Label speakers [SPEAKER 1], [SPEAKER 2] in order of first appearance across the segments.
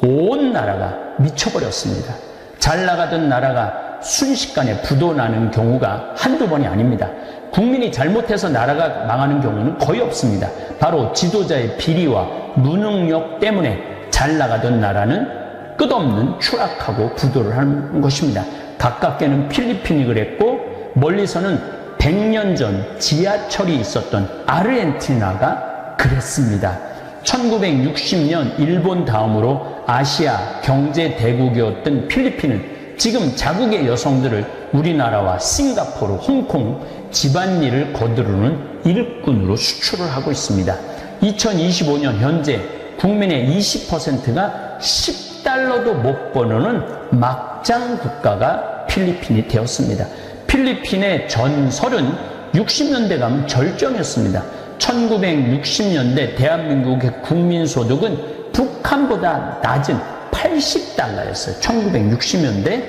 [SPEAKER 1] 온 나라가 미쳐버렸습니다. 잘 나가던 나라가 순식간에 부도나는 경우가 한두 번이 아닙니다. 국민이 잘못해서 나라가 망하는 경우는 거의 없습니다. 바로 지도자의 비리와 무능력 때문에 잘 나가던 나라는 끝없는 추락하고 부도를 하는 것입니다. 가깝게는 필리핀이 그랬고 멀리서는 100년 전 지하철이 있었던 아르헨티나가 그랬습니다. 1960년 일본 다음으로 아시아 경제 대국이었던 필리핀은 지금 자국의 여성들을 우리나라와 싱가포르, 홍콩 집안일을 거두르는 일꾼으로 수출을 하고 있습니다. 2025년 현재 국민의 20%가 10달러도 못 버는 막장 국가가 필리핀이 되었습니다. 필리핀의 전설은 60년대 가면 절정이었습니다. 1960년대 대한민국의 국민소득은 북한보다 낮은 80달러였어요. 1960년대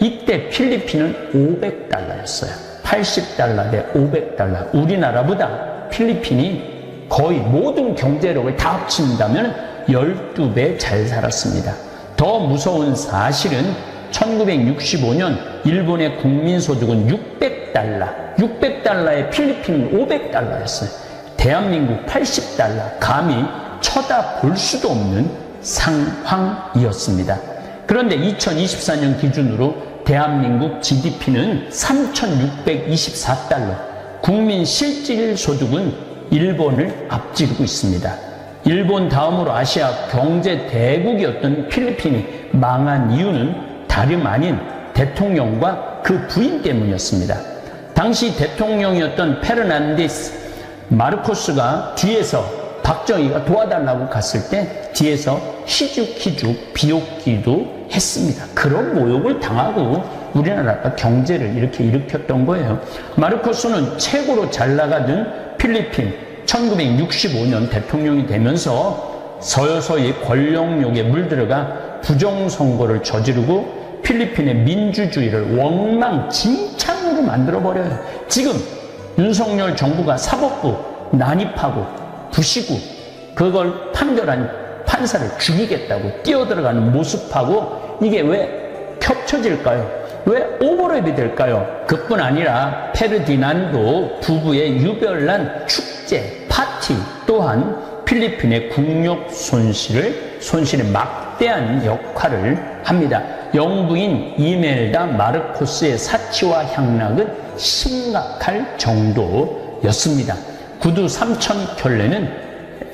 [SPEAKER 1] 이때 필리핀은 500달러였어요. 80달러 대 500달러. 우리나라보다 필리핀이 거의 모든 경제력을 다 합친다면 12배 잘 살았습니다. 더 무서운 사실은 1965년 일본의 국민소득은 600달러. 600달러에 필리핀은 500달러였어요. 대한민국 80달러. 감히 쳐다볼 수도 없는 상황이었습니다. 그런데 2024년 기준으로 대한민국 GDP는 3,624달러, 국민 실질 소득은 일본을 앞지르고 있습니다. 일본 다음으로 아시아 경제 대국이었던 필리핀이 망한 이유는 다름 아닌 대통령과 그 부인 때문이었습니다. 당시 대통령이었던 페르난데스 마르코스가 뒤에서 박정희가 도와달라고 갔을 때 뒤에서 희죽희죽 비웃기도 했습니다. 그런 모욕을 당하고 우리나라가 경제를 이렇게 일으켰던 거예요. 마르코스는 최고로 잘 나가던 필리핀 1965년 대통령이 되면서 서서히 권력욕에 물들어가 부정선거를 저지르고 필리핀의 민주주의를 엉망진창으로 만들어버려요. 지금 윤석열 정부가 사법부 난입하고 부시고 그걸 판결한 판사를 죽이겠다고 뛰어들어가는 모습하고 이게 왜 겹쳐질까요? 왜 오버랩이 될까요? 그뿐 아니라 페르디난도 부부의 유별난 축제, 파티 또한 필리핀의 국력 손실에 막대한 역할을 합니다. 영부인 이멜다 마르코스의 사치와 향락은 심각할 정도였습니다. 구두 3,000켤레는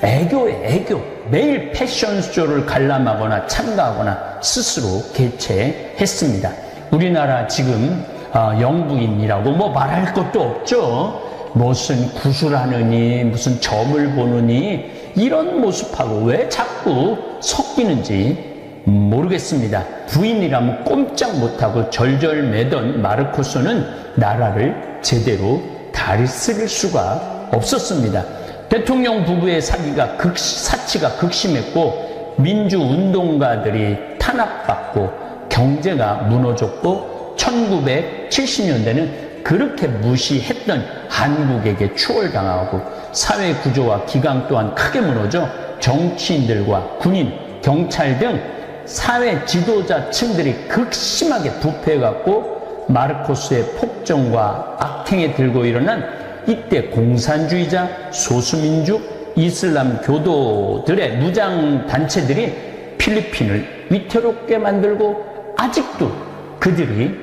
[SPEAKER 1] 애교에 애교. 매일 패션쇼를 관람하거나 참가하거나 스스로 개최했습니다. 우리나라 지금 영부인이라고 뭐 말할 것도 없죠. 무슨 구슬하느니 무슨 점을 보느니 이런 모습하고 왜 자꾸 섞이는지 모르겠습니다. 부인이라면 꼼짝 못하고 절절매던 마르코스는 나라를 제대로 다스릴 수가 없었습니다. 대통령 부부의 사치가 극심했고 민주운동가들이 탄압받고 경제가 무너졌고 1970년대는 그렇게 무시했던 한국에게 추월당하고 사회구조와 기강 또한 크게 무너져 정치인들과 군인, 경찰 등 사회 지도자층들이 극심하게 부패해갖고 마르코스의 폭정과 악행에 들고 일어난 이때 공산주의자, 소수민족, 이슬람 교도들의 무장단체들이 필리핀을 위태롭게 만들고 아직도 그들이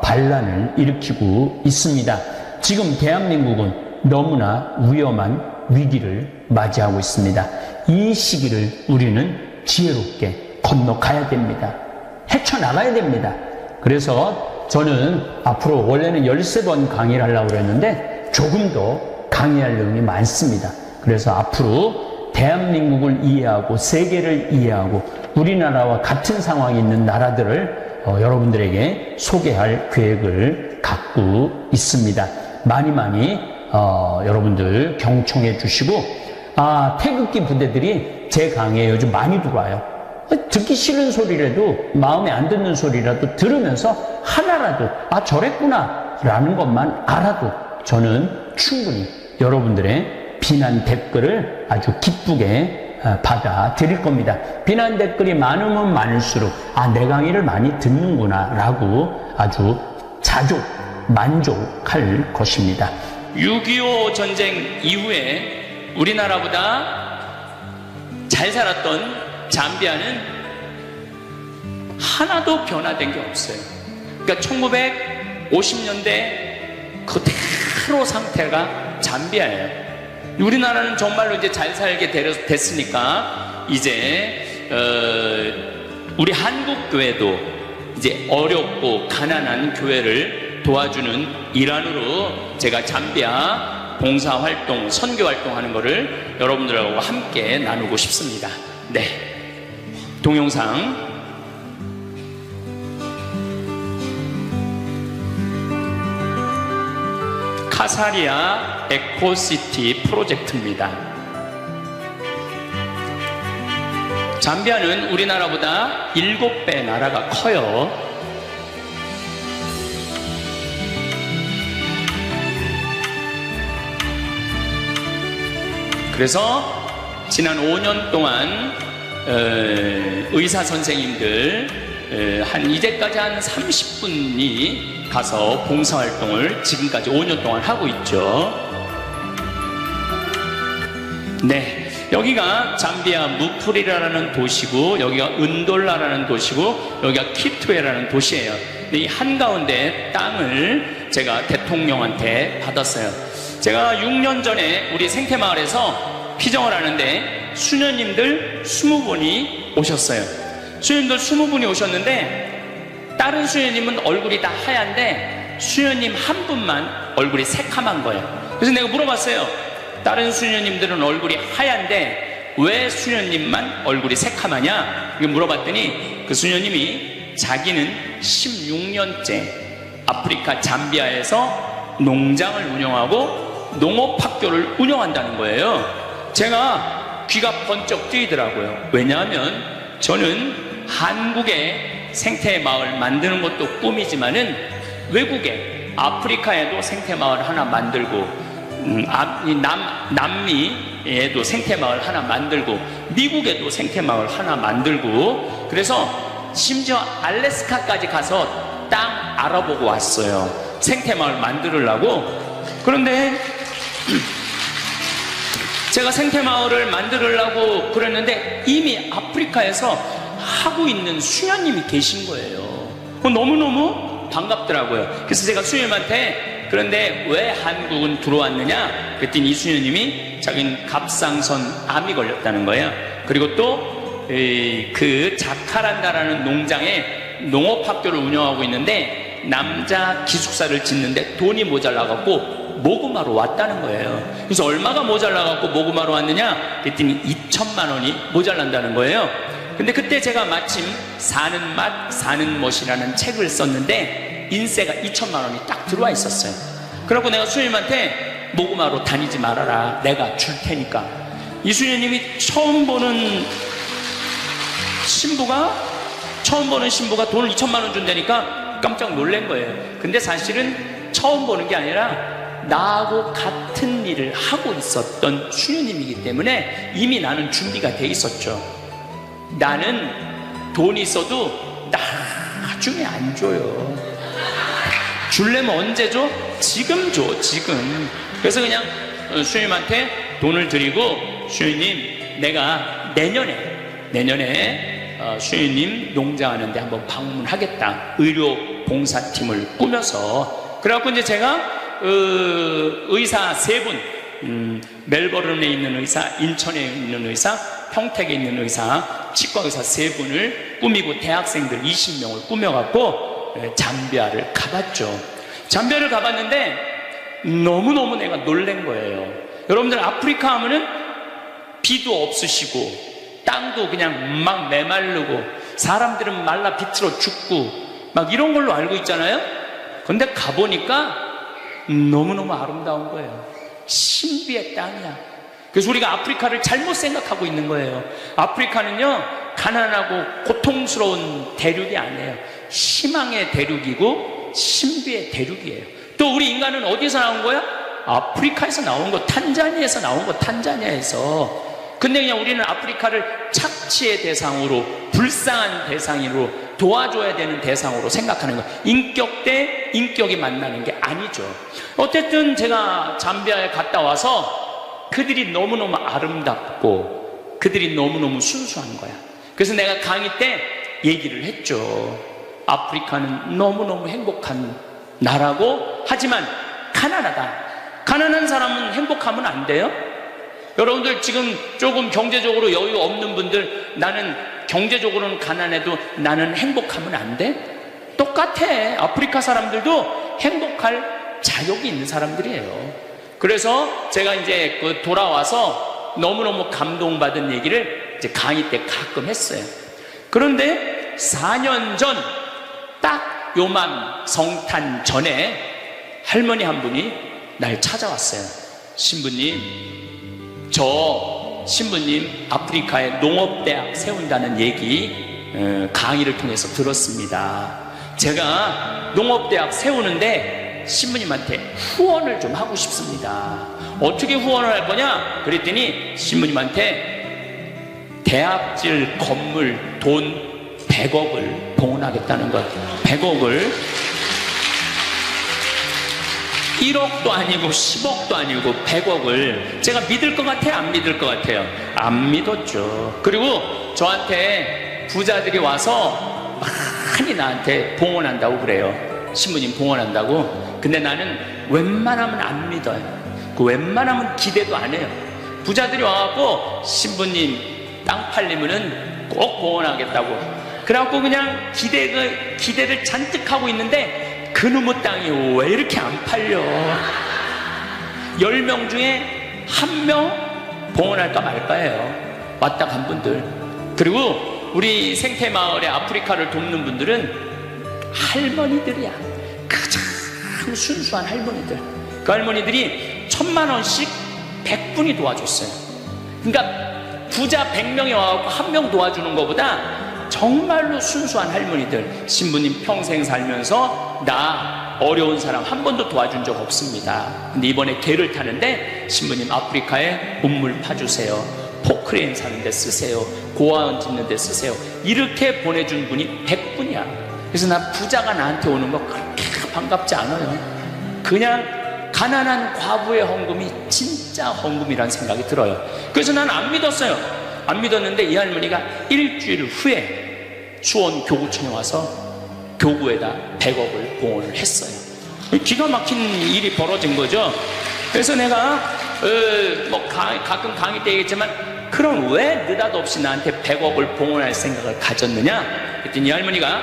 [SPEAKER 1] 반란을 일으키고 있습니다. 지금 대한민국은 너무나 위험한 위기를 맞이하고 있습니다. 이 시기를 우리는 지혜롭게 건너가야 됩니다. 헤쳐나가야 됩니다. 그래서 저는 앞으로 원래는 13번 강의를 하려고 그랬는데 조금 더 강의할 내용이 많습니다. 그래서 앞으로 대한민국을 이해하고 세계를 이해하고 우리나라와 같은 상황이 있는 나라들을 여러분들에게 소개할 계획을 갖고 있습니다. 많이 여러분들 경청해 주시고 태극기 부대들이 제 강의에 요즘 많이 들어와요. 듣기 싫은 소리라도 마음에 안 듣는 소리라도 들으면서 하나라도 저랬구나 라는 것만 알아도 저는 충분히 여러분들의 비난 댓글을 아주 기쁘게 받아들일 겁니다. 비난 댓글이 많으면 많을수록 내 강의를 많이 듣는구나 라고 아주 자주 만족할 것입니다. 6.25 전쟁 이후에 우리나라보다 잘 살았던 잠비아는 하나도 변화된 게 없어요. 그러니까 1950년대 그대로 상태가 잠비아예요. 우리나라는 정말로 이제 잘 살게 됐으니까 이제 우리 한국 교회도 이제 어렵고 가난한 교회를 도와주는 일환으로 제가 잠비아 봉사활동, 선교활동하는 거를 여러분들하고 함께 나누고 싶습니다. 네, 동영상 카사리아 에코시티 프로젝트입니다. 잠비아는 우리나라보다 7배 나라가 커요. 그래서 지난 5년 동안 의사 선생님들 이제까지 한 30분이 가서 봉사활동을 지금까지 5년 동안 하고 있죠. 네, 여기가 잠비아 무프리라라는 도시고, 여기가 은돌라라는 도시고, 여기가 키투에라는 도시예요. 이 한가운데 땅을 제가 대통령한테 받았어요. 제가 6년 전에 우리 생태마을에서 피정을 하는데 수녀님들 20분이 오셨어요. 수녀님들 20분이 오셨는데 다른 수녀님은 얼굴이 다 하얀데 수녀님 한 분만 얼굴이 새카만 거예요. 그래서 내가 물어봤어요. 다른 수녀님들은 얼굴이 하얀데 왜 수녀님만 얼굴이 새카마냐? 이거 물어봤더니 그 수녀님이 자기는 16년째 아프리카 잠비아에서 농장을 운영하고 농업학교를 운영한다는 거예요. 제가 귀가 번쩍 뜨이더라고요. 왜냐하면 저는 한국의 생태마을 만드는 것도 꿈이지만은 외국에 아프리카에도 생태마을 하나 만들고 남미에도 생태마을 하나 만들고 미국에도 생태마을 하나 만들고 그래서 심지어 알래스카까지 가서 땅 알아보고 왔어요. 생태마을 만들려고. 그런데 제가 생태마을을 만들려고 그랬는데 이미 아프리카에서 하고 있는 수녀님이 계신 거예요. 너무너무 반갑더라고요. 그래서 제가 수녀님한테 그런데 왜 한국은 들어왔느냐? 그랬더니 이 수녀님이 자기는 갑상선 암이 걸렸다는 거예요. 그리고 또 그 자카란다라는 농장에 농업학교를 운영하고 있는데 남자 기숙사를 짓는데 돈이 모자라갖고 모금하러 왔다는 거예요. 그래서 얼마가 모자라갖고 모금하러 왔느냐? 그랬더니 2천만 원이 모자란다는 거예요. 근데 그때 제가 마침 사는 맛 사는 멋이라는 책을 썼는데 인세가 2천만 원이 딱 들어와 있었어요. 그래갖고 내가 수녀님한테 모금하러 다니지 말아라, 내가 줄 테니까. 이 수녀님이 처음 보는 신부가 돈을 2천만 원 준다니까 깜짝 놀란 거예요. 근데 사실은 처음 보는 게 아니라 나하고 같은 일을 하고 있었던 수녀님이기 때문에 이미 나는 준비가 돼 있었죠. 나는 돈이 있어도 나중에 안 줘요. 줄래면 언제 줘? 지금 줘, 지금. 그래서 그냥 수녀님한테 돈을 드리고, 수녀님, 내가 내년에 수녀님 농장하는데 한번 방문하겠다. 의료 봉사팀을 꾸며서. 그래갖고 이제 제가 의사 3분, 멜버른에 있는 의사, 인천에 있는 의사, 평택에 있는 의사, 치과 의사 3분을 꾸미고 대학생들 20명을 꾸며갖고 잠비아를 가봤죠. 잠비아를 가봤는데 너무너무 내가 놀란 거예요. 여러분들 아프리카 하면은 비도 없으시고 땅도 그냥 막 메마르고 사람들은 말라 비틀어 죽고 막 이런 걸로 알고 있잖아요. 근데 가보니까 너무너무 아름다운 거예요. 신비의 땅이야. 그래서 우리가 아프리카를 잘못 생각하고 있는 거예요. 아프리카는요, 가난하고 고통스러운 대륙이 아니에요. 희망의 대륙이고 신비의 대륙이에요. 또 우리 인간은 어디서 나온 거야? 아프리카에서 나온 거, 탄자니아에서 나온 거, 탄자니아에서. 근데 그냥 우리는 아프리카를 착취의 대상으로, 불쌍한 대상으로, 도와줘야 되는 대상으로 생각하는 거예요. 인격 대 인격이 만나는 게 아니죠. 어쨌든 제가 잠비아에 갔다 와서 그들이 너무너무 아름답고 그들이 너무너무 순수한 거야. 그래서 내가 강의 때 얘기를 했죠. 아프리카는 너무너무 행복한 나라고, 하지만 가난하다. 가난한 사람은 행복하면 안 돼요? 여러분들 지금 조금 경제적으로 여유 없는 분들, 나는 경제적으로는 가난해도 나는 행복하면 안 돼? 똑같아. 아프리카 사람들도 행복할 자격이 있는 사람들이에요. 그래서 제가 이제 돌아와서 너무너무 감동받은 얘기를 이제 강의 때 가끔 했어요. 그런데 4년 전, 딱 요맘 성탄 전에 할머니 한 분이 날 찾아왔어요. 신부님, 저 신부님 아프리카에 농업대학 세운다는 얘기 강의를 통해서 들었습니다. 제가 농업대학 세우는데 신부님한테 후원을 좀 하고 싶습니다. 어떻게 후원을 할 거냐? 그랬더니 신부님한테 대학질 건물 돈 100억을 봉헌하겠다는 거예요. 100억을. 1억도 아니고 10억도 아니고 100억을. 제가 믿을 것 같아요? 안 믿을 것 같아요? 안 믿었죠. 그리고 저한테 부자들이 와서 많이 나한테 봉헌한다고 그래요. 신부님 봉헌한다고. 근데 나는 웬만하면 안 믿어요. 그 웬만하면 기대도 안 해요. 부자들이 와갖고 신부님 땅 팔리면은 꼭 봉헌하겠다고. 그래갖고 그냥 기대를 잔뜩 하고 있는데 그놈의 땅이 왜 이렇게 안 팔려? 10명 중에 1명 봉헌할까 말까예요. 왔다 간 분들. 그리고 우리 생태마을의 아프리카를 돕는 분들은 할머니들이야. 가장 순수한 할머니들. 그 할머니들이 1000만 원씩 100분이 도와줬어요. 그러니까 부자 100명이 와갖고 1명 도와주는 것보다 정말로 순수한 할머니들. 신부님 평생 살면서 나 어려운 사람 한 번도 도와준 적 없습니다. 근데 이번에 개를 타는데 신부님 아프리카에 우물 파주세요. 포크레인 사는 데 쓰세요. 고아원 짓는 데 쓰세요. 이렇게 보내준 분이 100분이야. 그래서 나 부자가 나한테 오는 거 그렇게 반갑지 않아요. 그냥 가난한 과부의 헌금이 진짜 헌금이라는 생각이 들어요. 그래서 난 안 믿었어요. 안 믿었는데 이 할머니가 일주일 후에 수원 교구청에 와서 교구에다 100억을 봉헌을 했어요. 기가 막힌 일이 벌어진 거죠. 그래서 내가 가끔 강의 때 얘기했지만, 그럼 왜 느닷없이 나한테 100억을 봉헌할 생각을 가졌느냐? 그랬더니 이 할머니가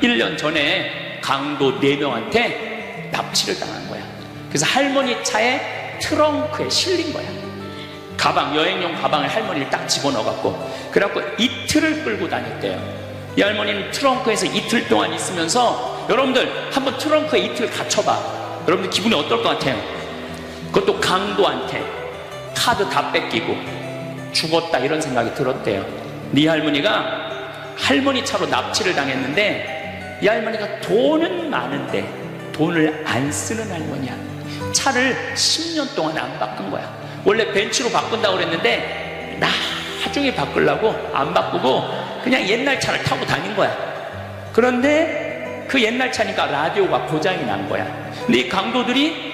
[SPEAKER 1] 1년 전에 강도 4명한테 납치를 당한 거야. 그래서 할머니 차에 트렁크에 실린 거야. 가방, 여행용 가방에 할머니를 딱 집어넣어갖고, 그래갖고 이틀을 끌고 다녔대요. 이 할머니는 트렁크에서 이틀 동안 있으면서, 여러분들 한번 트렁크에 이틀 갇혀봐. 여러분들 기분이 어떨 것 같아요? 그것도 강도한테 카드 다 뺏기고 죽었다 이런 생각이 들었대요. 이 할머니가 할머니 차로 납치를 당했는데, 이 할머니가 돈은 많은데 돈을 안 쓰는 할머니야. 차를 10년 동안 안 바꾼 거야. 원래 벤츠로 바꾼다고 그랬는데 나중에 바꾸려고 안 바꾸고 그냥 옛날 차를 타고 다닌 거야. 그런데 그 옛날 차니까 라디오가 고장이 난 거야. 근데 이 강도들이,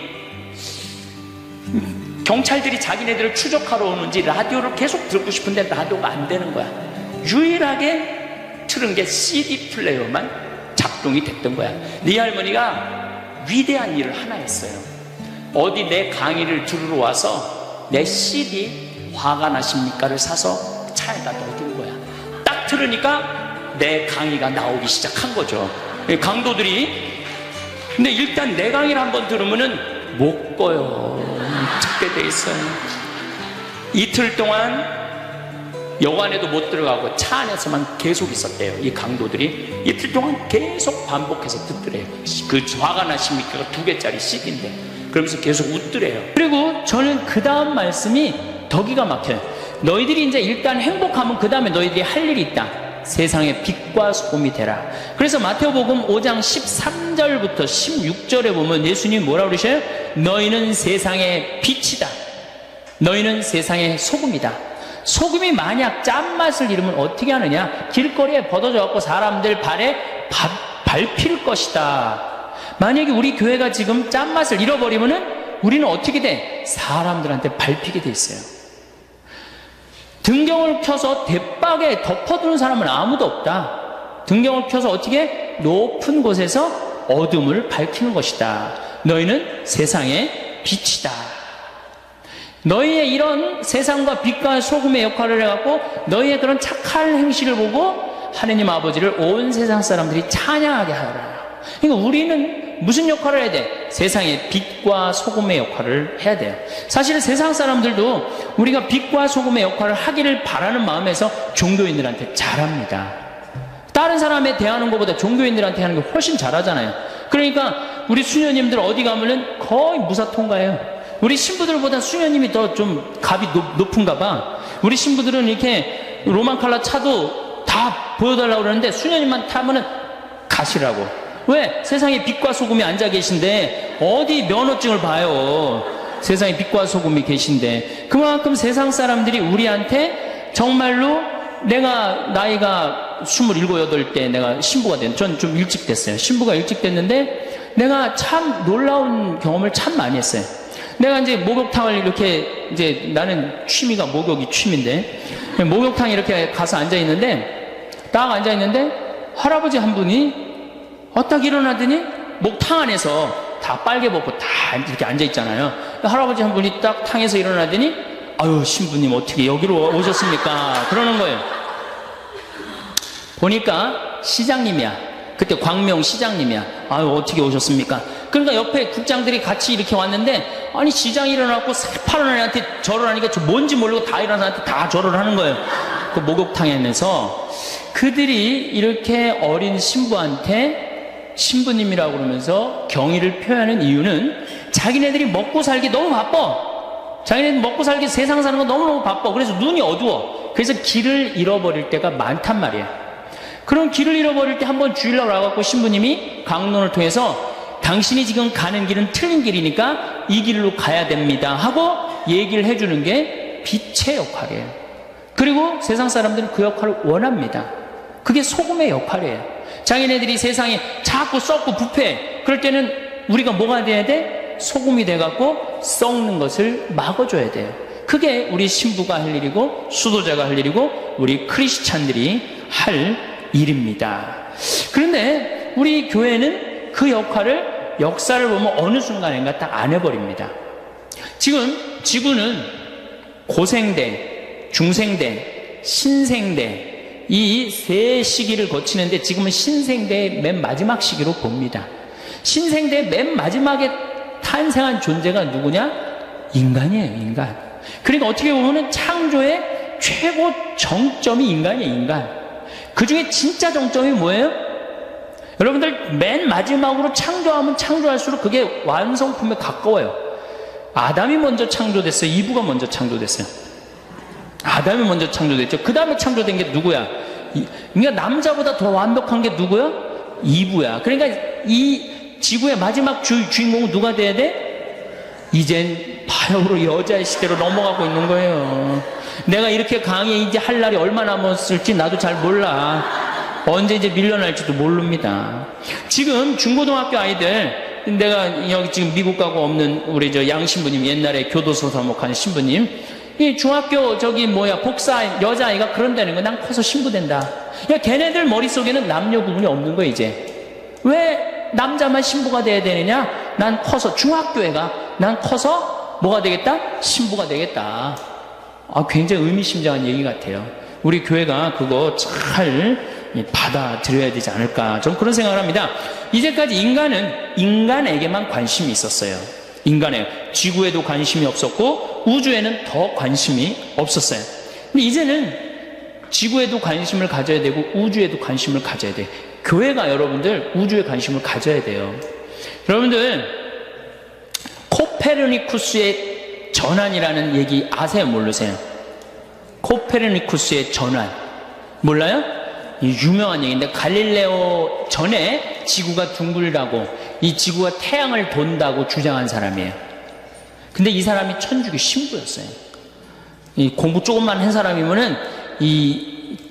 [SPEAKER 1] 경찰들이 자기네들을 추적하러 오는지 라디오를 계속 듣고 싶은데 라디오가 안 되는 거야. 유일하게 틀은 게 CD 플레이어만 작동이 됐던 거야. 네 할머니가 위대한 일을 하나 했어요. 어디 내 강의를 들으러 와서 내 CD 화가 나십니까를 사서 차에다 넣어둔 거야. 딱 들으니까 내 강의가 나오기 시작한 거죠. 강도들이. 근데 일단 내 강의를 한번 들으면은 못 꺼요. 듣게 돼 있어요. 이틀 동안 여관에도 못 들어가고 차 안에서만 계속 있었대요. 이 강도들이 이틀 동안 계속 반복해서 듣더래요. 그 화가 나십니까 2개짜리 CD인데 그러면서 계속 웃더래요. 그리고 저는 그 다음 말씀이 더 기가 막혀요. 너희들이 이제 일단 행복하면 그 다음에 너희들이 할 일이 있다. 세상의 빛과 소금이 되라. 그래서 마태복음 5장 13절부터 16절에 보면 예수님이 뭐라고 그러셔요? 너희는 세상의 빛이다. 너희는 세상의 소금이다. 소금이 만약 짠맛을 잃으면 어떻게 하느냐? 길거리에 벗어져 갖고 사람들 발에 밟힐 것이다. 만약에 우리 교회가 지금 짠맛을 잃어버리면은 우리는 어떻게 돼? 사람들한테 밟히게 돼 있어요. 등경을 켜서 대박에 덮어두는 사람은 아무도 없다. 등경을 켜서 어떻게? 높은 곳에서 어둠을 밝히는 것이다. 너희는 세상의 빛이다. 너희의 이런 세상과 빛과 소금의 역할을 해갖고 너희의 그런 착한 행실을 보고 하느님 아버지를 온 세상 사람들이 찬양하게 하라. 그러니까 우리는 무슨 역할을 해야 돼? 세상의 빛과 소금의 역할을 해야 돼요. 사실은 세상 사람들도 우리가 빛과 소금의 역할을 하기를 바라는 마음에서 종교인들한테 잘합니다. 다른 사람에 대하는 것보다 종교인들한테 하는 게 훨씬 잘하잖아요. 그러니까 우리 수녀님들 어디 가면은 거의 무사통과예요. 우리 신부들보다 수녀님이 더 좀 값이 높은가 봐. 우리 신부들은 이렇게 로만 칼라 차도 다 보여달라고 그러는데 수녀님만 타면은 가시라고. 왜? 세상에 빛과 소금이 앉아 계신데 어디 면허증을 봐요. 세상에 빛과 소금이 계신데. 그만큼 세상 사람들이 우리한테 정말로 내가 나이가 27, 8때 내가 신부가 전 좀 일찍 됐어요. 신부가 일찍 됐는데 내가 참 놀라운 경험을 참 많이 했어요. 내가 이제 목욕탕을 이렇게, 이제 나는 취미가 목욕이 취미인데, 목욕탕에 이렇게 가서 앉아있는데, 딱 앉아있는데, 할아버지 한 분이 딱 일어나더니, 목탕 안에서 다 빨개 벗고 다 이렇게 앉아있잖아요. 할아버지 한 분이 딱 탕에서 일어나더니, 아유, 신부님 어떻게 여기로 오셨습니까? 그러는 거예요. 보니까 시장님이야. 그때 광명 시장님이야. 아유, 어떻게 오셨습니까? 그러니까 옆에 국장들이 같이 이렇게 왔는데, 아니, 시장이 일어나고 새파란 애한테 절을 하니까 저 뭔지 모르고 다 일어나서 한테 다 절을 하는 거예요. 그 목욕탕에서. 그들이 이렇게 어린 신부한테 신부님이라고 그러면서 경의를 표하는 이유는 자기네들이 먹고 살기 너무 바빠. 자기네들 먹고 살기 세상 사는 거 너무너무 바빠. 그래서 눈이 어두워. 그래서 길을 잃어버릴 때가 많단 말이에요. 그럼 길을 잃어버릴 때 한번 주일날 와갖고 신부님이 강론을 통해서 당신이 지금 가는 길은 틀린 길이니까 이 길로 가야 됩니다 하고 얘기를 해주는 게 빛의 역할이에요. 그리고 세상 사람들은 그 역할을 원합니다. 그게 소금의 역할이에요. 자기네들이 세상에 자꾸 썩고 부패, 그럴 때는 우리가 뭐가 돼야 돼? 소금이 돼갖고 썩는 것을 막아줘야 돼요. 그게 우리 신부가 할 일이고 수도자가 할 일이고 우리 크리스찬들이 할 일입니다. 그런데 우리 교회는 그 역할을 역사를 보면 어느 순간인가 딱 안 해버립니다. 지금 지구는 고생대, 중생대, 신생대 이 세 시기를 거치는데 지금은 신생대의 맨 마지막 시기로 봅니다. 신생대의 맨 마지막에 탄생한 존재가 누구냐? 인간이에요, 인간. 그러니까 어떻게 보면 창조의 최고 정점이 인간이에요, 인간. 그 중에 진짜 정점이 뭐예요? 여러분들 맨 마지막으로 창조하면 창조할수록 그게 완성품에 가까워요. 아담이 먼저 창조됐어요? 이브가 먼저 창조됐어요? 아담이 먼저 창조됐죠. 그 다음에 창조된 게 누구야? 그러니까 남자보다 더 완벽한 게 누구야? 이브야. 그러니까 이 지구의 마지막 주인공은 누가 돼야 돼? 이젠 바야흐로 여자의 시대로 넘어가고 있는 거예요. 내가 이렇게 강의 이제 할 날이 얼마 남았을지 나도 잘 몰라. 언제 이제 밀려날지도 모릅니다. 지금 중고등학교 아이들, 내가 여기 지금 미국 가고 없는 우리 저 양 신부님, 옛날에 교도소 사목하는 신부님, 이 중학교 복사 여자아이가 그런다는 거야. 난 커서 신부 된다. 야, 걔네들 머릿속에는 남녀 구분이 없는 거야, 이제. 왜 남자만 신부가 돼야 되느냐? 난 커서, 중학교애가, 난 커서 뭐가 되겠다? 신부가 되겠다. 굉장히 의미심장한 얘기 같아요. 우리 교회가 그거 잘 받아들여야 되지 않을까, 좀 그런 생각을 합니다. 이제까지 인간은 인간에게만 관심이 있었어요. 인간에, 지구에도 관심이 없었고 우주에는 더 관심이 없었어요. 근데 이제는 지구에도 관심을 가져야 되고 우주에도 관심을 가져야 돼요. 교회가 여러분들 우주에 관심을 가져야 돼요. 여러분들 코페르니쿠스의 전환이라는 얘기 아세요, 모르세요? 코페르니쿠스의 전환 몰라요? 유명한 얘기인데, 갈릴레오 전에 지구가 둥글다고, 이 지구가 태양을 돈다고 주장한 사람이에요. 근데 이 사람이 천주교 신부였어요. 이 공부 조금만 한 사람이면은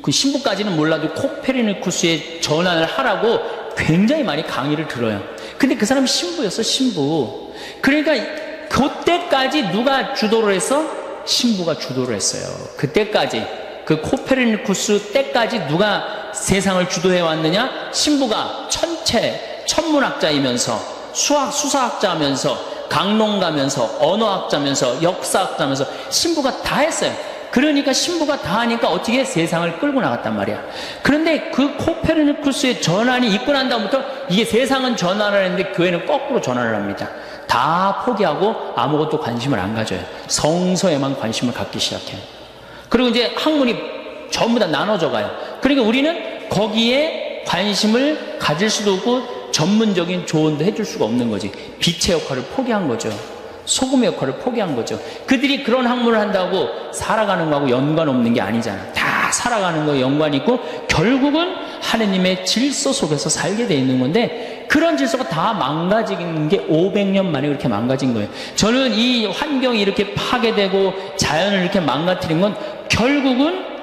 [SPEAKER 1] 그 신부까지는 몰라도 코페르니쿠스의 전환을 하라고 굉장히 많이 강의를 들어요. 근데 그 사람이 신부였어, 신부. 그러니까 그때까지 누가 주도를 했어? 신부가 주도를 했어요. 그때까지, 그 코페르니쿠스 때까지 누가 세상을 주도해 왔느냐? 신부가 천문학자이면서 수사학자면서 강론가면서 언어학자면서 역사학자면서 신부가 다 했어요. 그러니까 신부가 다 하니까 어떻게 세상을 끌고 나갔단 말이야. 그런데 그 코페르니쿠스의 전환이 있고 난 다음부터 이게 세상은 전환을 했는데 교회는 거꾸로 전환을 합니다. 다 포기하고 아무것도 관심을 안 가져요. 성서에만 관심을 갖기 시작해요. 그리고 이제 학문이 전부 다 나눠져 가요. 그러니까 우리는 거기에 관심을 가질 수도 없고 전문적인 조언도 해줄 수가 없는 거지. 빛의 역할을 포기한 거죠. 소금의 역할을 포기한 거죠. 그들이 그런 학문을 한다고 살아가는 거하고 연관 없는 게 아니잖아. 다 살아가는 거에 연관이 있고 결국은 하느님의 질서 속에서 살게 돼 있는 건데 그런 질서가 다 망가진 게 500년 만에 그렇게 망가진 거예요. 저는 이 환경이 이렇게 파괴되고 자연을 이렇게 망가뜨린 건 결국은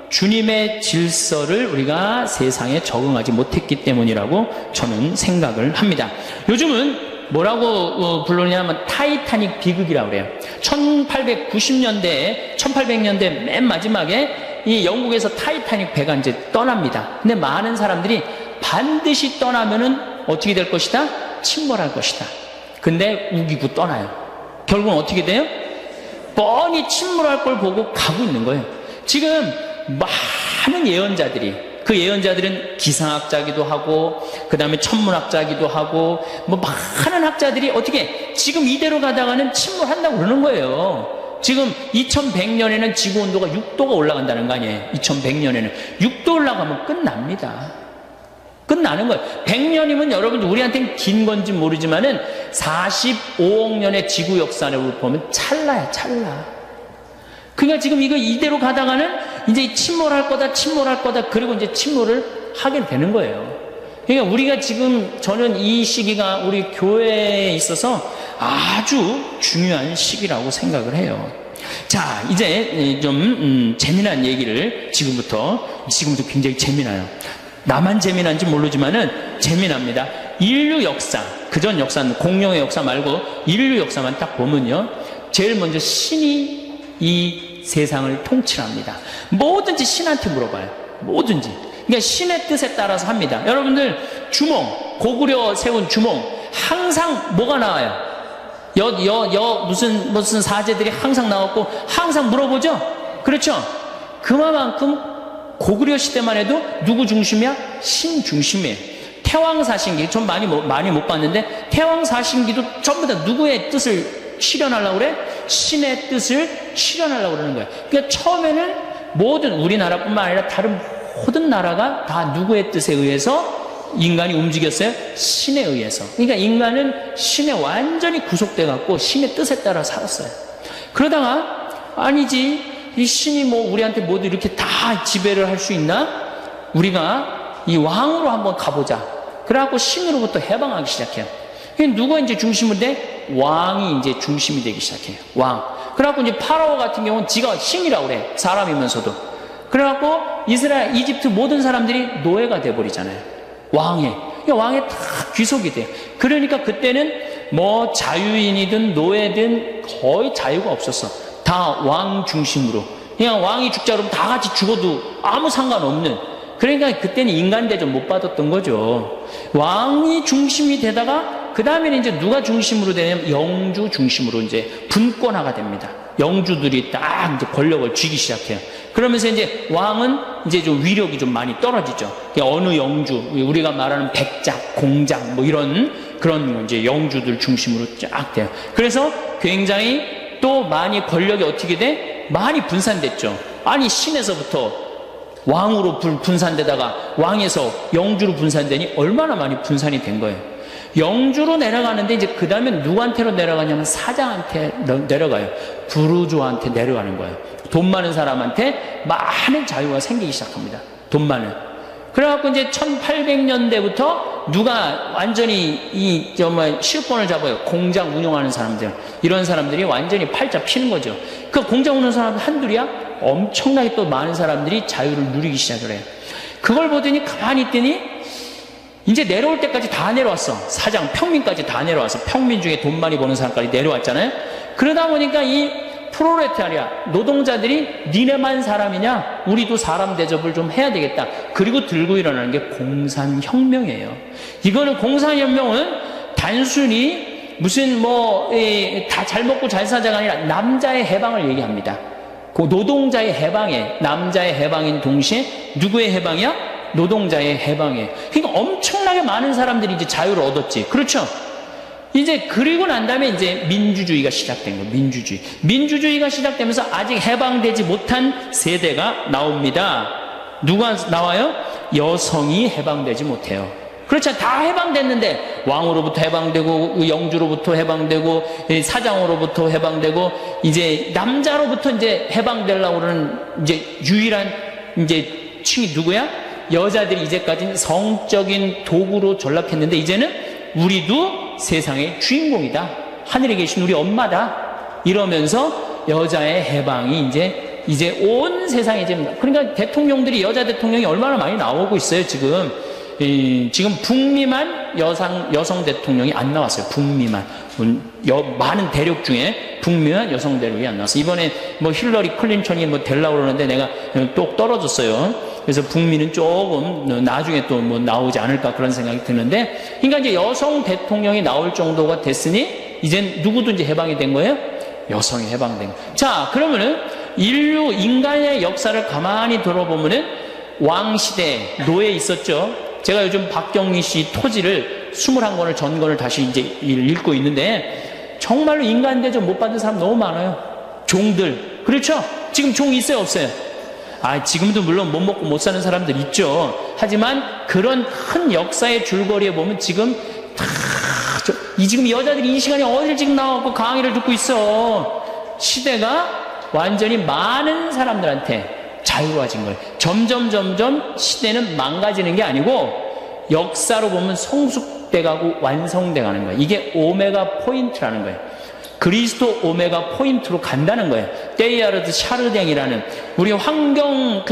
[SPEAKER 1] 주님의 질서를 우리가 세상에 적응하지 못했기 때문이라고 저는 생각을 합니다. 요즘은 뭐라고 부르냐면 타이타닉 비극이라고 그래요. 1890년대 맨 마지막에 이 영국에서 타이타닉 배가 이제 떠납니다. 근데 많은 사람들이 반드시 떠나면은 어떻게 될 것이다? 침몰할 것이다. 근데 우기고 떠나요. 결국은 어떻게 돼요? 뻔히 침몰할 걸 보고 가고 있는 거예요. 지금 많은 예언자들이, 그 예언자들은 기상학자기도 하고 그 다음에 천문학자기도 하고 뭐 많은 학자들이 어떻게 지금 이대로 가다가는 침몰한다고 그러는 거예요. 지금 2100년에는 지구온도가 6도가 올라간다는 거 아니에요. 2100년에는 6도 올라가면 끝납니다. 끝나는 거예요. 100년이면 여러분들 우리한테는 긴 건지 모르지만은 45억 년의 지구 역사를 보면 찰나야 찰나. 그러니까 지금 이거 이대로 가다가는 이제 침몰할 거다 그리고 이제 침몰을 하게 되는 거예요. 그러니까 우리가 지금 저는 이 시기가 우리 교회에 있어서 아주 중요한 시기라고 생각을 해요. 자, 이제 좀 재미난 얘기를 지금부터 굉장히 재미나요. 나만 재미난지 모르지만은 재미납니다. 인류 역사, 그전 역사는 공룡의 역사 말고 인류 역사만 딱 보면요, 제일 먼저 신이 이 세상을 통치합니다. 뭐든지 신한테 물어봐요. 뭐든지. 그러니까 신의 뜻에 따라서 합니다. 여러분들 주몽, 고구려 세운 주몽 항상 뭐가 나와요? 무슨 사제들이 항상 나왔고 항상 물어보죠. 그렇죠? 그만큼 고구려 시대만 해도 누구 중심이야? 신 중심이에요. 태왕사신기 전 많이 못 봤는데 태왕사신기도 전부 다 누구의 뜻을 실현하려고 그래? 신의 뜻을 실현하려고 그러는 거예요. 그러니까 처음에는 모든 우리나라뿐만 아니라 다른 모든 나라가 다 누구의 뜻에 의해서 인간이 움직였어요? 신에 의해서. 그러니까 인간은 신에 완전히 구속돼 갖고 신의 뜻에 따라 살았어요. 그러다가 아니지, 이 신이 뭐 우리한테 모두 이렇게 다 지배를 할 수 있나? 우리가 이 왕으로 한번 가보자. 그래갖고 신으로부터 해방하기 시작해요. 누가 이제 중심을 돼? 왕이 이제 중심이 되기 시작해요. 왕. 그래갖고 이제 파라오 같은 경우는 지가 신이라고 그래. 사람이면서도. 그래갖고 이집트 모든 사람들이 노예가 돼버리잖아요. 왕에. 그러니까 왕에 다 귀속이 돼요. 그러니까 그때는 뭐 자유인이든 노예든 거의 자유가 없었어. 다 왕 중심으로. 그냥 왕이 죽자 그러면 다 같이 죽어도 아무 상관없는. 그러니까 그때는 인간 대접 못 받았던 거죠. 왕이 중심이 되다가 그 다음에는 이제 누가 중심으로 되냐면 영주 중심으로 이제 분권화가 됩니다. 영주들이 딱 이제 권력을 쥐기 시작해요. 그러면서 이제 왕은 이제 좀 위력이 좀 많이 떨어지죠. 어느 영주, 우리가 말하는 백작, 공작 뭐 그런 이제 영주들 중심으로 쫙 돼요. 그래서 굉장히 또 많이 권력이 어떻게 돼? 많이 분산됐죠. 아니 신에서부터 왕으로 분산되다가 왕에서 영주로 분산되니 얼마나 많이 분산이 된 거예요. 영주로 내려가는데 이제 그 다음에 누구한테로 내려가냐면 사장한테 내려가요. 부르주아한테 내려가는 거예요. 돈 많은 사람한테 많은 자유가 생기기 시작합니다. 돈 많은. 그래갖고 이제 1800년대부터 누가 완전히 정말 실권을 잡아요. 공장 운영하는 사람들. 이런 사람들이 완전히 팔자 피는 거죠. 그 공장 운영하는 사람들 한둘이야? 엄청나게 또 많은 사람들이 자유를 누리기 시작을 해요. 그걸 보더니 가만히 있더니 이제 내려올 때까지 다 내려왔어. 사장, 평민까지 다 내려왔어. 평민 중에 돈 많이 버는 사람까지 내려왔잖아요. 그러다 보니까 이 프로레타리아, 노동자들이 니네만 사람이냐? 우리도 사람 대접을 좀 해야 되겠다. 그리고 들고 일어나는 게 공산혁명이에요. 이거는 공산혁명은 단순히 무슨 다 잘 먹고 잘 사자가 아니라 남자의 해방을 얘기합니다. 그 노동자의 해방에, 남자의 해방인 동시에 누구의 해방이야? 노동자의 해방에. 그러니까 엄청나게 많은 사람들이 이제 자유를 얻었지. 그렇죠? 이제 그리고 난 다음에 이제 민주주의가 시작된 거예요. 민주주의가 시작되면서 아직 해방되지 못한 세대가 나옵니다. 누가 나와요? 여성이 해방되지 못해요. 그렇죠. 다 해방됐는데 왕으로부터 해방되고 영주로부터 해방되고 사장으로부터 해방되고 이제 남자로부터 이제 해방되려고 그러는 이제 유일한 이제 층이 누구야? 여자들이 이제까지는 성적인 도구로 전락했는데 이제는 우리도 세상의 주인공이다. 하늘에 계신 우리 엄마다. 이러면서 여자의 해방이 이제 온 세상에 그러니까 대통령들이 여자 대통령이 얼마나 많이 나오고 있어요, 지금. 지금 북미만 여성 대통령이 안 나왔어요. 북미만. 많은 대륙 중에 북미만 여성 대륙이 안 나왔어요. 이번에 힐러리 클린턴이 되려고 그러는데 내가 또 떨어졌어요. 그래서 북미는 조금 나중에 또 나오지 않을까 그런 생각이 드는데, 그러니까 이제 여성 대통령이 나올 정도가 됐으니 이젠 누구도 이제 해방이 된 거예요? 여성이 해방된 거예요. 자, 그러면은 인간의 역사를 가만히 들어보면은 왕시대, 노예 있었죠. 제가 요즘 박경리 씨 토지를 21권을 전권을 다시 이제 읽고 있는데 정말로 인간 대접 못 받은 사람 너무 많아요. 종들. 그렇죠? 지금 종 있어요, 없어요? 지금도 물론 못 먹고 못 사는 사람들 있죠. 하지만 그런 큰 역사의 줄거리에 보면 지금 지금 여자들이 이 시간에 어딜 지금 나와서 강의를 듣고 있어. 시대가 완전히 많은 사람들한테 자유로워진 거예요. 점점 시대는 망가지는 게 아니고 역사로 보면 성숙돼가고 완성돼가는 거예요. 이게 오메가 포인트라는 거예요. 그리스도 오메가 포인트로 간다는 거예요. 테이야르드 샤르댕이라는 우리 환경을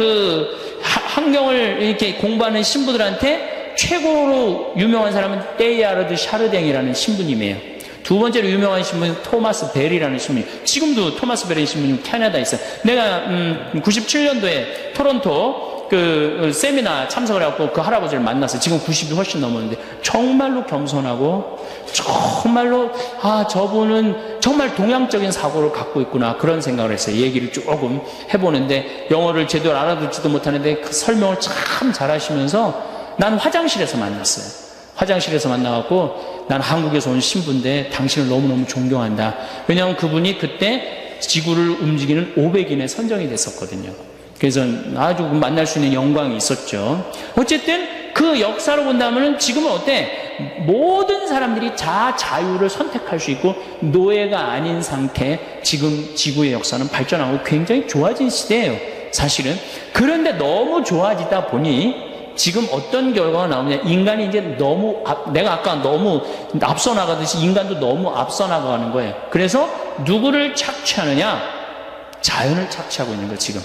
[SPEAKER 1] 이렇게 공부하는 신부들한테 최고로 유명한 사람은 테이야르드 샤르댕이라는 신부님이에요. 두 번째로 유명한 신부는 토마스 벨이라는 신부님. 지금도 토마스 벨의 신부님 캐나다에 있어요. 내가 97년도에 토론토 세미나 참석을 해갖고 그 할아버지를 만났어요. 지금 90이 훨씬 넘었는데 정말로 겸손하고 정말로 저분은 정말 동양적인 사고를 갖고 있구나 그런 생각을 했어요. 얘기를 조금 해보는데 영어를 제대로 알아듣지도 못하는데 그 설명을 참 잘하시면서 난 화장실에서 만났어요. 화장실에서 만나갖고 난 한국에서 온 신부인데 당신을 너무너무 존경한다. 왜냐하면 그분이 그때 지구를 움직이는 500인에 선정이 됐었거든요. 그래서 아주 만날 수 있는 영광이 있었죠. 어쨌든 그 역사로 본다면 지금은 어때? 모든 사람들이 자유를 선택할 수 있고 노예가 아닌 상태 지금 지구의 역사는 발전하고 굉장히 좋아진 시대예요. 사실은. 그런데 너무 좋아지다 보니 지금 어떤 결과가 나오느냐. 인간이 이제 내가 아까 너무 앞서 나가듯이 인간도 너무 앞서 나가는 거예요. 그래서 누구를 착취하느냐? 자연을 착취하고 있는 거예요, 지금.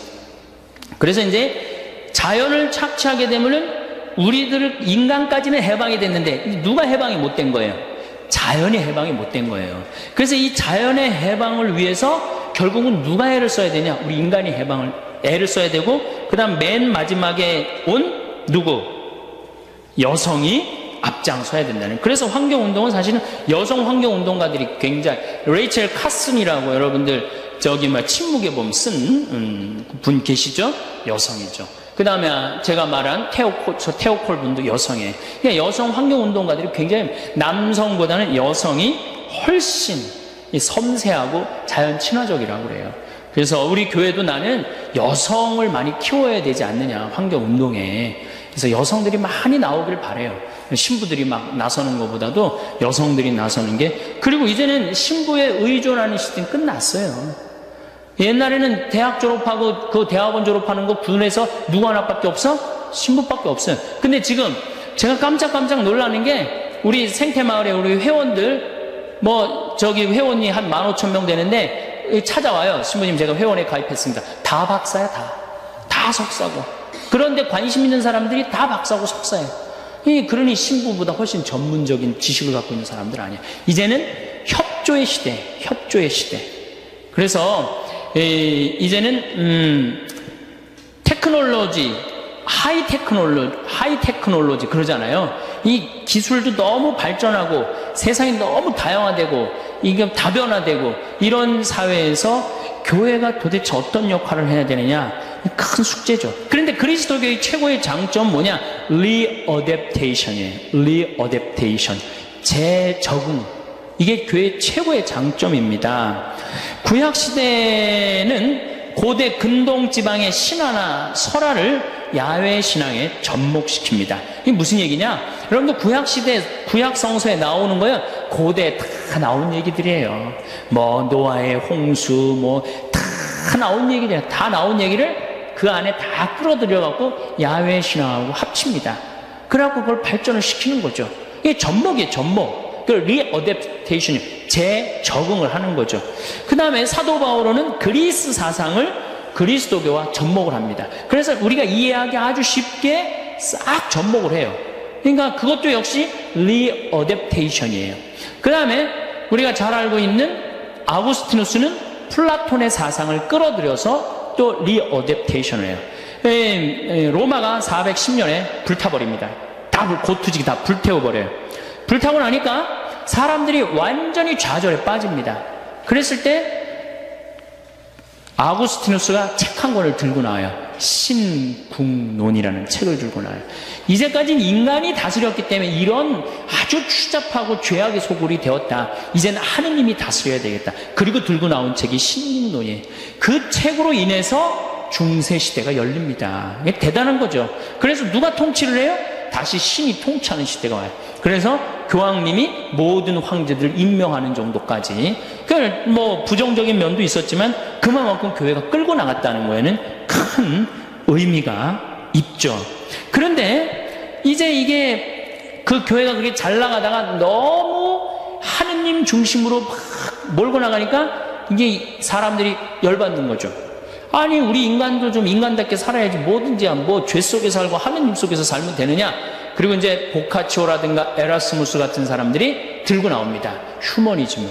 [SPEAKER 1] 그래서 이제 자연을 착취하게 되면은 인간까지는 해방이 됐는데 누가 해방이 못 된 거예요? 자연이 해방이 못 된 거예요. 그래서 이 자연의 해방을 위해서 결국은 누가 애를 써야 되냐? 우리 인간이 애를 써야 되고, 그 다음 맨 마지막에 온 누구? 여성이 앞장서야 된다는. 그래서 환경운동은 사실은 여성 환경운동가들이 굉장히, 레이첼 카슨이라고 여러분들 침묵의 봄 쓴 분 계시죠? 여성이죠. 그 다음에 제가 말한 테오콜 분도 여성이에요. 그러니까 여성 환경운동가들이 굉장히 남성보다는 여성이 훨씬 섬세하고 자연 친화적이라고 그래요. 그래서 우리 교회도 나는 여성을 많이 키워야 되지 않느냐, 환경운동에. 그래서 여성들이 많이 나오길 바라요. 신부들이 막 나서는 것보다도 여성들이 나서는 게. 그리고 이제는 신부에 의존하는 시대는 끝났어요. 옛날에는 대학 졸업하고 그 대학원 졸업하는 거 군에서 누구 하나밖에 없어? 신부밖에 없어요. 근데 지금 제가 깜짝깜짝 놀라는 게 우리 생태마을에 우리 회원들 저기 회원이 한 15,000명 되는데 찾아와요. 신부님 제가 회원에 가입했습니다. 다 박사야 다 석사고. 그런데 관심 있는 사람들이 다 박사고 석사예요. 그러니 신부보다 훨씬 전문적인 지식을 갖고 있는 사람들 아니에요. 이제는 협조의 시대. 그래서 이제는 테크놀로지, 하이 테크놀로지 그러잖아요. 이 기술도 너무 발전하고 세상이 너무 다양화되고 이게 다변화되고 이런 사회에서 교회가 도대체 어떤 역할을 해야 되느냐, 큰 숙제죠. 그런데 그리스도교의 최고의 장점 뭐냐? 리어댑테이션이에요. 리어댑테이션, 재적응. 이게 교회의 최고의 장점입니다. 구약시대는 고대 근동지방의 신화나 설화를 야훼 신앙에 접목시킵니다. 이게 무슨 얘기냐? 여러분들 구약시대, 구약성서에 나오는 거요, 고대 다 나온 얘기들이에요. 노아의 홍수, 다 나온 얘기들이에요. 다 나온 얘기를 그 안에 다 끌어들여갖고 야훼 신앙하고 합칩니다. 그래갖고 그걸 발전을 시키는 거죠. 이게 접목이에요, 접목. 그 리어댑테이션이 재적응을 하는 거죠. 그 다음에 사도 바오로는 그리스 사상을 그리스도교와 접목을 합니다. 그래서 우리가 이해하기 아주 쉽게 싹 접목을 해요. 그러니까 그것도 역시 리어댑테이션이에요. 그 다음에 우리가 잘 알고 있는 아우구스티누스는 플라톤의 사상을 끌어들여서 또 리어댑테이션을 해요. 로마가 410년에 불타버립니다. 다 고투지기 다 불태워버려요. 불타고 나니까 사람들이 완전히 좌절에 빠집니다. 그랬을 때 아구스티누스가 책 한 권을 들고 나와요. 신국론이라는 책을 들고 나와요. 이제까지는 인간이 다스렸기 때문에 이런 아주 추잡하고 죄악의 소굴이 되었다. 이제는 하느님이 다스려야 되겠다. 그리고 들고 나온 책이 신국론이에요. 그 책으로 인해서 중세시대가 열립니다. 이게 대단한 거죠. 그래서 누가 통치를 해요? 다시 신이 통치하는 시대가 와요. 그래서 교황님이 모든 황제들을 임명하는 정도까지, 부정적인 면도 있었지만 그만큼 교회가 끌고 나갔다는 거에는 큰 의미가 있죠. 그런데 이제 이게 그 교회가 그렇게 잘 나가다가 너무 하느님 중심으로 막 몰고 나가니까 이게 사람들이 열받는 거죠. 아니, 우리 인간도 좀 인간답게 살아야지, 뭐든지 죄 속에 살고 하느님 속에서 살면 되느냐. 그리고 이제 보카치오라든가 에라스무스 같은 사람들이 들고 나옵니다. 휴머니즘을.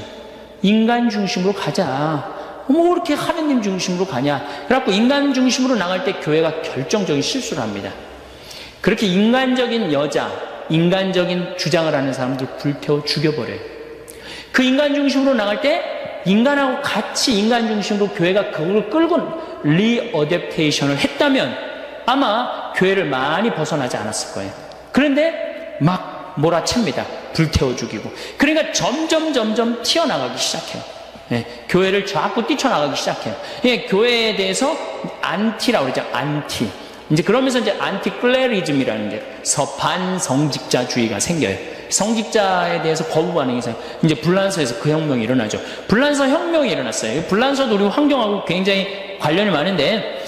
[SPEAKER 1] 인간 중심으로 가자. 그렇게 하느님 중심으로 가냐. 그래갖고 인간 중심으로 나갈 때 교회가 결정적인 실수를 합니다. 그렇게 인간적인 여자, 인간적인 주장을 하는 사람들 불태워 죽여버려요. 그 인간 중심으로 나갈 때 인간하고 같이 인간 중심으로 교회가 그걸 끌고 리어댑테이션을 했다면 아마 교회를 많이 벗어나지 않았을 거예요. 그런데 막 몰아챕니다. 불태워 죽이고. 그러니까 점점 튀어나가기 시작해요. 교회를 자꾸 뛰쳐나가기 시작해요. 교회에 대해서 안티라고 그러죠. 안티. 이제 그러면서 이제 안티클레리즘이라는 게 반성직자주의가 생겨요. 성직자에 대해서 거부 반응이 생겨요. 이제 불란서에서 그 혁명이 일어나죠. 불란서 혁명이 일어났어요. 불란서도 우리 환경하고 굉장히 관련이 많은데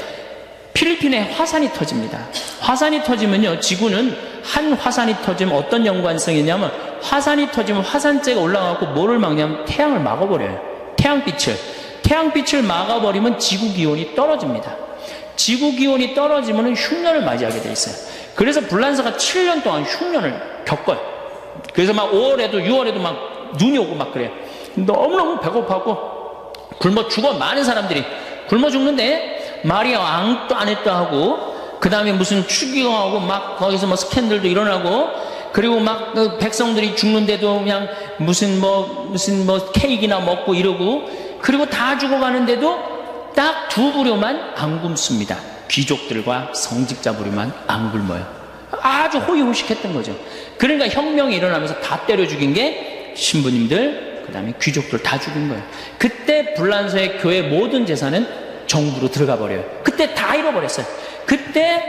[SPEAKER 1] 필리핀에 화산이 터집니다. 화산이 터지면요, 지구는 한 화산이 터지면 어떤 연관성이 있냐면 화산이 터지면 화산재가 올라가고 뭐를 막냐면 태양을 막아버려요. 태양빛을 막아버리면 지구 기온이 떨어집니다. 지구 기온이 떨어지면 흉년을 맞이하게 돼 있어요. 그래서 불란서가 7년 동안 흉년을 겪어요. 그래서 막 5월에도 6월에도 막 눈이 오고 막 그래요. 너무너무 배고파갖고 굶어 죽어. 많은 사람들이 굶어 죽는데 마리아 왕도 안 했다 하고, 그 다음에 무슨 추기경하고 막 거기서 스캔들도 일어나고, 그리고 막 백성들이 죽는데도 그냥 무슨 케이크나 먹고 이러고, 그리고 다 죽어가는데도 딱 두 부류만 안 굶습니다. 귀족들과 성직자 부류만 안 굶어요. 아주 호의호식했던 거죠. 그러니까 혁명이 일어나면서 다 때려 죽인 게 신부님들, 그 다음에 귀족들 다 죽인 거예요. 그때 불란서의 교회 모든 재산은 정부로 들어가 버려요. 그때 다 잃어버렸어요. 그때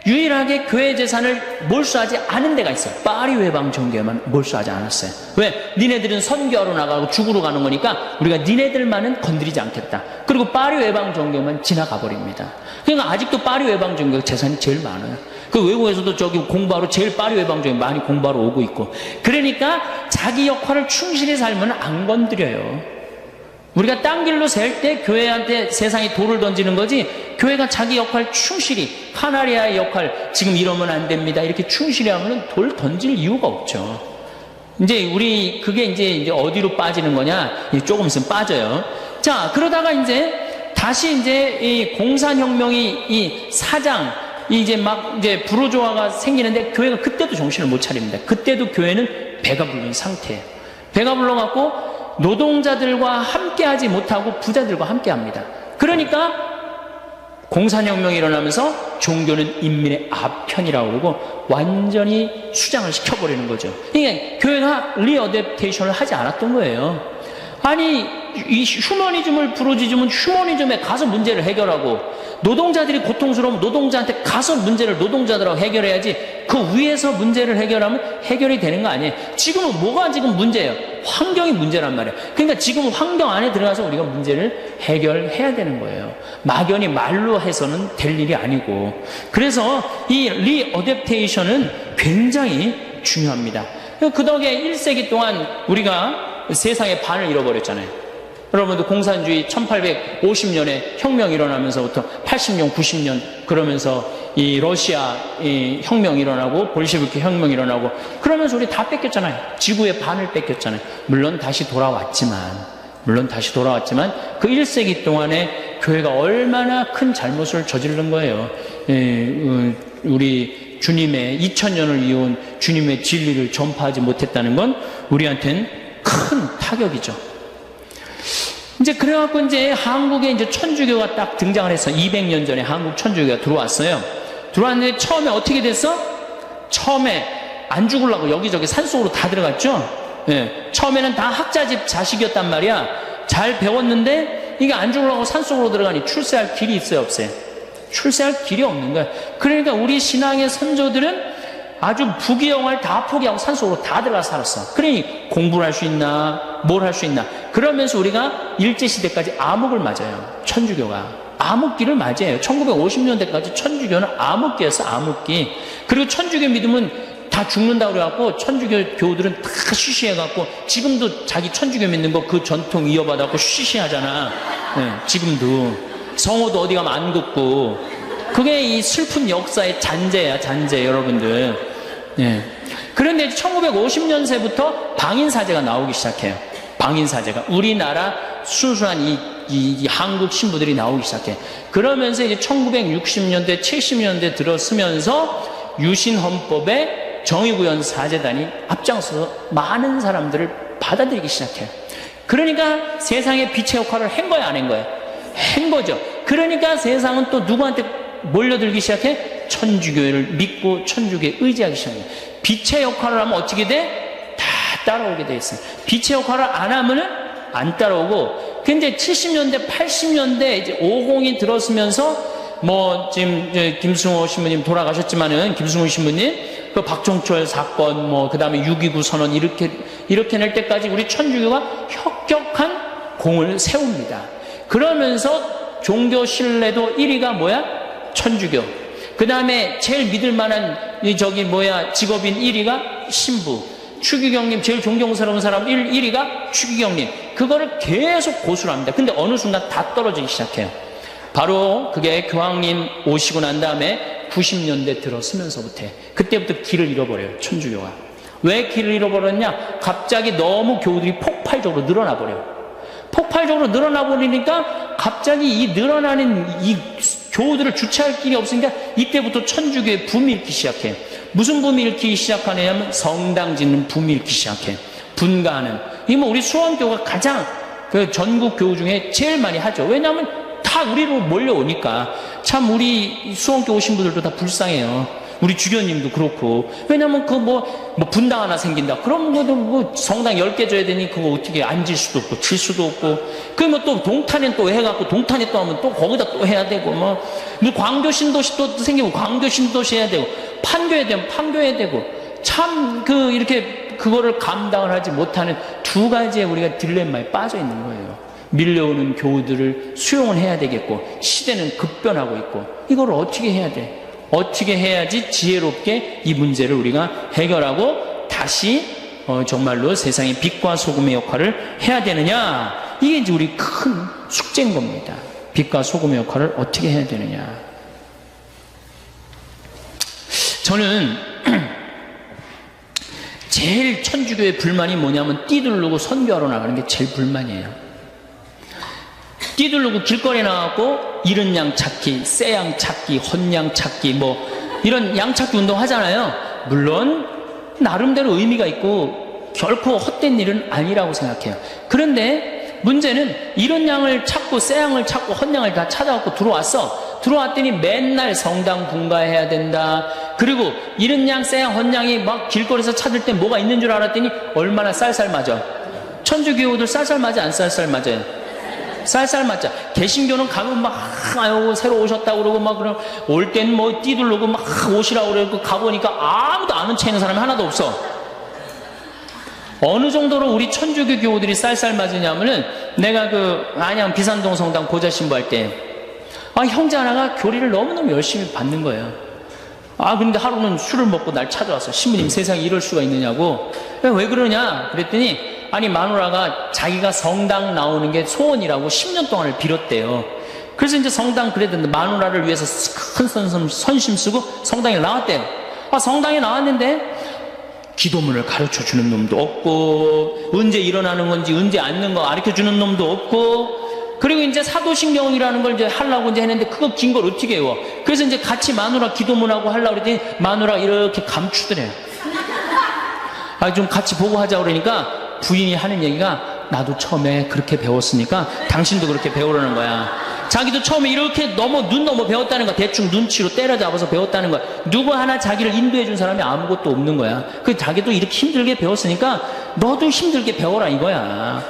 [SPEAKER 1] 유일하게 교회 재산을 몰수하지 않은 데가 있어요. 파리 외방 정교회만 몰수하지 않았어요. 왜? 니네들은 선교하러 나가고 죽으러 가는 거니까 우리가 니네들만은 건드리지 않겠다. 그리고 파리 외방 정교회만 지나가 버립니다. 그러니까 아직도 파리 외방 정교회 재산이 제일 많아요.
[SPEAKER 2] 그 외국에서도 저기 공부하러 제일 파리 외방종이 많이 공부하러 오고 있고. 그러니까 자기 역할을 충실히 살면 안 건드려요. 우리가 딴 길로 셀 때 교회한테 세상에 돌을 던지는 거지, 교회가 자기 역할 충실히, 카나리아의 역할, 지금 이러면 안 됩니다, 이렇게 충실히 하면 돌 던질 이유가 없죠. 이제 우리 그게 이제 어디로 빠지는 거냐? 조금 있으면 빠져요. 자, 그러다가 이제 다시 이제 이 공산혁명이 이 사장 이제 막 이제 불호조화가 생기는데 교회가 그때도 정신을 못 차립니다. 그때도 교회는 배가 불린 상태예요. 배가 불러갖고 노동자들과 함께하지 못하고 부자들과 함께합니다. 그러니까 공산혁명이 일어나면서 종교는 인민의 아편이라고 그러고 완전히 수장을 시켜버리는 거죠. 그러니까 교회가 리어댑테이션을 하지 않았던 거예요. 아니, 이 휴머니즘을 부르짖으면 휴머니즘에 가서 문제를 해결하고, 노동자들이 고통스러우면 노동자한테 가서 문제를 노동자들하고 해결해야지, 그 위에서 문제를 해결하면 해결이 되는 거 아니에요. 지금은 뭐가 지금 문제예요? 환경이 문제란 말이에요. 그러니까 지금 환경 안에 들어가서 우리가 문제를 해결해야 되는 거예요. 막연히 말로 해서는 될 일이 아니고. 그래서 이 리어댑테이션은 굉장히 중요합니다. 그 덕에 1세기 동안 우리가 세상의 반을 잃어버렸잖아요. 여러분도 공산주의 1850년에 혁명이 일어나면서부터 80년, 90년 그러면서 이 러시아 이 혁명이 일어나고 볼셰비키 혁명이 일어나고 그러면서 우리 다 뺏겼잖아요. 지구의 반을 뺏겼잖아요. 물론 다시 돌아왔지만 그 1세기 동안에 교회가 얼마나 큰 잘못을 저지른 거예요. 우리 주님의 2000년을 이어온 주님의 진리를 전파하지 못했다는 건 우리한테는 큰 타격이죠. 이제 그래갖고 이제 한국에 이제 천주교가 딱 등장을 해서 200년 전에 한국 천주교가 들어왔어요. 들어왔는데 처음에 어떻게 됐어? 처음에 안 죽으려고 여기저기 산속으로 다 들어갔죠. 예. 처음에는 다 학자집 자식이었단 말이야. 잘 배웠는데 이게 안 죽으려고 산속으로 들어가니 출세할 길이 있어요, 없어요? 출세할 길이 없는 거야. 그러니까 우리 신앙의 선조들은 아주 부귀영화를 다 포기하고 산속으로 다 들어가 살았어. 그러니 공부를 할 수 있나, 뭘 할 수 있나. 그러면서 우리가 일제시대까지 암흑을 맞아요. 천주교가. 암흑기를 맞아요. 1950년대까지 천주교는 암흑기였어, 암흑기. 그리고 천주교 믿으면 다 죽는다고 그래갖고 천주교 교우들은 다 쉬쉬해갖고 지금도 자기 천주교 믿는 거 그 전통 이어받아갖고 쉬쉬하잖아. 네, 지금도. 성호도 어디 가면 안 긋고. 그게 이 슬픈 역사의 잔재야, 잔재, 여러분들. 예. 그런데 1950년세부터 방인사제가 나오기 시작해요. 방인사제가. 우리나라 순수한 이 한국 신부들이 나오기 시작해. 그러면서 이제 1960년대, 70년대 들어서면서 유신헌법에 정의구현 사제단이 앞장서서 많은 사람들을 받아들이기 시작해요. 그러니까 세상에 빛의 역할을 한 거야, 안 한 거야? 한 거죠. 그러니까 세상은 또 누구한테 몰려들기 시작해? 천주교를 믿고 천주교에 의지하기 시작해요. 빛의 역할을 하면 어떻게 돼? 다 따라오게 돼 있어요. 빛의 역할을 안 하면은 안 따라오고. 근데 70년대, 80년대 이제 50이 들어서면서 뭐 지금 김승호 신부님 돌아가셨지만은 김승호 신부님 그 박종철 사건 뭐 그다음에 6.29 선언 이렇게 낼 때까지 우리 천주교가 혁혁한 공을 세웁니다. 그러면서 종교 신뢰도 1위가 뭐야? 천주교. 그 다음에 제일 믿을 만한 직업인 1위가 신부. 추기경님, 제일 존경스러운 사람 1위가 추기경님. 그거를 계속 고수를 합니다. 근데 어느 순간 다 떨어지기 시작해요. 바로 그게 교황님 오시고 난 다음에 90년대 들어서면서부터 그때부터 길을 잃어버려요, 천주교가. 왜 길을 잃어버렸냐? 갑자기 너무 교우들이 폭발적으로 늘어나 버려요. 폭발적으로 늘어나 버리니까 갑자기 이 늘어나는 이 교우들을 주체할 길이 없으니까 이때부터 천주교의 붐이 일기 시작해. 무슨 붐이 일기 시작하냐면 성당 짓는 붐이 일기 시작해. 분가하는. 이게 뭐 우리 수원교가 가장 그 전국 교우 중에 제일 많이 하죠. 왜냐하면 다 우리로 몰려오니까. 참 우리 수원교 오신 분들도 다 불쌍해요. 우리 주교님도 그렇고. 왜냐면 뭐 분당 하나 생긴다. 그럼 뭐 성당 10개 줘야 되니 그거 어떻게 앉을 수도 없고, 질 수도 없고. 그러면 또 동탄에 또 해갖고, 동탄에 또 하면 또 거기다 또 해야 되고, 뭐 광교 신도시 또 생기고, 광교 신도시 해야 되고, 판교해야 되면 판교해야 되고. 참 이렇게 그거를 감당을 하지 못하는 두 가지의 우리가 딜레마에 빠져 있는 거예요. 밀려오는 교우들을 수용을 해야 되겠고, 시대는 급변하고 있고, 이걸 어떻게 해야 돼? 어떻게 해야지 지혜롭게 이 문제를 우리가 해결하고 다시 정말로 세상의 빛과 소금의 역할을 해야 되느냐. 이게 이제 우리 큰 숙제인 겁니다. 빛과 소금의 역할을 어떻게 해야 되느냐. 저는 제일 천주교의 불만이 뭐냐면 띠두르고 선교하러 나가는 게 제일 불만이에요. 띠두르고 길거리에 나가고 이른 양 찾기, 새 양 찾기, 헌양 찾기 뭐 이런 양 찾기 운동 하잖아요. 물론 나름대로 의미가 있고 결코 헛된 일은 아니라고 생각해요. 그런데 문제는 이런 양을 찾고 새 양을 찾고 헌양을 다 찾아갖고 들어왔더니 맨날 성당 분가해야 된다. 그리고 이런 양, 새 양, 헌양이 막 길거리에서 찾을 때 뭐가 있는 줄 알았더니 얼마나 쌀쌀 맞아. 천주교들 쌀쌀 맞아, 안 쌀쌀 맞아요? 쌀쌀 맞자. 개신교는 가면 막 아유 새로 오셨다고 그러고 막 그럼 올 땐 뭐 띠두르고 막 오시라고 그러고 가보니까 아무도 아는 체 있는 사람이 하나도 없어. 어느 정도로 우리 천주교 교우들이 쌀쌀 맞으냐면은 내가 그 안양 비산동 성당 보좌 신부할 때 형제 하나가 교리를 너무너무 열심히 받는 거예요. 근데 하루는 술을 먹고 날 찾아왔어. 신부님 세상에 이럴 수가 있느냐고. 왜 그러냐 그랬더니 마누라가 자기가 성당 나오는 게 소원이라고 10년 동안을 빌었대요. 그래서 이제 성당 그래도 마누라를 위해서 큰 선심 쓰고 성당에 나왔대요. 성당에 나왔는데 기도문을 가르쳐 주는 놈도 없고 언제 일어나는 건지 언제 앉는 거 가르쳐 주는 놈도 없고 그리고 이제 사도신경이라는 걸 이제 하려고 이제 했는데 그거 긴 걸 어떻게 외워? 그래서 이제 같이 마누라 기도문하고 하려고 그랬더니 마누라 이렇게 감추더래요. 좀 같이 보고 하자 그러니까 부인이 하는 얘기가 나도 처음에 그렇게 배웠으니까 당신도 그렇게 배우라는 거야. 자기도 처음에 이렇게 눈 넘어 배웠다는 거야. 대충 눈치로 때려잡아서 배웠다는 거야. 누구 하나 자기를 인도해 준 사람이 아무것도 없는 거야. 자기도 이렇게 힘들게 배웠으니까 너도 힘들게 배워라 이거야.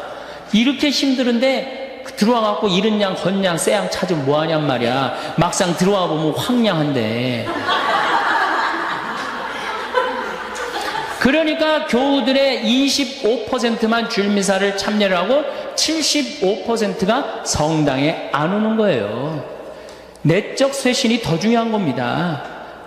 [SPEAKER 2] 이렇게 힘들은데 들어와갖고 이른 양, 헌양, 새 양 찾으면 뭐하냔 말이야. 막상 들어와 보면 황량한데. 그러니까 교우들의 25%만 주일미사를 참여를 하고 75%가 성당에 안 오는 거예요. 내적 쇄신이 더 중요한 겁니다.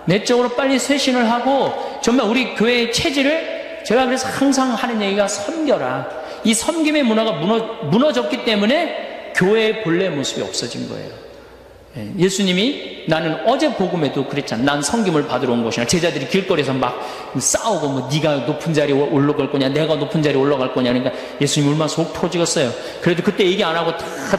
[SPEAKER 2] 내적으로 빨리 쇄신을 하고 정말 우리 교회의 체질을 제가 그래서 항상 하는 얘기가 섬겨라. 이 섬김의 문화가 무너졌기 때문에 교회의 본래 모습이 없어진 거예요. 예수님이 나는 어제 복음에도 그랬잖아. 난 섬김을 받으러 온 것이나 제자들이 길거리에서 막 싸우고 뭐 네가 높은 자리에 올라갈 거냐 내가 높은 자리에 올라갈 거냐 그러니까 예수님 얼마나 속 터지겠어요. 그래도 그때 얘기 안 하고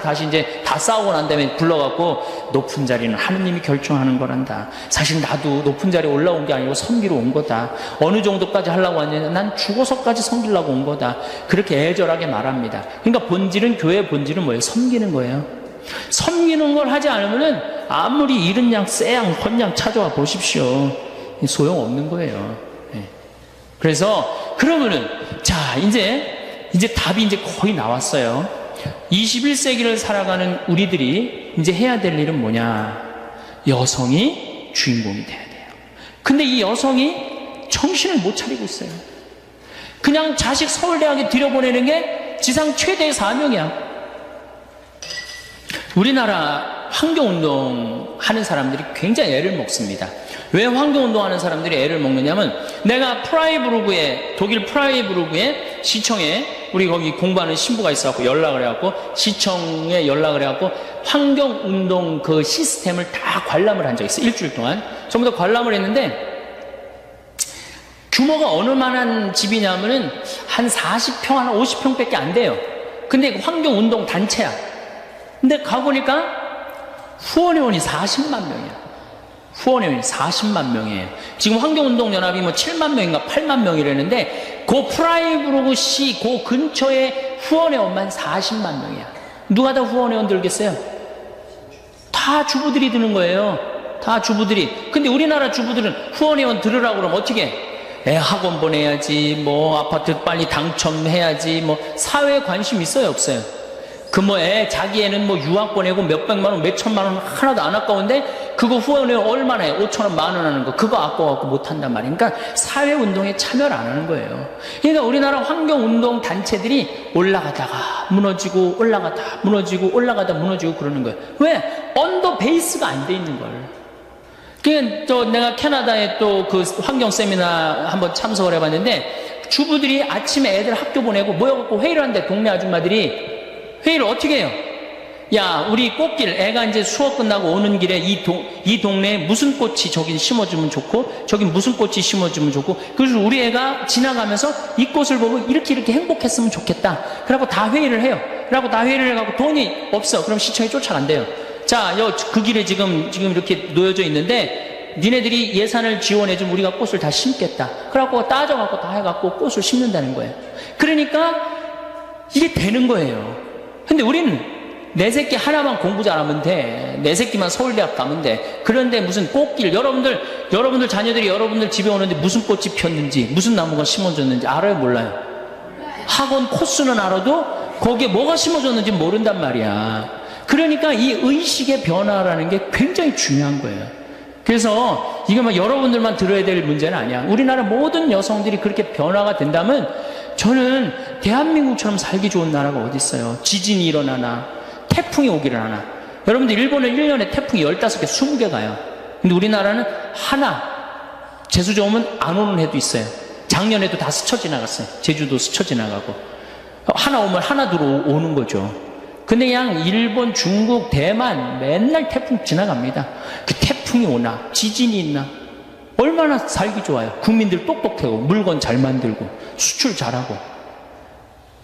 [SPEAKER 2] 다시 이제 다 싸우고 난 다음에 불러갖고 높은 자리는 하느님이 결정하는 거란다. 사실 나도 높은 자리에 올라온 게 아니고 섬기러 온 거다. 어느 정도까지 하려고 하냐 난 죽어서까지 섬기려고 온 거다. 그렇게 애절하게 말합니다. 그러니까 본질은 교회의 본질은 뭐예요? 섬기는 거예요. 섬기는 걸 하지 않으면은 아무리 이른 양, 새 양, 헌양 찾아와 보십시오. 소용없는 거예요. 그래서 그러면은 자 이제 답이 이제 거의 나왔어요. 21세기를 살아가는 우리들이 이제 해야 될 일은 뭐냐? 여성이 주인공이 돼야 돼요. 근데 이 여성이 정신을 못 차리고 있어요. 그냥 자식 서울대학에 들여보내는 게 지상 최대의 사명이야. 우리나라 환경운동 하는 사람들이 굉장히 애를 먹습니다. 왜 환경운동 하는 사람들이 애를 먹느냐면 내가 독일 프라이부르그의 시청에 우리 거기 공부하는 신부가 있어갖고 연락을 해갖고 시청에 연락을 해갖고 환경운동 그 시스템을 다 관람을 한 적이 있어요. 일주일 동안 전부 다 관람을 했는데 규모가 어느 만한 집이냐면은 한 40평, 한 50평 밖에 안 돼요. 근데 환경운동 단체야. 근데 가보니까 후원회원이 40만 명이야. 후원회원이 40만 명이에요. 지금 환경운동연합이 뭐 7만 명인가 8만 명이라는데 그 프라이부르그시 그 근처에 후원회원만 40만 명이야. 누가 다 후원회원 들겠어요? 다 주부들이 드는 거예요. 다 주부들이. 근데 우리나라 주부들은 후원회원 들으라고 그러면 어떻게 해? 애 학원 보내야지, 뭐 아파트 빨리 당첨해야지, 뭐 사회에 관심 있어요, 없어요? 자기 애는 뭐 유학 보내고 몇백만 원, 몇천만 원 하나도 안 아까운데 그거 후원회원 얼마나 해? 5천원, 만원 하는 거 그거 아까워갖고 못한단 말이에요. 그러니까 사회운동에 참여를 안 하는 거예요. 그러니까 우리나라 환경운동 단체들이 올라가다가 무너지고 올라가다 무너지고 올라가다 무너지고 그러는 거예요. 왜? 언더 베이스가 안 돼 있는 걸. 내가 캐나다에 또 그 환경 세미나 한번 참석을 해봤는데, 주부들이 아침에 애들 학교 보내고 모여갖고 회의를 하는데, 동네 아줌마들이 회의를 어떻게 해요? 야, 우리 꽃길, 애가 이제 수업 끝나고 오는 길에 이 동네에 무슨 꽃이 저기 심어주면 좋고, 저기 무슨 꽃이 심어주면 좋고, 그래서 우리 애가 지나가면서 이 꽃을 보고 이렇게 행복했으면 좋겠다. 그래갖고 다 회의를 해요. 그래갖고 다 회의를 해갖고 돈이 없어. 그럼 시청에 쫓아간대요. 자, 그 길에 지금 이렇게 놓여져 있는데, 니네들이 예산을 지원해주면 우리가 꽃을 다 심겠다. 그래갖고 따져갖고 다 해갖고 꽃을 심는다는 거예요. 그러니까 이게 되는 거예요. 근데 우리는 내 새끼 하나만 공부 잘하면 돼. 내 새끼만 서울대학 가면 돼. 그런데 무슨 꽃길, 여러분들 자녀들이 여러분들 집에 오는데 무슨 꽃이 폈는지, 무슨 나무가 심어졌는지 알아요, 몰라요? 학원 코스는 알아도 거기에 뭐가 심어졌는지 모른단 말이야. 그러니까 이 의식의 변화라는 게 굉장히 중요한 거예요. 그래서 이게 막 여러분들만 들어야 될 문제는 아니야. 우리나라 모든 여성들이 그렇게 변화가 된다면, 저는 대한민국처럼 살기 좋은 나라가 어디 있어요? 지진이 일어나나 태풍이 오기를 하나. 여러분들 일본은 1년에 태풍이 15개, 20개 가요. 근데 우리나라는 하나, 재수 좋으면 안 오는 해도 있어요. 작년에도 다 스쳐 지나갔어요. 제주도 스쳐 지나가고. 하나 오면 하나 들어오는 거죠. 근데 그냥 일본, 중국, 대만 맨날 태풍 지나갑니다. 그 태풍이 오나 지진이 있나 얼마나 살기 좋아요. 국민들 똑똑하고 물건 잘 만들고 수출 잘하고.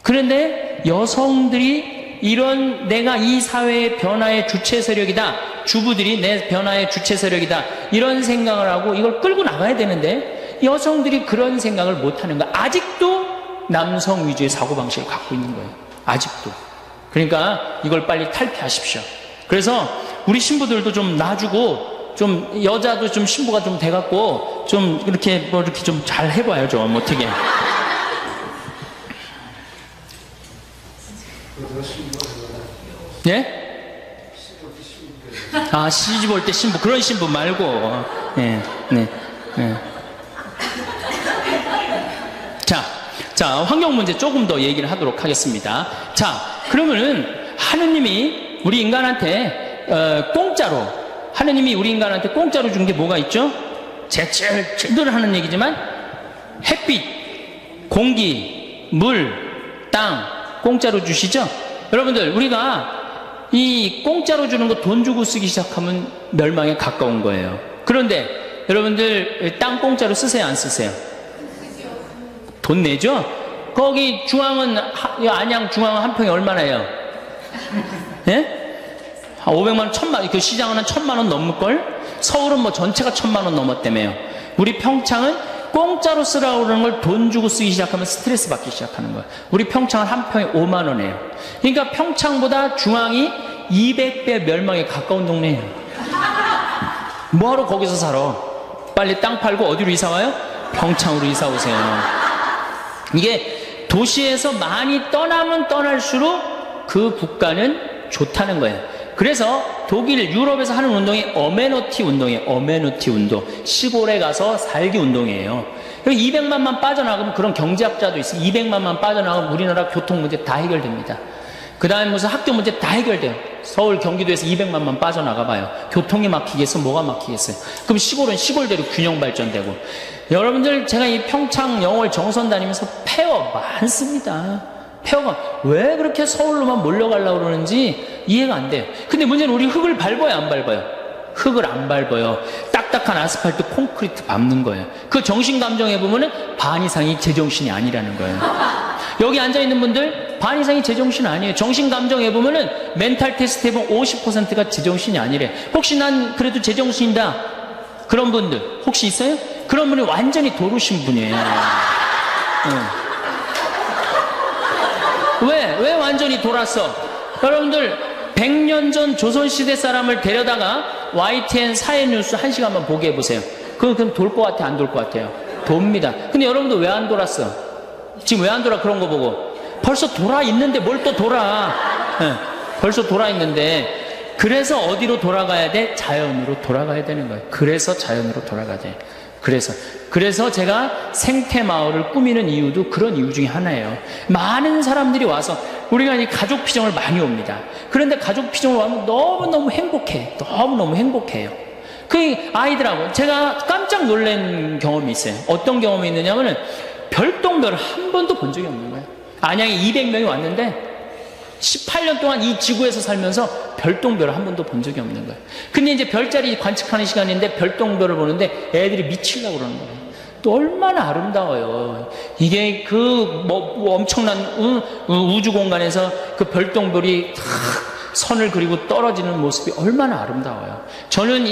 [SPEAKER 2] 그런데 여성들이 이런 내가 이 사회의 변화의 주체 세력이다, 주부들이 내 변화의 주체 세력이다, 이런 생각을 하고 이걸 끌고 나가야 되는데 여성들이 그런 생각을 못하는 거야. 아직도 남성 위주의 사고방식을 갖고 있는 거예요. 아직도. 그러니까 이걸 빨리 탈피하십시오. 그래서 우리 신부들도 좀 놔주고, 좀 여자도 좀 신부가 좀 돼갖고 좀 이렇게 이렇게 좀 잘 해봐요. 좀 어떻게. 예? 아, 시집 올 때 신부, 그런 신부 말고. 네. 자, 환경 문제 조금 더 얘기를 하도록 하겠습니다. 자, 그러면은 하느님이 우리 인간한테 공짜로, 하느님이 우리 인간한테 공짜로 준 게 뭐가 있죠? 늘 하는 얘기지만 햇빛, 공기, 물, 땅 공짜로 주시죠? 여러분들, 우리가 이 공짜로 주는 거 돈 주고 쓰기 시작하면 멸망에 가까운 거예요. 그런데 여러분들 땅 공짜로 쓰세요, 안 쓰세요? 돈 내죠? 거기 중앙은, 안양 중앙은 한 평에 얼마나 해요? 예? 500만 원, 1000만 원, 그 시장은 한 1000만 원 넘을걸? 서울은 뭐 전체가 1000만 원 넘었다며요. 우리 평창은 공짜로 쓰라고 그러는 걸 돈 주고 쓰기 시작하면 스트레스 받기 시작하는 거예요. 우리 평창은 한 평에 5만 원이에요. 그러니까 평창보다 중앙이 200배 멸망에 가까운 동네예요. 뭐하러 거기서 살아? 빨리 땅 팔고 어디로 이사 와요? 평창으로 이사 오세요. 이게 도시에서 많이 떠나면 떠날수록 그 국가는 좋다는 거예요. 그래서 독일, 유럽에서 하는 운동이 어메노티 운동이에요. 어메노티 운동. 시골에 가서 살기 운동이에요. 200만만 빠져나가면, 그런 경제학자도 있어요. 200만만 빠져나가면 우리나라 교통 문제 다 해결됩니다. 그 다음에 무슨 학교 문제 다 해결돼요. 서울, 경기도에서 200만만 빠져나가봐요. 교통이 막히겠어? 뭐가 막히겠어요? 그럼 시골은 시골대로 균형 발전되고. 여러분들, 제가 이 평창 영월 정선 다니면서 폐허 많습니다. 폐허가 왜 그렇게 서울로만 몰려가려고 그러는지 이해가 안 돼요. 근데 문제는 우리 흙을 밟아요, 안 밟아요? 흙을 안 밟아요. 딱딱한 아스팔트, 콘크리트 밟는 거예요. 그 정신 감정해 보면은 반 이상이 제정신이 아니라는 거예요. 여기 앉아있는 분들 반 이상이 제정신 아니에요. 정신 감정해 보면은 멘탈 테스트 해보면 50%가 제정신이 아니래. 혹시 난 그래도 제정신이다, 그런 분들 혹시 있어요? 그런 분이 완전히 도루신 분이에요. 왜 완전히 돌았어? 여러분들, 100년 전 조선시대 사람을 데려다가 YTN 사회뉴스 1시간만 보게 해보세요. 그럼 돌 것 같아, 안 돌 것 같아요? 돕니다. 근데 여러분들 왜 안 돌았어? 지금 왜 안 돌아? 그런 거 보고. 벌써 돌아 있는데 뭘 또 돌아? 벌써 돌아 있는데. 그래서 어디로 돌아가야 돼? 자연으로 돌아가야 되는 거예요. 그래서 자연으로 돌아가야 돼. 그래서 제가 생태마을을 꾸미는 이유도 그런 이유 중에 하나예요. 많은 사람들이 와서, 우리가 이 가족 피정을 많이 옵니다. 그런데 가족 피정을 오면 너무너무 행복해. 너무너무 행복해요. 그 아이들하고 제가 깜짝 놀란 경험이 있어요. 어떤 경험이 있느냐면은 별똥별을 한 번도 본 적이 없는 거예요. 안양에 200명이 왔는데 18년 동안 이 지구에서 살면서 별똥별을 한 번도 본 적이 없는 거예요. 근데 이제 별자리 관측하는 시간인데 별똥별을 보는데 애들이 미치려고 그러는 거예요. 또 얼마나 아름다워요. 이게 뭐 엄청난 우주 공간에서 그 별똥별이 탁 선을 그리고 떨어지는 모습이 얼마나 아름다워요. 저는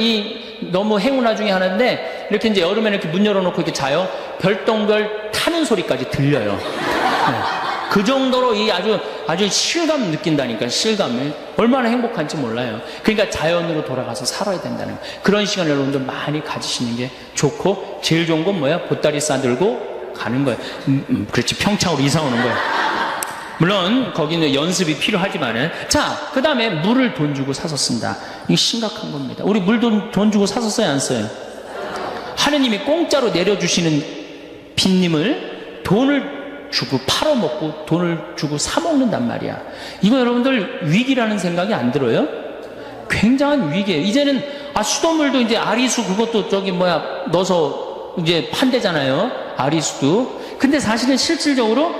[SPEAKER 2] 너무 행운아 중에 하나인데 이렇게 이제 여름에는 이렇게 문 열어놓고 이렇게 자요. 별똥별 타는 소리까지 들려요. 그 정도로 아주 실감 느낀다니까, 실감을. 얼마나 행복한지 몰라요. 그러니까 자연으로 돌아가서 살아야 된다는 거. 그런 시간을 여러분들 많이 가지시는 게 좋고, 제일 좋은 건 뭐야? 보따리 싸들고 가는 거예요. 그렇지. 평창으로 이사 오는 거예요. 물론, 거기는 연습이 필요하지만은. 자, 그 다음에 물을 돈 주고 사서 쓴다. 이게 심각한 겁니다. 우리 물 돈 주고 사서 써요, 안 써요? 하느님이 공짜로 내려주시는 빈님을 돈을 주고 팔아먹고 돈을 주고 사먹는단 말이야. 이거 여러분들 위기라는 생각이 안 들어요? 굉장한 위기예요. 이제는 수돗물도 이제 아리수 그것도 넣어서 이제 판대잖아요. 아리수도. 근데 사실은 실질적으로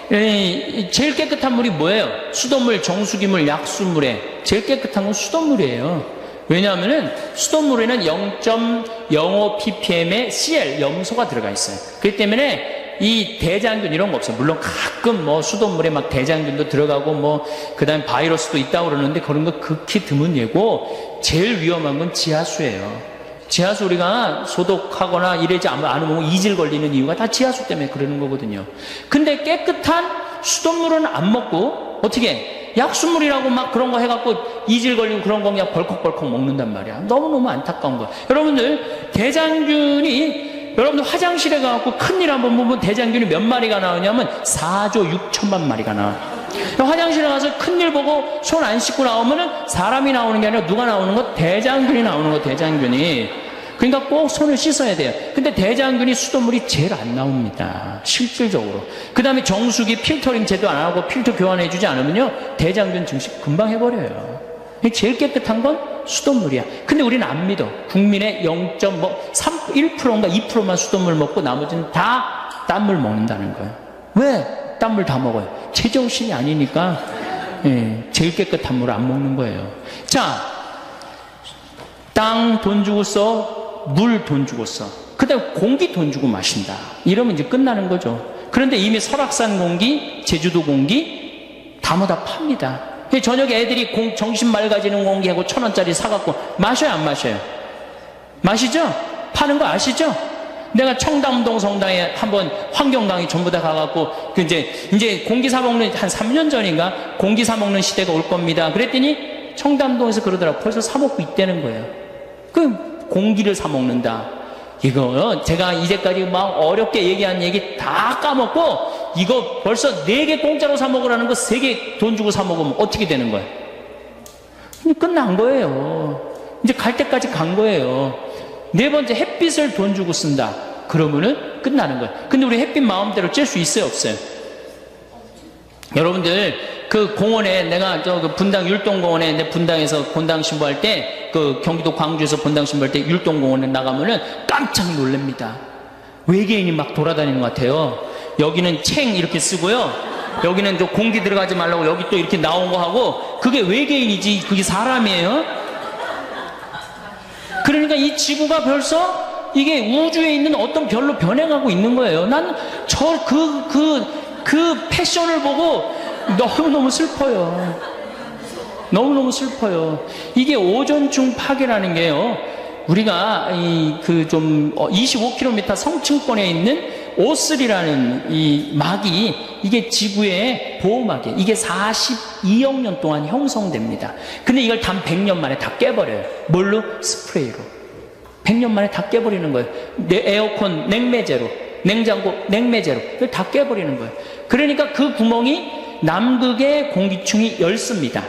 [SPEAKER 2] 제일 깨끗한 물이 뭐예요? 수돗물, 정수기물, 약수물에 제일 깨끗한 건 수돗물이에요. 왜냐하면은 수돗물에는 0.05 ppm의 Cl, 염소가 들어가 있어요. 그렇기 때문에 이 대장균 이런 거 없어요. 물론 가끔 수돗물에 막 대장균도 들어가고 그 다음에 바이러스도 있다고 그러는데 그런 거 극히 드문 예고, 제일 위험한 건 지하수예요. 지하수 우리가 소독하거나 이러지 않으면 이질 걸리는 이유가 다 지하수 때문에 그러는 거거든요. 근데 깨끗한 수돗물은 안 먹고 어떻게 약수물이라고 막 그런 거 해갖고 이질 걸리고 그런 거 그냥 벌컥벌컥 먹는단 말이야. 너무너무 안타까운 거야. 여러분들 대장균이 여러분들 화장실에 가갖고 큰일 한번 보면 대장균이 몇 마리가 나오냐면 4조 6천만 마리가 나와. 화장실에 가서 큰일 보고 손 안 씻고 나오면은 사람이 나오는 게 아니라 누가 나오는 거? 대장균이 나오는 거, 대장균이. 그러니까 꼭 손을 씻어야 돼요. 근데 대장균이 수돗물이 제일 안 나옵니다. 실질적으로. 그 다음에 정수기 필터링 제도 안 하고 필터 교환해주지 않으면요, 대장균 증식 금방 해버려요. 제일 깨끗한 건 수돗물이야. 근데 우리는 안 믿어. 국민의 1%인가 2%만 수돗물 먹고 나머지는 다 딴물 먹는다는 거예요. 왜? 딴물 다 먹어요. 제정신이 아니니까 제일 깨끗한 물을 안 먹는 거예요. 자, 땅 돈 주고 써, 물 돈 주고 써. 그 다음에 공기 돈 주고 마신다. 이러면 이제 끝나는 거죠. 그런데 이미 설악산 공기, 제주도 공기 다 팝니다. 저녁에 애들이 정신 맑아지는 공기하고 1,000원짜리 사갖고 마셔요, 안 마셔요? 마시죠? 파는 거 아시죠? 내가 청담동 성당에 한번 환경 강의 전부 다 가갖고 이제 공기 사먹는 한 3년 전인가 공기 사먹는 시대가 올 겁니다. 그랬더니 청담동에서 그러더라고. 벌써 사먹고 있다는 거예요. 공기를 사먹는다. 이거 제가 이제까지 막 어렵게 얘기한 얘기 다 까먹고 이거 벌써 4개 공짜로 사 먹으라는 거 3개 돈 주고 사 먹으면 어떻게 되는 거예요? 끝난 거예요. 이제 갈 때까지 간 거예요. 4번째, 햇빛을 돈 주고 쓴다. 그러면은 끝나는 거예요. 근데 우리 햇빛 마음대로 쬐 수 있어요, 없어요? 여러분들 그 공원에 내가 분당 율동공원에 내 분당에서 본당 신부할 때 경기도 광주에서 본당 신부할 때 율동공원에 나가면은 깜짝 놀랍니다. 외계인이 막 돌아다니는 것 같아요. 여기는 챙 이렇게 쓰고요. 여기는 공기 들어가지 말라고 여기 또 이렇게 나온 거 하고, 그게 외계인이지 그게 사람이에요? 그러니까 이 지구가 벌써 이게 우주에 있는 어떤 별로 변해가고 있는 거예요. 난 그 패션을 보고 너무너무 슬퍼요. 너무너무 슬퍼요. 이게 오존층 파괴라는 게요, 우리가 25km 성층권에 있는 O3라는 이 막이, 이게 지구의 보호막이에요. 이게 42억 년 동안 형성됩니다. 근데 이걸 단 100년 만에 다 깨버려요. 뭘로? 스프레이로. 100년 만에 다 깨버리는 거예요. 에어컨 냉매제로, 냉장고 냉매제로 이걸 다 깨버리는 거예요. 그러니까 그 구멍이 남극의 공기층이 넓습니다.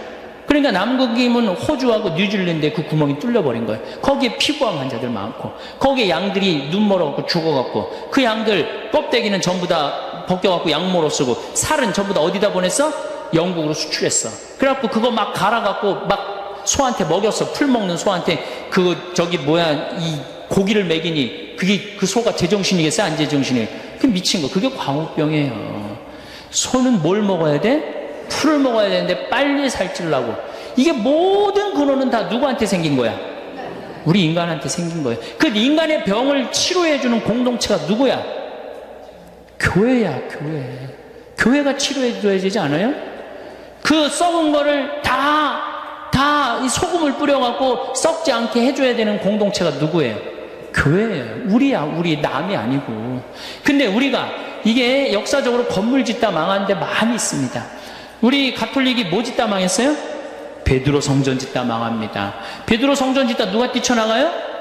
[SPEAKER 2] 그러니까 남극이면 호주하고 뉴질랜드에 그 구멍이 뚫려버린 거예요. 거기에 피부암 환자들 많고, 거기에 양들이 눈 멀어갖고 죽어갖고, 그 양들 껍데기는 전부 다 벗겨갖고 양모로 쓰고, 살은 전부 다 어디다 보냈어? 영국으로 수출했어. 그래갖고 그거 막 갈아갖고 막 소한테 먹였어. 풀 먹는 소한테 이 고기를 먹이니 그게 그 소가 제정신이겠어요? 안 제정신이에요? 그 미친 거. 그게 광우병이에요. 소는 뭘 먹어야 돼? 풀을 먹어야 되는데 빨리 살찌려고. 이게 모든 근원은 다 누구한테 생긴 거야? 우리 인간한테 생긴 거예요. 그 인간의 병을 치료해주는 공동체가 누구야? 교회야, 교회. 교회가 치료해줘야 되지 않아요? 그 썩은 거를 이 소금을 뿌려갖고 썩지 않게 해줘야 되는 공동체가 누구예요? 교회예요. 우리야, 우리 남이 아니고. 근데 우리가 이게 역사적으로 건물 짓다 망한 데 많이 있습니다. 우리 가톨릭이 뭐 짓다 망했어요? 베드로 성전 짓다 망합니다. 베드로 성전 짓다 누가 뛰쳐나가요?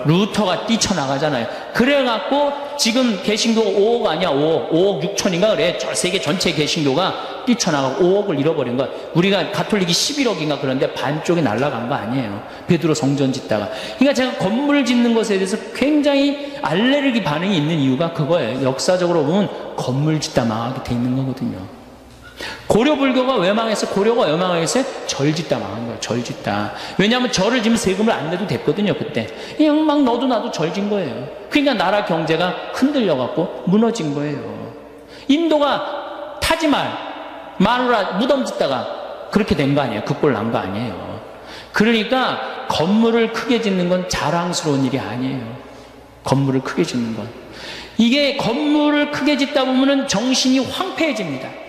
[SPEAKER 2] 루터가 뛰쳐나가잖아요. 그래갖고 지금 개신교가 5억 아니야, 5억 6천인가 그래. 세계 전체 개신교가 뛰쳐나가고 5억을 잃어버린 거야. 우리가 가톨릭이 11억인가 그런데 반쪽이 날아간 거 아니에요. 베드로 성전 짓다가. 그러니까 제가 건물 짓는 것에 대해서 굉장히 알레르기 반응이 있는 이유가 그거예요. 역사적으로 보면 건물 짓다 망하게 돼 있는 거거든요. 고려불교가 왜 망했어요? 고려가 왜 망했어요? 절 짓다 망한 거예요. 절 짓다. 왜냐하면 절을 지면 세금을 안 내도 됐거든요. 그때 그냥 막 너도 나도 절 진 거예요. 그러니까 나라 경제가 흔들려갖고 무너진 거예요. 인도가 타지말 마누라 무덤 짓다가 그렇게 된 거 아니에요. 그 꼴 난 거 아니에요. 그러니까 건물을 크게 짓는 건 자랑스러운 일이 아니에요. 건물을 크게 짓는 건. 이게 건물을 크게 짓다 보면은 정신이 황폐해집니다.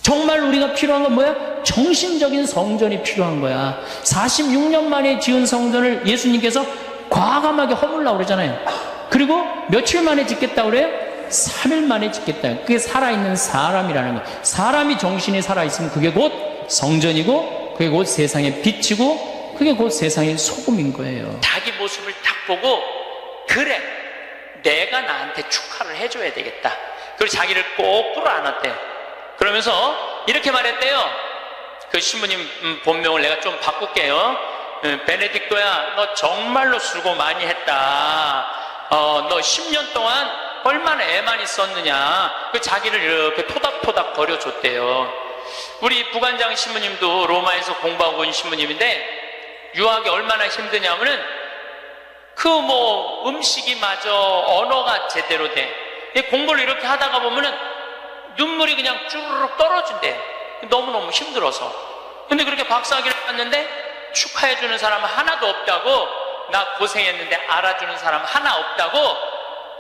[SPEAKER 2] 정말 우리가 필요한 건 뭐야? 정신적인 성전이 필요한 거야. 46년 만에 지은 성전을 예수님께서 과감하게 허물라고 그러잖아요. 그리고 며칠 만에 짓겠다고 그래요? 3일 만에 짓겠다. 그게 살아있는 사람이라는 거예요. 사람이 정신이 살아있으면 그게 곧 성전이고 그게 곧 세상의 빛이고 그게 곧 세상의 소금인 거예요.
[SPEAKER 1] 자기 모습을 딱 보고 그래, 내가 나한테 축하를 해줘야 되겠다. 그리고 자기를 꼭 끌어안았대요. 그러면서 이렇게 말했대요. 그 신부님 본명을 내가 좀 바꿀게요. 베네딕토야, 너 정말로 수고 많이 했다. 너 10년 동안 얼마나 애만 있었느냐. 그 자기를 이렇게 토닥토닥 거려줬대요. 우리 부관장 신부님도 로마에서 공부하고 온 신부님인데 유학이 얼마나 힘드냐면은 음식이 마저 언어가 제대로 돼. 공부를 이렇게 하다가 보면은 눈물이 그냥 쭈르륵 떨어진대. 너무너무 힘들어서. 근데 그렇게 박사학위를 갔는데 축하해주는 사람 하나도 없다고, 나 고생했는데 알아주는 사람 하나 없다고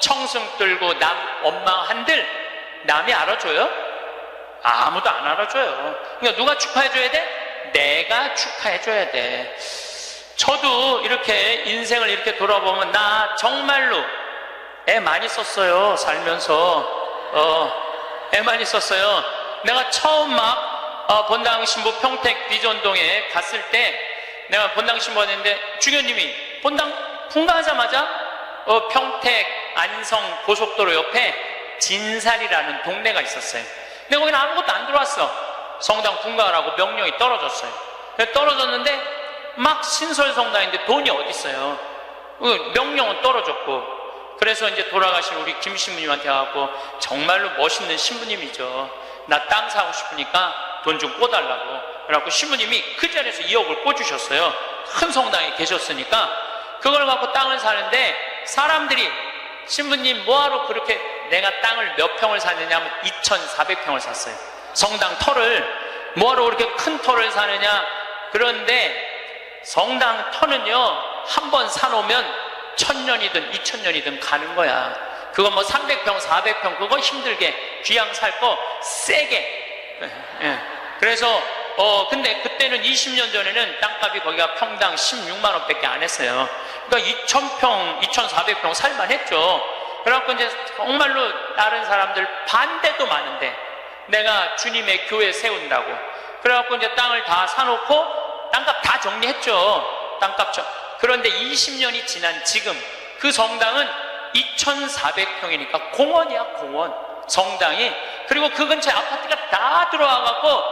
[SPEAKER 1] 청승 들고 남 원망한들 남이 알아줘요? 아무도 안 알아줘요. 그러니까 누가 축하해줘야 돼? 내가 축하해줘야 돼. 저도 이렇게 인생을 이렇게 돌아보면 나 정말로 애 많이 썼어요. 살면서 애 많이 썼어요. 내가 처음 본당 신부 평택 비전동에 갔을 때 내가 본당 신부 했는데 주교님이 본당 분가하자마자 평택 안성 고속도로 옆에 진살이라는 동네가 있었어요. 근데 거기는 아무것도 안 들어왔어. 성당 분가하라고 명령이 떨어졌어요. 떨어졌는데 막 신설성당인데 돈이 어디 있어요. 명령은 떨어졌고. 그래서 이제 돌아가신 우리 김 신부님한테 와갖고 정말로 멋있는 신부님이죠. 나 땅 사고 싶으니까 돈 좀 꿔달라고. 그래갖고 신부님이 그 자리에서 2억을 꿔주셨어요. 큰 성당에 계셨으니까. 그걸 갖고 땅을 사는데 사람들이 신부님 뭐하러 그렇게 내가 땅을 몇 평을 샀느냐 하면 2,400평을 샀어요. 성당 터를 뭐하러 그렇게 큰 터를 사느냐. 그런데 성당 터는요 한 번 사놓으면 1000년이든 2000년이든 가는 거야. 그거 300평 400평 그거 힘들게 귀양 살 거 세게. 예. 그래서 근데 그때는 20년 전에는 땅값이 거기가 평당 16만 원밖에 안 했어요. 그러니까 2000평 2400평 살만 했죠. 그래갖고 이제 정말로 다른 사람들 반대도 많은데 내가 주님의 교회 세운다고 그래갖고 이제 땅을 다 사놓고 땅값 다 정리했죠. 땅값 그런데 20년이 지난 지금 그 성당은 2400평이니까 공원이야, 공원. 성당이. 그리고 그 근처에 아파트가 다 들어와갖고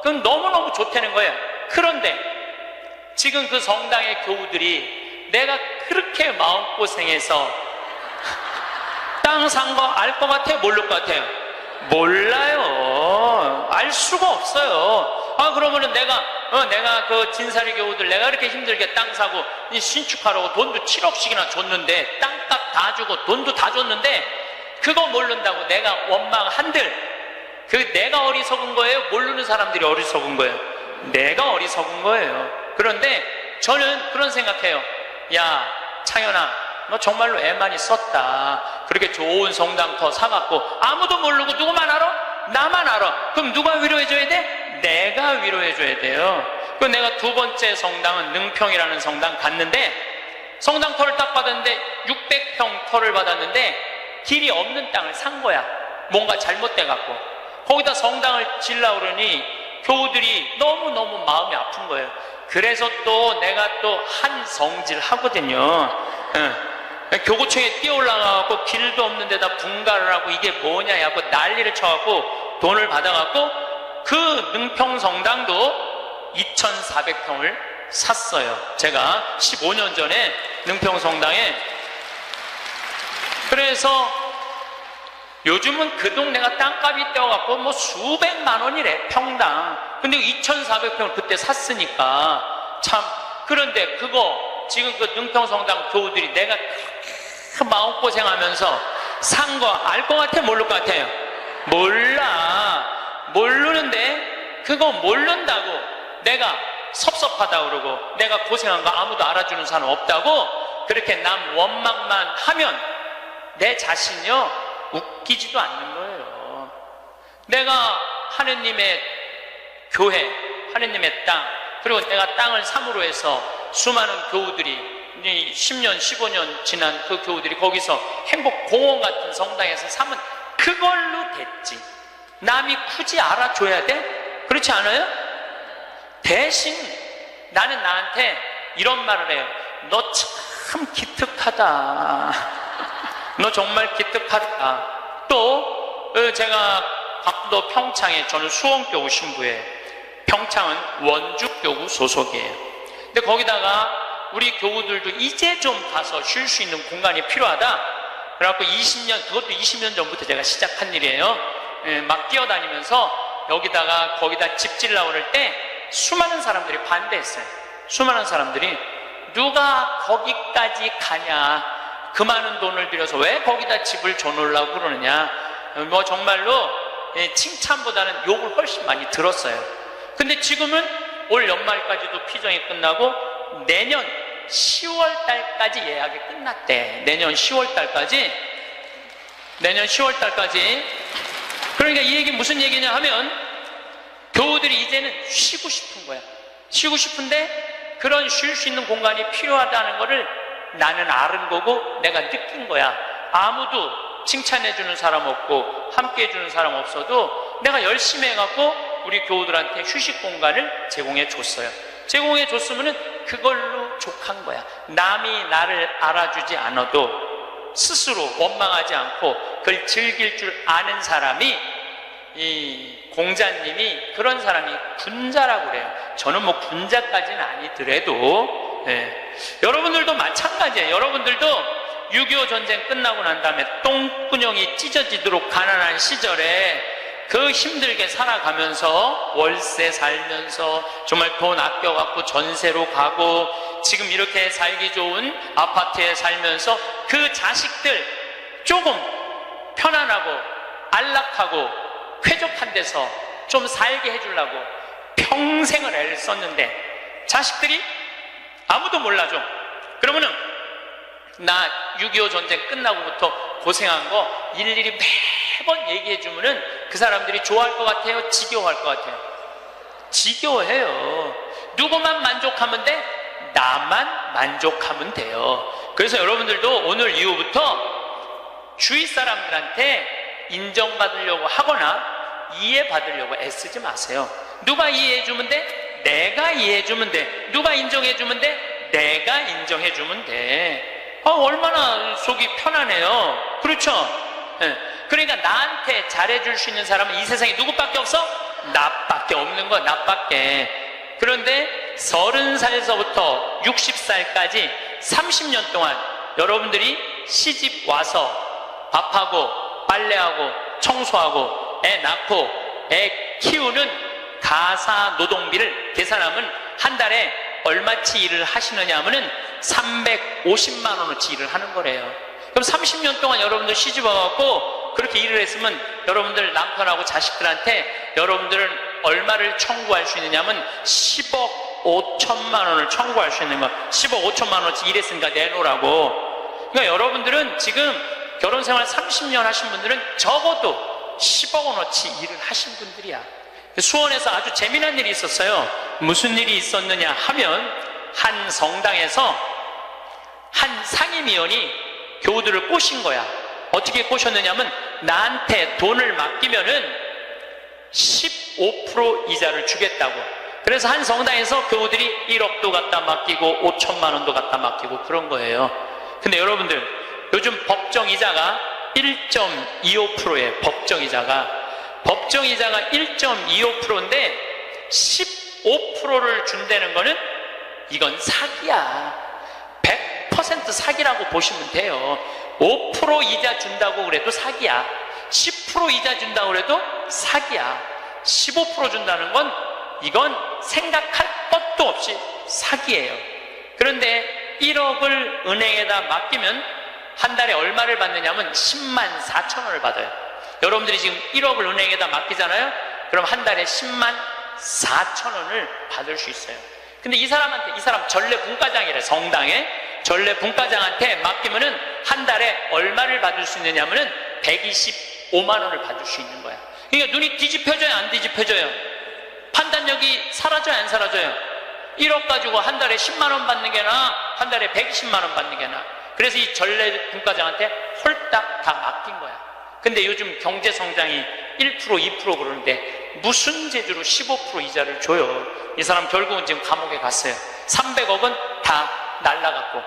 [SPEAKER 1] 그건 너무너무 좋다는 거예요. 그런데 지금 그 성당의 교우들이 내가 그렇게 마음고생해서 땅 산 거 알 것 같아요? 모를 것 같아요? 몰라요. 알 수가 없어요. 그러면은 내가 내가 그 진사리 교우들 내가 그렇게 힘들게 땅 사고 신축하라고 돈도 7억씩이나 줬는데 땅값 다 주고 돈도 다 줬는데 그거 모른다고 내가 원망한들 그 내가 어리석은 거예요? 모르는 사람들이 어리석은 거예요? 내가 어리석은 거예요. 그런데 저는 그런 생각해요. 야 창현아 너 정말로 애 많이 썼다. 그렇게 좋은 성당터 사갖고 아무도 모르고 누구만 알아? 나만 알아. 그럼 누가 위로해줘야 돼? 내가 위로해줘야 돼요. 그 내가 두 번째 성당은 능평이라는 성당 갔는데 성당터를 딱 받았는데 600평 터를 받았는데 길이 없는 땅을 산 거야. 뭔가 잘못돼갖고 거기다 성당을 지으려고 그러니 교우들이 너무너무 마음이 아픈 거예요. 그래서 또 내가 또 한 성질 하거든요. 교구청에 뛰어올라가갖고 길도 없는 데다 분가를 하고 이게 뭐냐 하고 난리를 쳐갖고 돈을 받아갖고 그 능평성당도 2,400평을 샀어요. 제가 15년 전에 능평성당에. 그래서 요즘은 그 동네가 땅값이 뛰어갖고 뭐 수백만 원이래 평당. 근데 2,400평을 그때 샀으니까 참. 그런데 그거 지금 그 능평성당 교우들이 내가 그 마음고생하면서 산 거 알 것 같아? 모를 것 같아요? 몰라. 모르는데 그거 모른다고 내가 섭섭하다 그러고 내가 고생한 거 아무도 알아주는 사람 없다고 그렇게 남 원망만 하면 내 자신이요 웃기지도 않는 거예요. 내가 하느님의 교회, 하느님의 땅, 그리고 내가 땅을 삼으로 해서 수많은 교우들이 10년, 15년 지난 그 교우들이 거기서 행복공원 같은 성당에서 삼은 그걸로 됐지. 남이 굳이 알아줘야 돼? 그렇지 않아요? 대신 나는 나한테 이런 말을 해요. 너 참 기특하다. 너 정말 기특하다. 또 제가 강원도 평창에 저는 수원교구 신부예요. 평창은 원주교구 소속이에요. 근데 거기다가 우리 교우들도 이제 좀 가서 쉴 수 있는 공간이 필요하다. 그래갖고 20년, 그것도 20년 전부터 제가 시작한 일이에요. 막 뛰어다니면서 여기다가 거기다 집 지으려고 그럴 때 수많은 사람들이 반대했어요. 수많은 사람들이 누가 거기까지 가냐. 그 많은 돈을 들여서 왜 거기다 집을 줘놓으려고 그러느냐. 뭐 정말로 칭찬보다는 욕을 훨씬 많이 들었어요. 근데 지금은 올 연말까지도 피정이 끝나고 내년 10월 달까지 예약이 끝났대. 내년 10월 달까지. 그러니까 이 얘기 무슨 얘기냐 하면 교우들이 이제는 쉬고 싶은 거야. 쉬고 싶은데 그런 쉴 수 있는 공간이 필요하다는 거를 나는 아는 거고 내가 느낀 거야. 아무도 칭찬해주는 사람 없고 함께해주는 사람 없어도 내가 열심히 해갖고 우리 교우들한테 휴식 공간을 제공해 줬어요. 제공해 줬으면 그걸로 족한 거야. 남이 나를 알아주지 않아도 스스로 원망하지 않고 그걸 즐길 줄 아는 사람이 이 공자님이 그런 사람이 군자라고 그래요. 저는 뭐 군자까지는 아니더라도 여러분들도 마찬가지예요. 여러분들도 6.25 전쟁 끝나고 난 다음에 똥구녕이 찢어지도록 가난한 시절에 그 힘들게 살아가면서 월세 살면서 정말 돈 아껴갖고 전세로 가고 지금 이렇게 살기 좋은 아파트에 살면서 그 자식들 조금 편안하고 안락하고 쾌적한 데서 좀 살게 해주려고 평생을 애를 썼는데 자식들이 아무도 몰라줘. 그러면은 나 6.25 전쟁 끝나고부터 고생한 거 일일이 매번 얘기해주면은 그 사람들이 좋아할 것 같아요? 지겨워할 것 같아요? 지겨워해요. 누구만 만족하면 돼? 나만 만족하면 돼요. 그래서 여러분들도 오늘 이후부터 주위 사람들한테 인정받으려고 하거나 이해받으려고 애쓰지 마세요. 누가 이해해주면 돼? 내가 이해해주면 돼. 누가 인정해주면 돼? 내가 인정해주면 돼. 얼마나 속이 편하네요. 그렇죠? 그러니까 나한테 잘해줄 수 있는 사람은 이 세상에 누구밖에 없어? 나밖에 없는 거야. 나밖에. 그런데 30살서부터 60살까지 30년 동안 여러분들이 시집 와서 밥하고 빨래하고 청소하고 애 낳고 애 키우는 가사 노동비를 계산하면 한 달에 얼마치 일을 하시느냐 하면은 350만 원어치 일을 하는 거래요. 그럼 30년 동안 여러분들 시집 와갖고 그렇게 일을 했으면 여러분들 남편하고 자식들한테 여러분들은 얼마를 청구할 수 있느냐 하면 10억 5천만 원을 청구할 수 있는 거. 10억 5천만 원어치 일했으니까 내놓으라고. 그러니까 여러분들은 지금 결혼생활 30년 하신 분들은 적어도 10억 원어치 일을 하신 분들이야. 수원에서 아주 재미난 일이 있었어요. 무슨 일이 있었느냐 하면 한 성당에서 한 상임위원이 교우들을 꼬신 거야. 어떻게 꼬셨느냐 하면 나한테 돈을 맡기면은 15% 이자를 주겠다고. 그래서 한 성당에서 교우들이 1억도 갖다 맡기고 5천만 원도 갖다 맡기고 그런 거예요. 근데 여러분들 요즘 법정이자가 1.25%예요. 법정이자가 1.25%인데 15%를 준다는 거는 이건 사기야. 100% 사기라고 보시면 돼요. 5% 이자 준다고 그래도 사기야. 10% 이자 준다고 그래도 사기야. 15% 준다는 건 이건 생각할 것도 없이 사기예요. 그런데 1억을 은행에다 맡기면 한 달에 얼마를 받느냐면 10만 4천 원을 받아요. 여러분들이 지금 1억을 은행에다 맡기잖아요. 그럼 한 달에 10만 4천 원을 받을 수 있어요. 근데 이 사람 전례 분과장이래. 성당에 전례 분과장한테 맡기면은 한 달에 얼마를 받을 수 있느냐면은 125만 원을 받을 수 있는 거야. 그러니까 눈이 뒤집혀져요, 안 뒤집혀져요? 판단력이 사라져요, 안 사라져요? 1억 가지고 한 달에 10만 원 받는 게 나아, 한 달에 120만 원 받는 게 나아. 그래서 이 전례 분과장한테 홀딱 다 맡긴 거야. 근데 요즘 경제 성장이 1% 2% 그러는데 무슨 재주로 15% 이자를 줘요? 이 사람 결국은 지금 감옥에 갔어요. 300억은 다 날라갔고.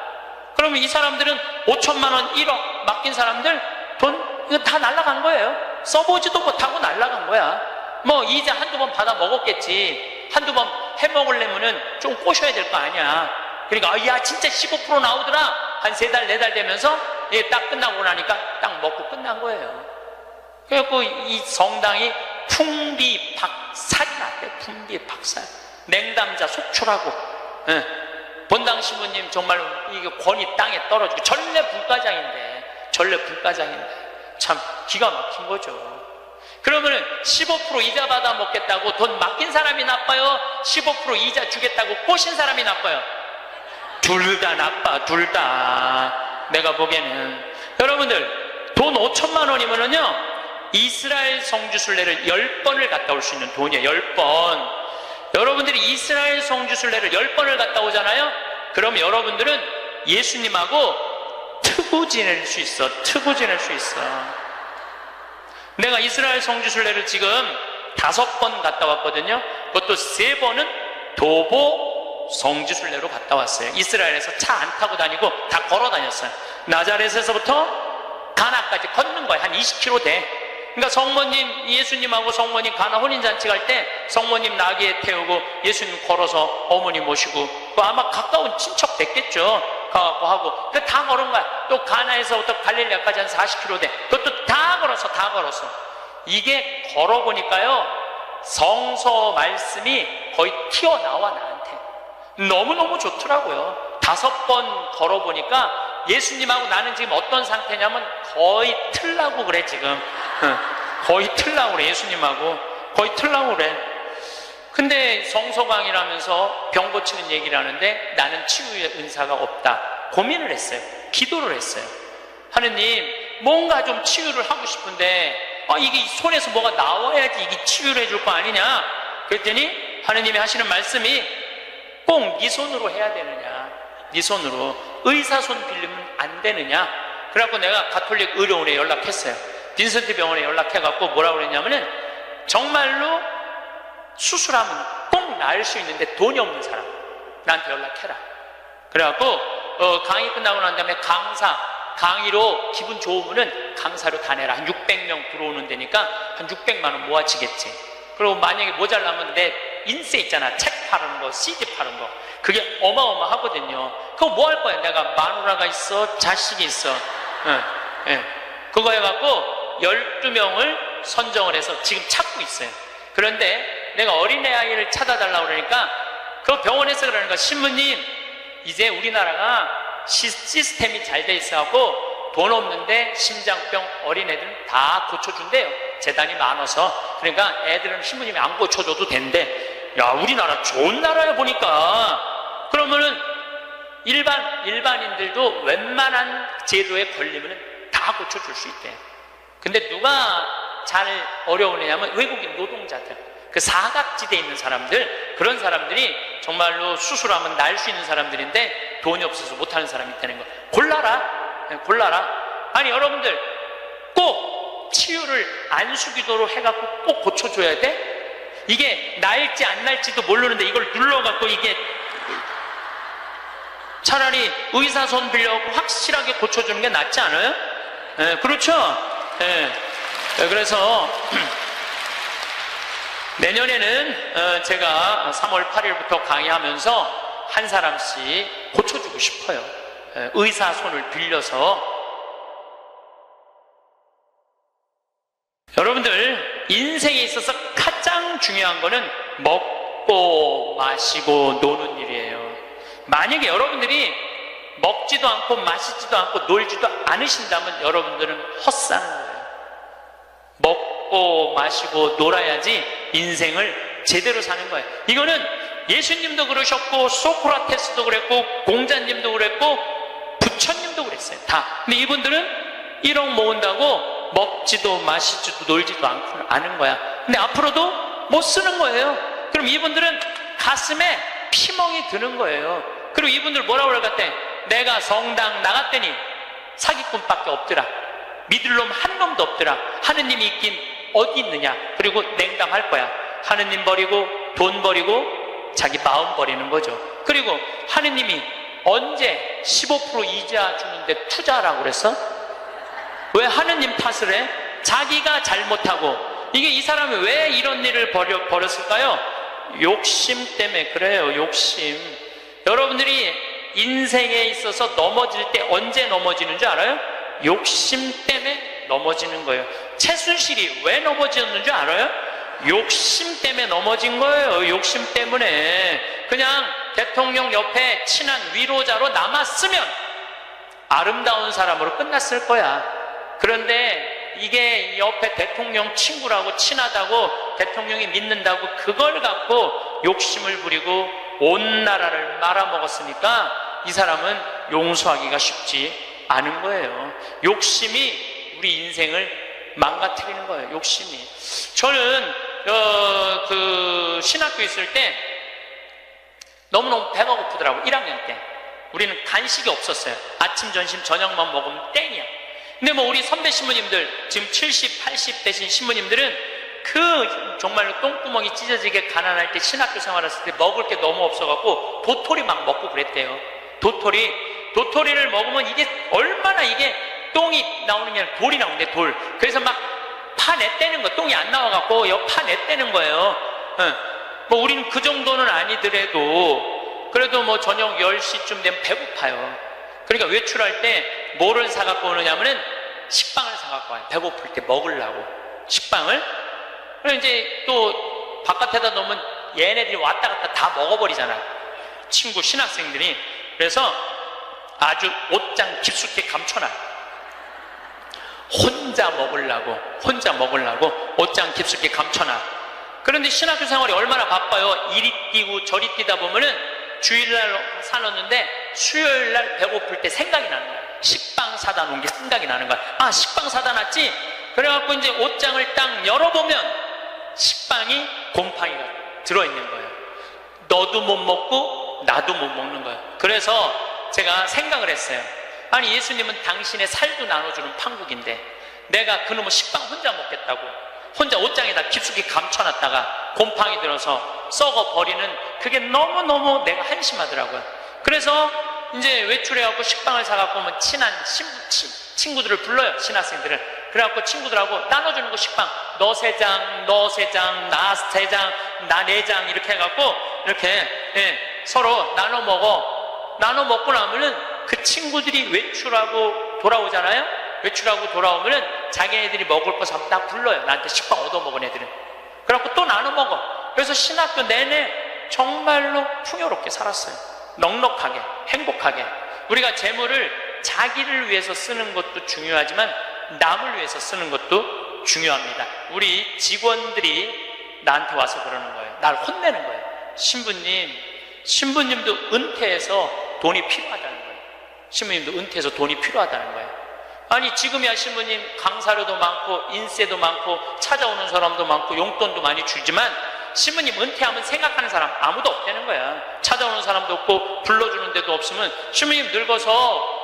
[SPEAKER 1] 그러면 이 사람들은 5천만 원 1억 맡긴 사람들 돈 이거 다 날라간 거예요. 써보지도 못하고 날라간 거야. 뭐 이자 한두 번 받아 먹었겠지. 한두 번 해먹으려면은 좀 꼬셔야 될 거 아니야. 그러니까 야 진짜 15% 나오더라. 한 3달 4달 되면서 딱 끝나고 나니까 딱 먹고 끝난 거예요. 그래갖고 이 성당이 풍비박살이 났대. 풍비박살. 냉담자 속출하고. 본당 신부님 정말 이게 권위 땅에 떨어지고 전례 분과장인데 참 기가 막힌 거죠. 그러면은 15% 이자 받아 먹겠다고 돈 맡긴 사람이 나빠요? 15% 이자 주겠다고 꼬신 사람이 나빠요? 둘 다 나빠. 둘 다. 내가 보기에는 여러분들 돈 5천만 원이면은요 이스라엘 성지순례를 10번을 갔다 올 수 있는 돈이에요. 10번. 여러분들이 이스라엘 성지순례를 10번을 갔다 오잖아요. 그럼 여러분들은 예수님하고 트고 지낼 수 있어. 내가 이스라엘 성지순례를 지금 5번 갔다 왔거든요. 그것도 3번은 도보 성지순례로 갔다 왔어요. 이스라엘에서 차 안 타고 다니고 다 걸어 다녔어요. 나자렛에서부터 가나까지 걷는 거예요. 한 20km 돼. 그러니까 성모님, 예수님하고 성모님 가나 혼인잔치 갈 때 성모님 나귀에 태우고 예수님 걸어서 어머니 모시고 아마 가까운 친척 됐겠죠. 가갖고 하고 다 걸은 거야. 또 가나에서부터 갈릴리아까지 한 40km 돼. 그것도 다 걸어서 이게 걸어보니까요 성서 말씀이 거의 튀어나와 나한테 너무너무 좋더라고요. 5번 걸어보니까 예수님하고 나는 지금 어떤 상태냐면 거의 틀라고 그래. 지금 거의 틀라고 그래. 예수님하고 거의 틀라고 그래. 근데 성서강이라면서 병 고치는 얘기를 하는데 나는 치유의 은사가 없다. 고민을 했어요. 기도를 했어요. 하느님 뭔가 좀 치유를 하고 싶은데 이게 손에서 뭐가 나와야지 이게 치유를 해줄 거 아니냐. 그랬더니 하느님이 하시는 말씀이 꼭 네 손으로 해야 되느냐. 네 손으로. 의사 손 빌리면 안 되느냐. 그래갖고 내가 가톨릭 의료원에 연락했어요. 빈센트 병원에 연락해갖고 뭐라고 그랬냐면은 정말로 수술하면 꼭 나을 수 있는데 돈이 없는 사람 나한테 연락해라. 그래갖고 강의 끝나고 난 다음에 강의로 기분 좋으면은 강사로 다 내라. 한 600명 들어오는 데니까 한 600만 원 모아지겠지. 그리고 만약에 모자라면 내 인쇄 있잖아. 책 파는 거, CD 파는 거. 그게 어마어마하거든요. 그거 뭐 할 거야? 내가 마누라가 있어, 자식이 있어. 그거 해갖고 12명을 선정을 해서 지금 찾고 있어요. 그런데 내가 어린애 아이를 찾아달라고 그러니까 그 병원에서 그러는 거야. 신부님, 이제 우리나라가 시스템이 잘 돼 있어갖고 돈 없는데 심장병 어린애들은 다 고쳐준대요. 재단이 많아서. 그러니까 애들은 신부님이 안 고쳐줘도 된대. 야, 우리나라 좋은 나라야 보니까. 그러면은 일반인들도 웬만한 제도에 걸리면 다 고쳐줄 수 있대. 근데 누가 잘 어려운 애냐면 외국인 노동자들, 그 사각지대에 있는 사람들, 그런 사람들이 정말로 수술하면 날 수 있는 사람들인데 돈이 없어서 못하는 사람이 있다는 거. 골라라. 아니, 여러분들 꼭 치유를 안수기도로 해갖고 꼭 고쳐줘야 돼? 이게 날지 안 날지도 모르는데 이걸 눌러갖고 이게 차라리 의사 손 빌려갖고 확실하게 고쳐주는 게 낫지 않아요? 그렇죠? 그래서 내년에는 제가 3월 8일부터 강의하면서 한 사람씩 고쳐주고 싶어요. 의사 손을 빌려서. 여러분들, 인생에 있어서 가장 중요한 거는 먹고 마시고 노는 일이에요. 만약에 여러분들이 먹지도 않고 마시지도 않고 놀지도 않으신다면 여러분들은 헛사는 거예요. 먹고 마시고 놀아야지 인생을 제대로 사는 거예요. 이거는 예수님도 그러셨고 소크라테스도 그랬고 공자님도 그랬고 부처님도 그랬어요. 다. 근데 이분들은 1억 모은다고 먹지도 마시지도 놀지도 않은 거야. 근데 앞으로도 못 쓰는 거예요. 그럼 이분들은 가슴에 피멍이 드는 거예요. 그리고 이분들 뭐라고 그럴까? 내가 성당 나갔더니 사기꾼밖에 없더라. 믿을 놈 한 놈도 없더라. 하느님이 있긴 어디 있느냐. 그리고 냉담할 거야. 하느님 버리고 돈 버리고 자기 마음 버리는 거죠. 그리고 하느님이 언제 15% 이자 주는데 투자라고 그랬어? 왜 하느님 탓을 해? 자기가 잘못하고. 이게 이 사람이 왜 이런 일을 벌였을까요? 욕심 때문에 그래요. 욕심. 여러분들이 인생에 있어서 넘어질 때 언제 넘어지는 줄 알아요? 욕심 때문에 넘어지는 거예요. 최순실이 왜 넘어졌는 줄 알아요? 욕심 때문에 넘어진 거예요. 욕심 때문에. 그냥 대통령 옆에 친한 위로자로 남았으면 아름다운 사람으로 끝났을 거야. 그런데 이게 옆에 대통령 친구라고 친하다고 대통령이 믿는다고 그걸 갖고 욕심을 부리고 온 나라를 말아먹었으니까 이 사람은 용서하기가 쉽지 않은 거예요. 욕심이 우리 인생을 망가뜨리는 거예요. 욕심이. 저는 그 신학교 있을 때 너무너무 배가 고프더라고. 1학년 때 우리는 간식이 없었어요. 아침 점심 저녁만 먹으면 땡이야. 근데 뭐 우리 선배 신부님들 지금 70, 80 되신 신부님들은 그 정말로 똥구멍이 찢어지게 가난할 때 신학교 생활했을 때 먹을 게 너무 없어갖고 도토리 막 먹고 그랬대요. 도토리를 먹으면 이게 얼마나 이게 똥이 나오는 게 아니라 돌이 나오는데 돌. 그래서 막 파냈대는 거. 똥이 안 나와갖고 파냈대는 거예요. 뭐 우리는 그 정도는 아니더라도 그래도 뭐 저녁 10시쯤 되면 배고파요. 그러니까 외출할 때 뭐를 사갖고 오느냐면은 식빵을 사갖고 와요. 배고플 때 먹으려고 식빵을. 그리고 이제 또 바깥에다 놓으면 얘네들이 왔다 갔다 다 먹어버리잖아. 친구 신학생들이. 그래서 아주 옷장 깊숙이 감춰놔요. 혼자 먹으려고 옷장 깊숙이 감춰놔. 그런데 신학교 생활이 얼마나 바빠요. 이리 뛰고 저리 뛰다 보면은 주일날 사놓는데 수요일날 배고플 때 생각이 나는 거야. 식빵 사다 놓은 게 생각이 나는 거야. 아, 식빵 사다 놨지? 그래갖고 이제 옷장을 딱 열어보면 식빵이 곰팡이가 들어있는 거예요. 너도 못 먹고 나도 못 먹는 거예요. 그래서 제가 생각을 했어요. 아니, 예수님은 당신의 살도 나눠주는 판국인데 내가 그놈의 식빵 혼자 먹겠다고 혼자 옷장에다 깊숙이 감춰놨다가 곰팡이 들어서 썩어버리는 그게 너무너무 내가 한심하더라고요. 그래서 이제 외출해갖고 식빵을 사갖고 오면 친한 친구들을 불러요. 신학생들을. 그래갖고 친구들하고 나눠주는 거 식빵. 너 3장, 너 3장, 나 3장, 나 4장 이렇게 해갖고 이렇게 서로 나눠 먹어. 나눠 먹고 나면은 그 친구들이 외출하고 돌아오잖아요. 외출하고 돌아오면은 자기네들이 먹을 거 사면 다 불러요. 나한테 식빵 얻어먹은 애들은. 그래갖고 또 나눠 먹어. 그래서 신학교 내내 정말로 풍요롭게 살았어요. 넉넉하게, 행복하게. 우리가 재물을 자기를 위해서 쓰는 것도 중요하지만 남을 위해서 쓰는 것도 중요합니다. 우리 직원들이 나한테 와서 그러는 거예요. 날 혼내는 거예요. 신부님도 은퇴해서 돈이 필요하다는 거예요. 신부님도 은퇴해서 돈이 필요하다는 거예요. 아니 지금이야 신부님 강사료도 많고 인세도 많고 찾아오는 사람도 많고 용돈도 많이 주지만 신부님 은퇴하면 생각하는 사람 아무도 없다는 거야. 찾아오는 사람도 없고 불러주는 데도 없으면 신부님 늙어서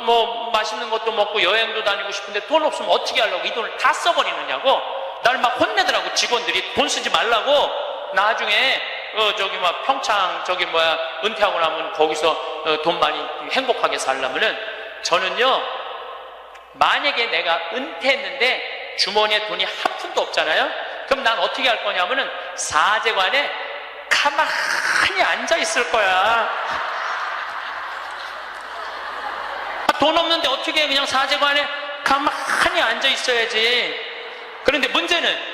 [SPEAKER 1] 뭐 맛있는 것도 먹고 여행도 다니고 싶은데 돈 없으면 어떻게 하려고 이 돈을 다 써버리느냐고 날 막 혼내더라고. 직원들이 돈 쓰지 말라고. 나중에 평창 은퇴하고 나면 거기서 돈 많이 행복하게 살려면은 저는요, 만약에 내가 은퇴했는데 주머니에 돈이 한 푼도 없잖아요. 그럼 난 어떻게 할 거냐면은 사제관에 가만히 앉아 있을 거야. 돈 없는데 어떻게 그냥 사제관에 가만히 앉아 있어야지. 그런데 문제는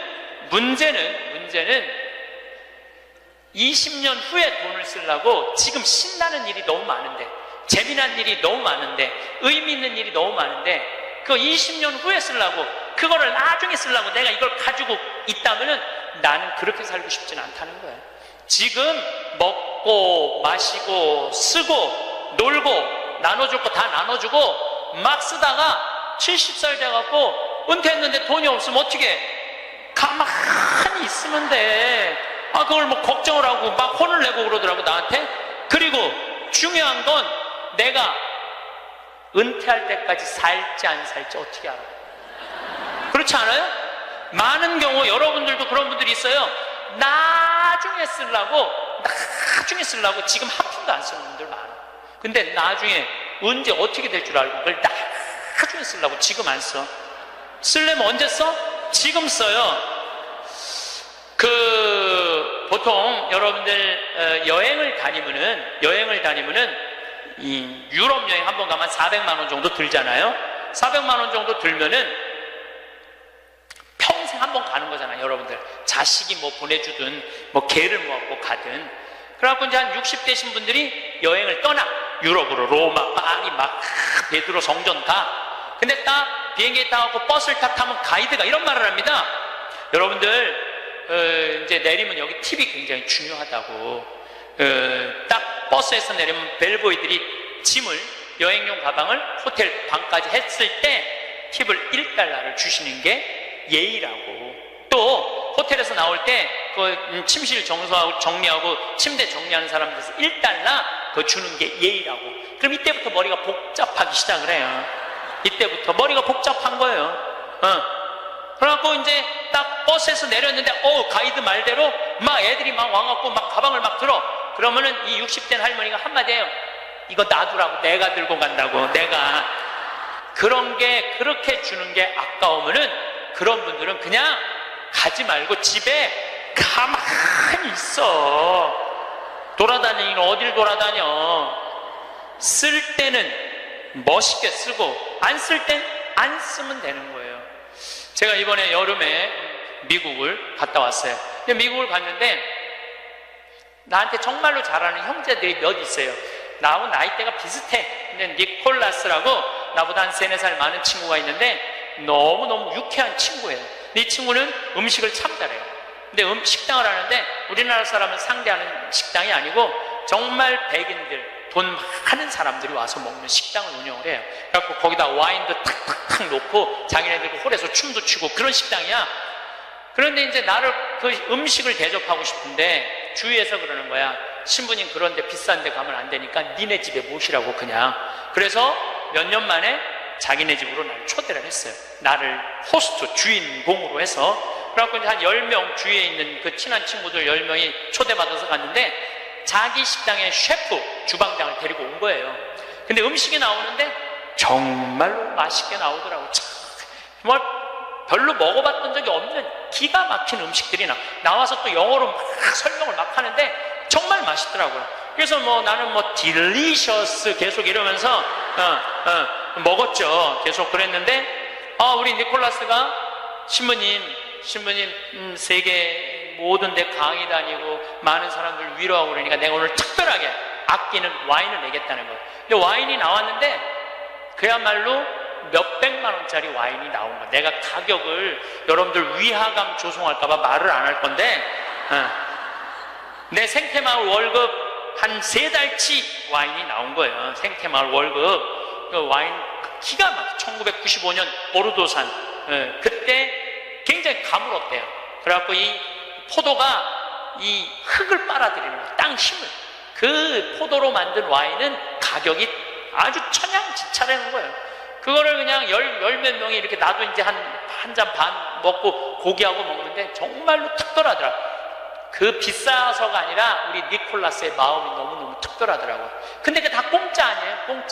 [SPEAKER 1] 20년 후에 돈을 쓰려고 지금 신나는 일이 너무 많은데, 재미난 일이 너무 많은데, 의미 있는 일이 너무 많은데, 그거 20년 후에 쓰려고, 그거를 나중에 쓰려고 내가 이걸 가지고 있다면은 나는 그렇게 살고 싶지는 않다는 거예요. 지금 먹고 마시고 쓰고 놀고 나눠줄 거 다 나눠주고 막 쓰다가 70살 돼갖고 은퇴했는데 돈이 없으면 어떻게 가만히 있으면 돼. 그걸 뭐 걱정을 하고 막 혼을 내고 그러더라고 나한테. 그리고 중요한 건 내가 은퇴할 때까지 살지 안 살지 어떻게 알아? 그렇지 않아요? 많은 경우 여러분들도 그런 분들이 있어요. 나중에 쓰려고 지금 한 푼도 안 쓰는 분들 많아. 근데 나중에 언제 어떻게 될 줄 알고 그걸 나중에 쓰려고 지금 안 써. 쓰려면 언제 써? 지금 써요. 보통 여러분들 여행을 다니면은 이 유럽 여행 한번 가면 400만 원 정도 들잖아요. 400만 원 정도 들면은 평생 한번 가는 거잖아요. 여러분들 자식이 뭐 보내주든 뭐 개를 모아고 가든. 그래갖고 이제 한 60대신 분들이 여행을 떠나. 유럽으로 로마, 파리 막 베드로 성전 가. 근데 딱 비행기에 타고 버스를 딱 타면 가이드가 이런 말을 합니다. 여러분들 이제 내리면 여기 팁이 굉장히 중요하다고. 딱 버스에서 내리면 벨보이들이 짐을, 여행용 가방을 호텔 방까지 했을 때 팁을 1달러를 주시는 게 예의라고. 또 호텔에서 나올 때 그 침실 정리하고 침대 정리하는 사람들에서 1달러 그거 주는 게 예의라고. 그럼 이때부터 머리가 복잡하기 시작을 해요. 이때부터 머리가 복잡한 거예요. 그래갖고 이제 딱 버스에서 내렸는데 가이드 말대로 막 애들이 막 와갖고 막 가방을 막 들어. 그러면은 이 60대 할머니가 한마디 해요. 이거 놔두라고. 내가 들고 간다고. 내가. 그런 게 그렇게 주는 게 아까우면은 그런 분들은 그냥 가지 말고 집에 가만히 있어. 돌아다니긴 어딜 돌아다녀. 쓸 때는 멋있게 쓰고 안 쓸 땐 안 쓰면 되는 거예요. 제가 이번에 여름에 미국을 갔다 왔어요. 근데 미국을 갔는데 나한테 정말로 잘하는 형제들이 몇 있어요. 나하고 나이대가 비슷해. 근데 니콜라스라고 나보다 한 3-4살 많은 친구가 있는데 너무너무 유쾌한 친구예요. 이 친구는 음식을 참 잘해요. 근데 식당을 하는데 우리나라 사람을 상대하는 식당이 아니고 정말 백인들, 돈 많은 사람들이 와서 먹는 식당을 운영을 해요. 그래갖고 거기다 와인도 탁탁탁 놓고 자기네들 홀에서 춤도 추고 그런 식당이야. 그런데 이제 나를 그 음식을 대접하고 싶은데 주위에서 그러는 거야. 신부님 그런데 비싼 데 가면 안 되니까 니네 집에 모시라고 그냥. 그래서 몇 년 만에 자기네 집으로 나를 초대를 했어요. 나를 호스트, 주인공으로 해서. 그래갖고 이제 한 10명 주위에 있는 그 친한 친구들 10명이 초대받아서 갔는데 자기 식당의 셰프, 주방장을 데리고 온 거예요. 근데 음식이 나오는데 정말로 맛있게 나오더라고. 정말 별로 먹어봤던 적이 없는 기가 막힌 음식들이 나와서 또 영어로 막 설명을 막 하는데 정말 맛있더라고요. 그래서 나는 딜리셔스 계속 이러면서 먹었죠. 계속 그랬는데 우리 니콜라스가 신부님 세계 모든 데 강의 다니고 많은 사람들 위로하고 그러니까 내가 오늘 특별하게 아끼는 와인을 내겠다는 거예요. 근데 와인이 나왔는데 그야말로 몇백만 원짜리 와인이 나온 거예요. 내가 가격을 여러분들 위화감 조성할까봐 말을 안 할 건데 내 생태마을 월급 한 3달치 와인이 나온 거예요. 생태마을 월급. 그 와인 기가 막혀. 1995년 보르도산. 그때 굉장히 가물었대요. 그래갖고 이 포도가 이 흙을 빨아들이는 거예요. 땅 힘을. 그 포도로 만든 와인은 가격이 아주 천양지차라는 거예요. 그거를 그냥 열 몇 명이 이렇게 나도 이제 한 잔 반 먹고 고기하고 먹는데 정말로 특별하더라. 그 비싸서가 아니라 우리 니콜라스의 마음이 너무너무 특별하더라고요. 근데 그게 다 공짜 아니에요?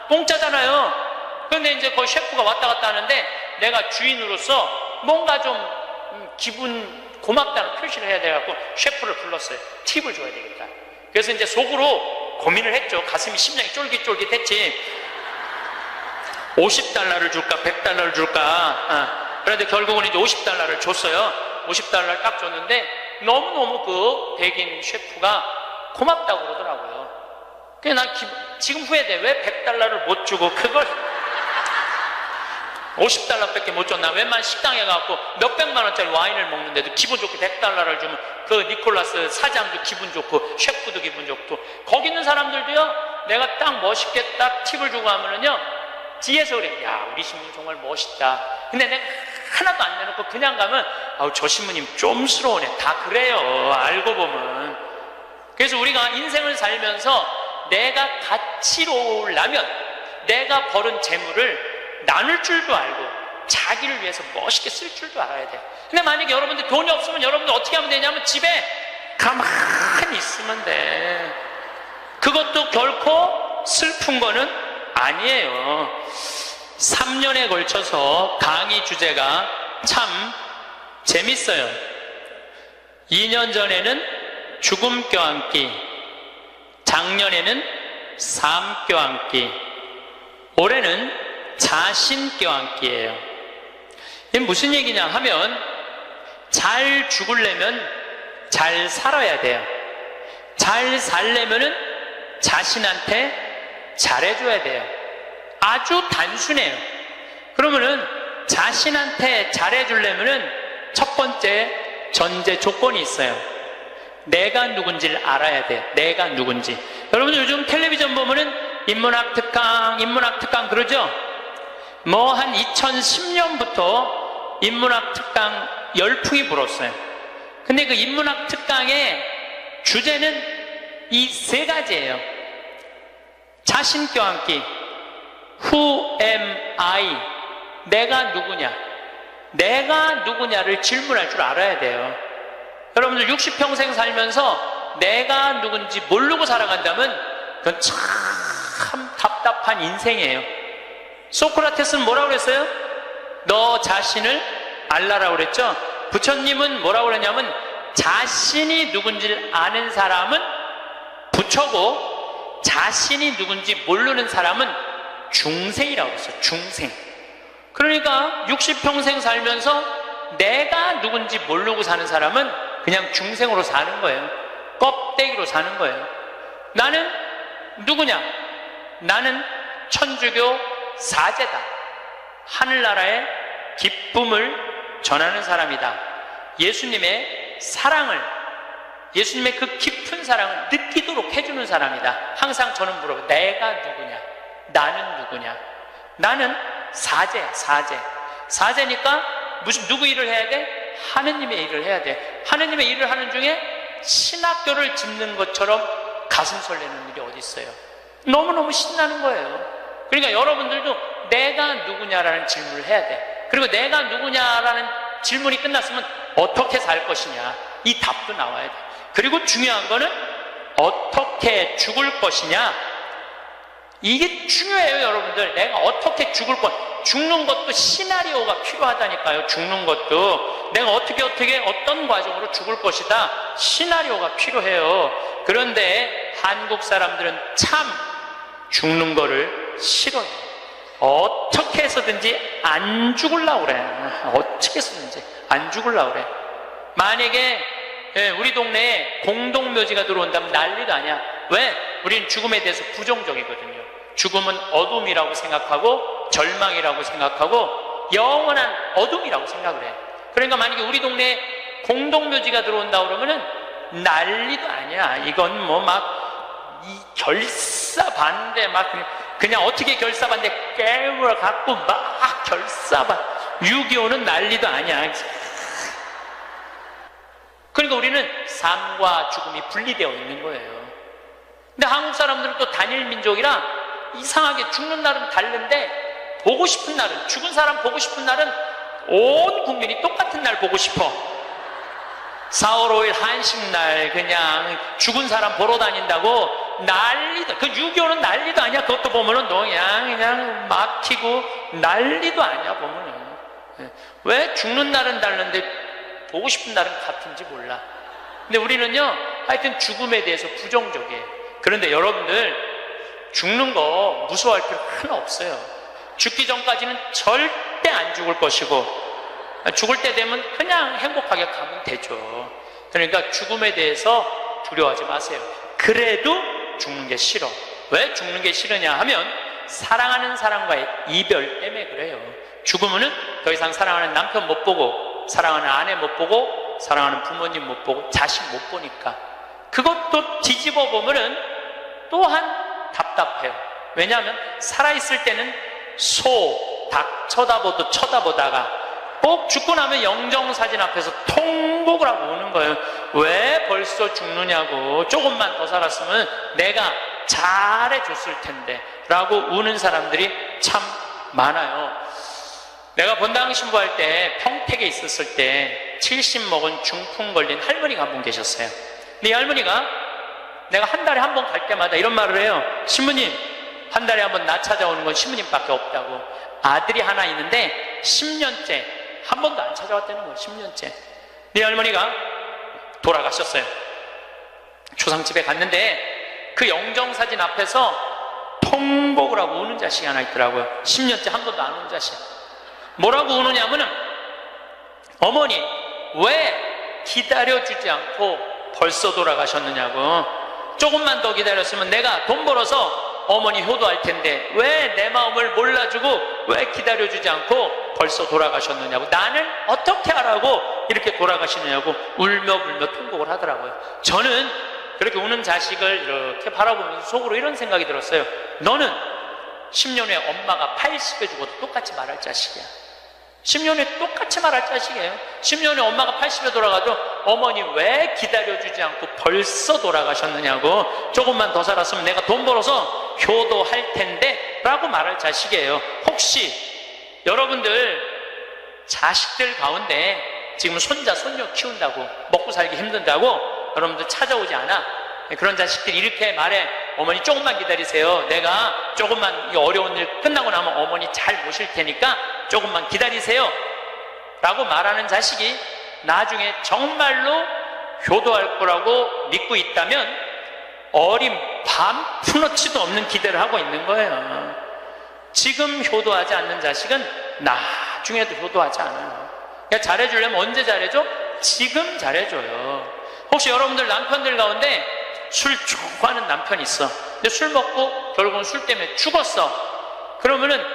[SPEAKER 1] 공짜잖아요. 근데 이제 거기 셰프가 왔다 갔다 하는데 내가 주인으로서 뭔가 좀 기분 고맙다는 표시를 해야 돼갖고 셰프를 불렀어요. 팁을 줘야 되겠다. 그래서 이제 속으로 고민을 했죠. 가슴이 심장이 쫄깃쫄깃했지. 50달러를 줄까 100달러를 줄까. 그런데 결국은 이제 50달러를 줬어요. 50달러를 딱 줬는데 너무너무 그 백인 셰프가 고맙다고 그러더라고요. 그래서 난 지금 후회돼. 왜 100달러를 못 주고 그걸 50달러밖에 못 줬나. 웬만한 식당에 가서 몇백만 원짜리 와인을 먹는데도 기분 좋게 100달러를 주면 그 니콜라스 사장도 기분 좋고 셰프도 기분 좋고 거기 있는 사람들도요. 내가 딱 멋있게 딱 팁을 주고 하면은요. 뒤에서 그래. 야, 우리 신부님 정말 멋있다. 근데 내가 하나도 안 내놓고 그냥 가면 아우 저 신부님 좀스러우네. 다 그래요. 알고 보면. 그래서 우리가 인생을 살면서 내가 가치로우려면 내가 벌은 재물을 나눌 줄도 알고 자기를 위해서 멋있게 쓸 줄도 알아야 돼. 근데 만약에 여러분들 돈이 없으면 여러분들 어떻게 하면 되냐면 집에 가만히 있으면 돼. 그것도 결코 슬픈 거는 아니에요. 3년에 걸쳐서 강의 주제가 참 재밌어요. 2년 전에는 죽음 껴안기, 작년에는 삶 껴안기, 올해는 자신 껴안기예요. 이게 무슨 얘기냐 하면 잘 죽으려면 잘 살아야 돼요. 잘 살려면은 자신한테 잘해줘야 돼요. 아주 단순해요. 그러면은 자신한테 잘해주려면은 첫 번째 전제 조건이 있어요. 내가 누군지를 알아야 돼요. 내가 누군지. 여러분들 요즘 텔레비전 보면은 인문학 특강 그러죠? 뭐 한 2010년부터 인문학 특강 열풍이 불었어요. 근데 그 인문학 특강의 주제는 이 3가지예요. 자신 껴안기, Who am I? 내가 누구냐? 내가 누구냐를 질문할 줄 알아야 돼요. 여러분들 60평생 살면서 내가 누군지 모르고 살아간다면 그건 참 답답한 인생이에요. 소크라테스는 뭐라고 그랬어요? 너 자신을 알라라고 그랬죠? 부처님은 뭐라고 그랬냐면 자신이 누군지를 아는 사람은 부처고 자신이 누군지 모르는 사람은 중생이라고 그랬어요. 중생. 그러니까 60평생 살면서 내가 누군지 모르고 사는 사람은 그냥 중생으로 사는 거예요. 껍데기로 사는 거예요. 나는 누구냐? 나는 천주교 사제다. 하늘나라의 기쁨을 전하는 사람이다. 예수님의 사랑을, 예수님의 그 깊은 사랑을 느끼도록 해주는 사람이다. 항상 저는 물어봐요. 내가 누구냐? 나는 누구냐? 나는 사제야, 사제. 사제니까 누구 일을 해야 돼? 하느님의 일을 해야 돼. 하느님의 일을 하는 중에 신학교를 짓는 것처럼 가슴 설레는 일이 어디 있어요? 너무너무 신나는 거예요. 그러니까 여러분들도 내가 누구냐라는 질문을 해야 돼. 그리고 내가 누구냐라는 질문이 끝났으면 어떻게 살 것이냐, 이 답도 나와야 돼. 그리고 중요한 거는 어떻게 죽을 것이냐, 이게 중요해요. 여러분들, 내가 어떻게 죽을 것, 죽는 것도 시나리오가 필요하다니까요. 죽는 것도 내가 어떻게 어떤 과정으로 죽을 것이다, 시나리오가 필요해요. 그런데 한국 사람들은 참 죽는 거를 싫어해요. 어떻게 해서든지 안 죽으려고 그래. 어떻게 해서든지 안 죽으려고 그래. 만약에 우리 동네에 공동묘지가 들어온다면 난리도 아니야. 왜? 우리는 죽음에 대해서 부정적이거든요. 죽음은 어둠이라고 생각하고 절망이라고 생각하고 영원한 어둠이라고 생각을 해. 그러니까 만약에 우리 동네에 공동묘지가 들어온다 그러면은 난리도 아니야. 이건 뭐 막 이 결사반대 막 그냥 어떻게 결사반대 깨물어 갖고 막 결사반 6.25는 난리도 아니야. 그러니까 우리는 삶과 죽음이 분리되어 있는 거예요. 근데 한국 사람들은 또 단일 민족이라 이상하게 죽는 날은 다른데 보고 싶은 날은, 죽은 사람 보고 싶은 날은 온 국민이 똑같은 날 보고 싶어. 4월 5일 한식날 그냥 죽은 사람 보러 다닌다고 난리도, 그 6.25는 난리도 아니야. 그것도 보면은 그냥 막히고 난리도 아니야 보면은. 왜 죽는 날은 다른데 보고 싶은 날은 같은지 몰라. 근데 우리는요 하여튼 죽음에 대해서 부정적이에요. 그런데 여러분들 죽는 거 무서워할 필요 하나 없어요. 죽기 전까지는 절대 안 죽을 것이고 죽을 때 되면 그냥 행복하게 가면 되죠. 그러니까 죽음에 대해서 두려워하지 마세요. 그래도 죽는 게 싫어. 왜 죽는 게 싫으냐 하면 사랑하는 사람과의 이별 때문에 그래요. 죽으면은 더 이상 사랑하는 남편 못 보고, 사랑하는 아내 못 보고, 사랑하는 부모님 못 보고, 자식 못 보니까. 그것도 뒤집어 보면은 또한 답답해요. 왜냐하면 살아있을 때는 소, 닭 쳐다보다가 꼭 죽고 나면 영정사진 앞에서 통곡을 하고 우는 거예요. 왜 벌써 죽느냐고. 조금만 더 살았으면 내가 잘해줬을 텐데 라고 우는 사람들이 참 많아요. 내가 본당 신부할 때 평택에 있었을 때 70 먹은 중풍 걸린 할머니가 한 분 계셨어요. 근데 이 할머니가 내가 한 달에 한 번 갈 때마다 이런 말을 해요. 신부님, 한 달에 한 번 나 찾아오는 건 신부님밖에 없다고. 아들이 하나 있는데 10년째 한 번도 안 찾아왔다는 거예요. 10년째. 네 할머니가 돌아가셨어요. 초상집에 갔는데 그 영정사진 앞에서 통곡을 하고 우는 자식이 하나 있더라고요. 10년째 한 번도 안 온 자식. 뭐라고 우느냐면은 어머니 왜 기다려주지 않고 벌써 돌아가셨느냐고. 조금만 더 기다렸으면 내가 돈 벌어서 어머니 효도할 텐데 왜 내 마음을 몰라주고 왜 기다려주지 않고 벌써 돌아가셨느냐고. 나는 어떻게 하라고 이렇게 돌아가시느냐고 울며불며 통곡을 하더라고요. 저는 그렇게 우는 자식을 이렇게 바라보면서 속으로 이런 생각이 들었어요. 너는 10년 후에 엄마가 80에 죽어도 똑같이 말할 자식이야. 10년 후에 똑같이 말할 자식이에요. 10년 후에 엄마가 80에 돌아가도 어머니 왜 기다려주지 않고 벌써 돌아가셨느냐고. 조금만 더 살았으면 내가 돈 벌어서 효도할 텐데 라고 말할 자식이에요. 혹시 여러분들 자식들 가운데 지금 손자 손녀 키운다고 먹고 살기 힘든다고 여러분들 찾아오지 않아? 그런 자식들이 이렇게 말해. 어머니 조금만 기다리세요. 내가 조금만 이 어려운 일 끝나고 나면 어머니 잘 모실 테니까 조금만 기다리세요 라고 말하는 자식이 나중에 정말로 효도할 거라고 믿고 있다면 어린 밤 푸너치도 없는 기대를 하고 있는 거예요. 지금 효도하지 않는 자식은 나중에도 효도하지 않아요. 그러니까 잘해주려면 언제 잘해줘? 지금 잘해줘요. 혹시 여러분들 남편들 가운데 술 좋아하는 남편이 있어. 근데 술 먹고 결국은 술 때문에 죽었어. 그러면은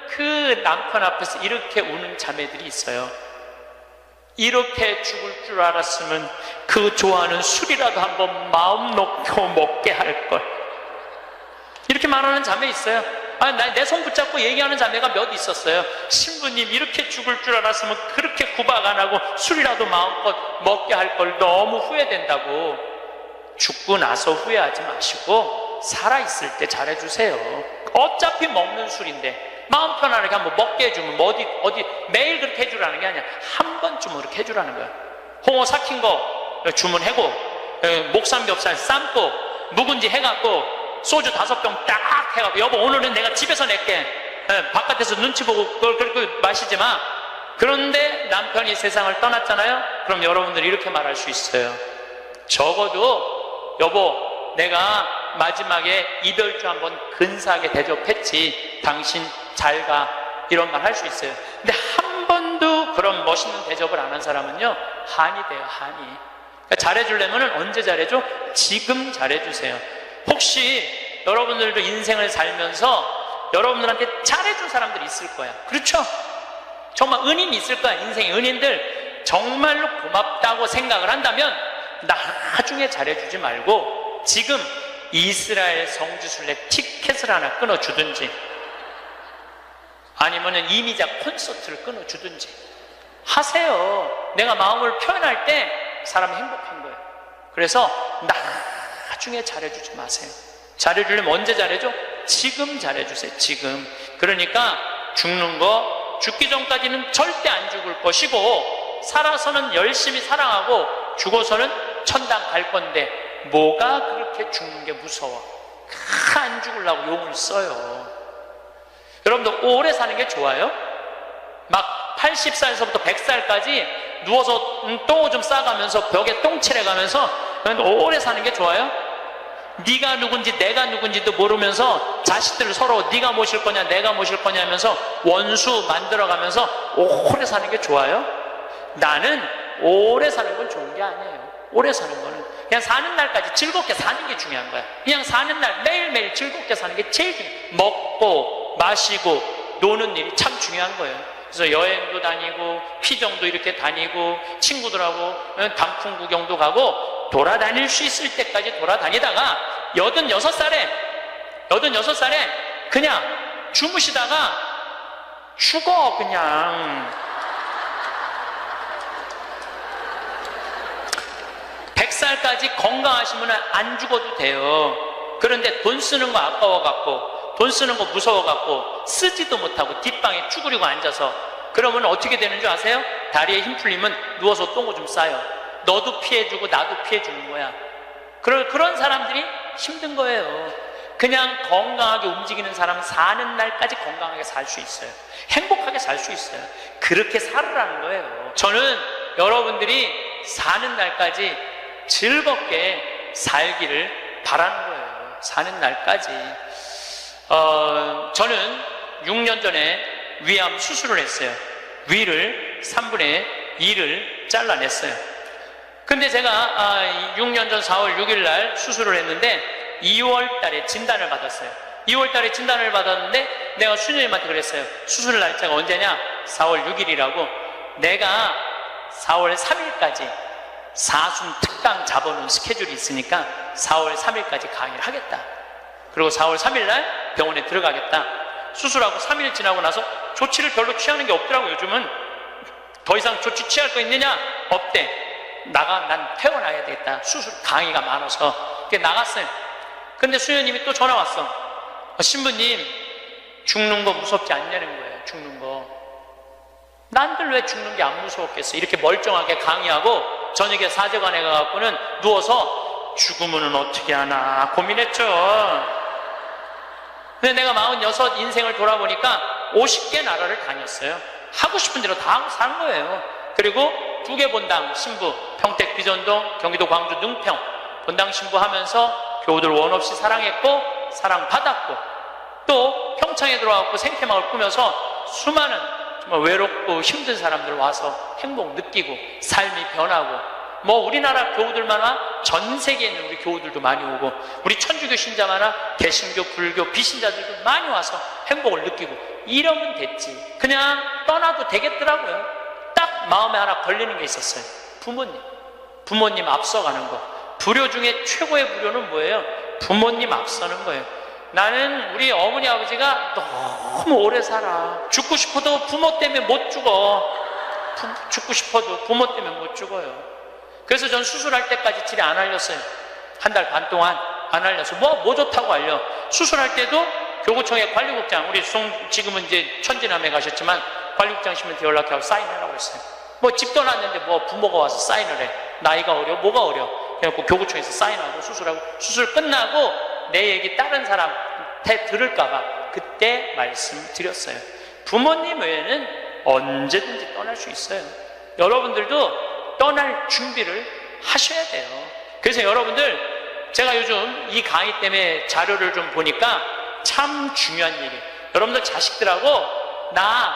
[SPEAKER 1] 그 남편 앞에서 이렇게 우는 자매들이 있어요. 이렇게 죽을 줄 알았으면 그 좋아하는 술이라도 한번 마음 놓고 먹게 할 걸. 이렇게 말하는 자매 있어요. 내 손 붙잡고 얘기하는 자매가 몇 있었어요. 신부님, 이렇게 죽을 줄 알았으면 그렇게 구박 안 하고 술이라도 마음껏 먹게 할 걸 너무 후회된다고. 죽고 나서 후회하지 마시고 살아있을 때 잘해주세요. 어차피 먹는 술인데 마음 편안하게 한번 먹게 해주면 뭐 어디 매일 그렇게 해주라는 게 아니야. 한 번쯤은 그렇게 해주라는 거야. 홍어 삭힌 거 주문하고 목삼겹살 삶고 묵은지 해갖고 소주 5병 딱 해갖고 여보 오늘은 내가 집에서 낼게. 바깥에서 눈치 보고 그걸 그렇게 마시지 마. 그런데 남편이 세상을 떠났잖아요. 그럼 여러분들이 이렇게 말할 수 있어요. 적어도 여보 내가 마지막에 이별주 한번 근사하게 대접했지. 당신 잘 가. 이런 말 할 수 있어요. 근데 한 번도 그런 멋있는 대접을 안 한 사람은요 한이 돼요, 한이. 그러니까 잘해주려면 언제 잘해줘? 지금 잘해주세요. 혹시 여러분들도 인생을 살면서 여러분들한테 잘해준 사람들이 있을 거야. 그렇죠? 정말 은인이 있을 거야. 인생의 은인들 정말로 고맙다고 생각을 한다면 나중에 잘해주지 말고 지금 이스라엘 성지순례 티켓을 하나 끊어주든지 아니면 이미자 콘서트를 끊어주든지 하세요. 내가 마음을 표현할 때 사람이 행복한 거예요. 그래서 나중에 잘해주지 마세요. 잘해주려면 언제 잘해줘? 지금 잘해주세요. 지금. 그러니까 죽는 거 죽기 전까지는 절대 안 죽을 것이고 살아서는 열심히 사랑하고 죽어서는 천당 갈 건데 뭐가 그렇게 죽는 게 무서워? 안 죽으려고 용을 써요. 여러분들 오래 사는 게 좋아요? 막 80살에서부터 100살까지 누워서 똥 좀 싸가면서 벽에 똥칠해가면서 오래 사는 게 좋아요? 네가 누군지 내가 누군지도 모르면서 자식들을 서로 네가 모실 거냐 내가 모실 거냐 하면서 원수 만들어가면서 오래 사는 게 좋아요? 나는 오래 사는 건 좋은 게 아니에요. 오래 사는 거는 그냥 사는 날까지 즐겁게 사는 게 중요한 거야. 그냥 사는 날 매일매일 즐겁게 사는 게 제일 중요해. 먹고 마시고 노는 일이 참 중요한 거예요. 그래서 여행도 다니고 피정도 이렇게 다니고 친구들하고 단풍 구경도 가고 돌아다닐 수 있을 때까지 돌아다니다가 86살에 그냥 주무시다가 죽어. 그냥 100살까지 건강하시면 안 죽어도 돼요. 그런데 돈 쓰는 거 아까워갖고 돈 쓰는 거 무서워갖고 쓰지도 못하고 뒷방에 쭈그리고 앉아서 그러면 어떻게 되는 줄 아세요? 다리에 힘 풀리면 누워서 똥오줌 싸요. 너도 피해주고 나도 피해주는 거야. 그런 사람들이 힘든 거예요. 그냥 건강하게 움직이는 사람은 사는 날까지 건강하게 살 수 있어요. 행복하게 살 수 있어요. 그렇게 살으라는 거예요. 저는 여러분들이 사는 날까지 즐겁게 살기를 바라는 거예요. 사는 날까지. 저는 6년 전에 위암 수술을 했어요. 위를 3분의 2를 잘라냈어요. 근데 제가 6년 전 4월 6일 날 수술을 했는데 2월 달에 진단을 받았어요. 2월 달에 진단을 받았는데 내가 수녀님한테 그랬어요. 수술 날짜가 언제냐? 4월 6일이라고. 내가 4월 3일까지 사순 특강 잡아놓은 스케줄이 있으니까 4월 3일까지 강의를 하겠다. 그리고 4월 3일 날 병원에 들어가겠다. 수술하고 3일 지나고 나서 조치를 별로 취하는 게 없더라고. 요즘은 더 이상 조치 취할 거 있느냐? 없대. 난 퇴원해야 되겠다. 수술 강의가 많아서. 그게 나갔어요. 근데 수녀님이 또 전화 왔어. 신부님, 죽는 거 무섭지 않냐는 거예요. 죽는 거. 난들 왜 죽는 게 안 무서웠겠어? 이렇게 멀쩡하게 강의하고 저녁에 사제관에 가갖고는 누워서 죽으면 어떻게 하나 고민했죠. 근데 내가 46 인생을 돌아보니까 50개 나라를 다녔어요. 하고 싶은 대로 다 하고 산 거예요. 그리고 2개 본당 신부, 평택 비전동, 경기도 광주 능평 본당 신부 하면서 교우들 원 없이 사랑했고 사랑받았고 또 평창에 들어와서 생태마을 꾸며서 수많은 정말 외롭고 힘든 사람들 와서 행복 느끼고 삶이 변하고 우리나라 교우들만 전 세계에 있는 우리 교우들도 많이 오고 우리 천주교 신자 많아 개신교, 불교, 비신자들도 많이 와서 행복을 느끼고 이러면 됐지. 그냥 떠나도 되겠더라고요. 딱 마음에 하나 걸리는 게 있었어요. 부모님 앞서가는 거. 불효 중에 최고의 불효는 뭐예요? 부모님 앞서는 거예요. 나는 우리 어머니 아버지가 너무 오래 살아. 죽고 싶어도 부모 때문에 못 죽어. 죽고 싶어도 부모 때문에 못 죽어요. 그래서 전 수술할 때까지 집에 안 알렸어요. 1달 반 동안 안 알려서 뭐 좋다고 알려. 수술할 때도 교구청의 관리국장, 우리 지금은 이제 천지남에 가셨지만 관리국장님한테 연락하고 사인하라고 했어요. 집 떠났는데 부모가 와서 사인을 해. 나이가 어려? 뭐가 어려? 그래갖고 교구청에서 사인하고 수술하고 수술 끝나고 내 얘기 다른 사람한테 들을까봐 그때 말씀드렸어요. 부모님 외에는 언제든지 떠날 수 있어요. 여러분들도 떠날 준비를 하셔야 돼요. 그래서 여러분들 제가 요즘 이 강의 때문에 자료를 좀 보니까 참 중요한 얘기. 여러분들 자식들하고 나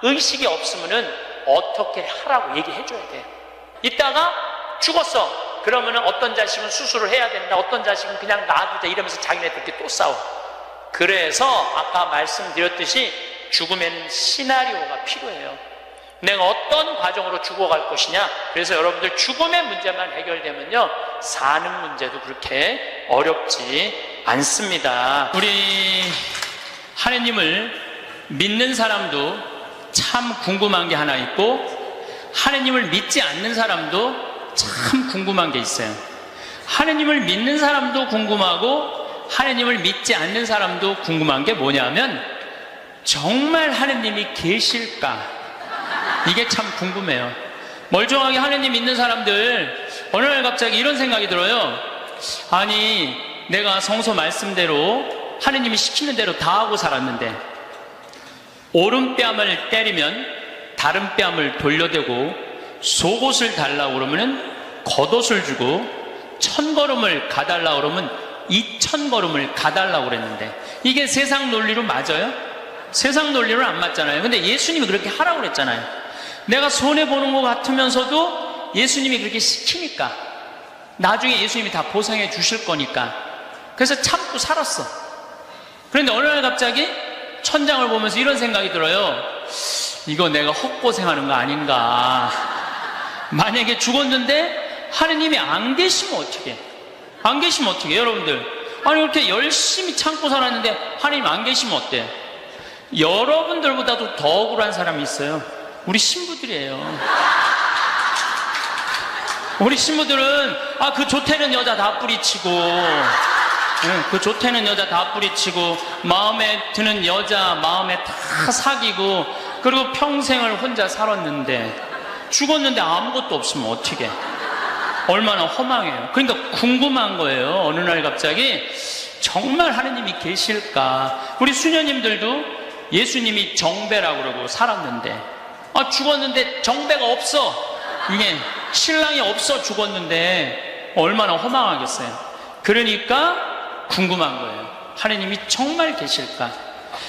[SPEAKER 1] 의식이 없으면은 어떻게 하라고 얘기해 줘야 돼. 있다가 죽었어. 그러면 어떤 자식은 수술을 해야 된다, 어떤 자식은 그냥 놔두자 이러면서 자기네들끼리 또 싸워. 그래서 아까 말씀드렸듯이 죽음에는 시나리오가 필요해요. 내가 어떤 과정으로 죽어갈 것이냐. 그래서 여러분들 죽음의 문제만 해결되면요, 사는 문제도 그렇게 어렵지 않습니다. 우리 하느님을 믿는 사람도 참 궁금한 게 하나 있고, 하느님을 믿지 않는 사람도 참 궁금한 게 있어요. 하느님을 믿는 사람도 궁금하고 하느님을 믿지 않는 사람도 궁금한 게 뭐냐면, 정말 하느님이 계실까? 이게 참 궁금해요. 멀쩡하게 하느님 믿는 사람들 어느 날 갑자기 이런 생각이 들어요. 아니, 내가 성서 말씀대로 하느님이 시키는 대로 다 하고 살았는데, 오른뺨을 때리면 다른 뺨을 돌려대고, 속옷을 달라고 그러면 겉옷을 주고, 1000걸음을 가달라고 그러면 2000걸음을 가달라고 그랬는데, 이게 세상 논리로 맞아요? 세상 논리로 안 맞잖아요. 근데 예수님이 그렇게 하라고 그랬잖아요. 내가 손해보는 것 같으면서도 예수님이 그렇게 시키니까, 나중에 예수님이 다 보상해 주실 거니까, 그래서 참고 살았어. 그런데 어느 날 갑자기 천장을 보면서 이런 생각이 들어요. 이거 내가 헛고생하는 거 아닌가. 만약에 죽었는데 하느님이 안 계시면 어떻게? 안 계시면 어떻게? 여러분들, 아니 이렇게 열심히 참고 살았는데 하느님 안 계시면 어때? 여러분들보다도 더 억울한 사람이 있어요. 우리 신부들이에요. 우리 신부들은 그 좋다는 여자 다 뿌리치고, 그 좋다는 여자 다 뿌리치고, 마음에 드는 여자 마음에 다 사귀고, 그리고 평생을 혼자 살았는데 죽었는데 아무것도 없으면 어떻게? 얼마나 허망해요. 그러니까 궁금한 거예요. 어느 날 갑자기 정말 하느님이 계실까? 우리 수녀님들도 예수님이 정배라고 그러고 살았는데, 죽었는데 정배가 없어. 이게 신랑이 없어 죽었는데 얼마나 허망하겠어요. 그러니까 궁금한 거예요. 하느님이 정말 계실까?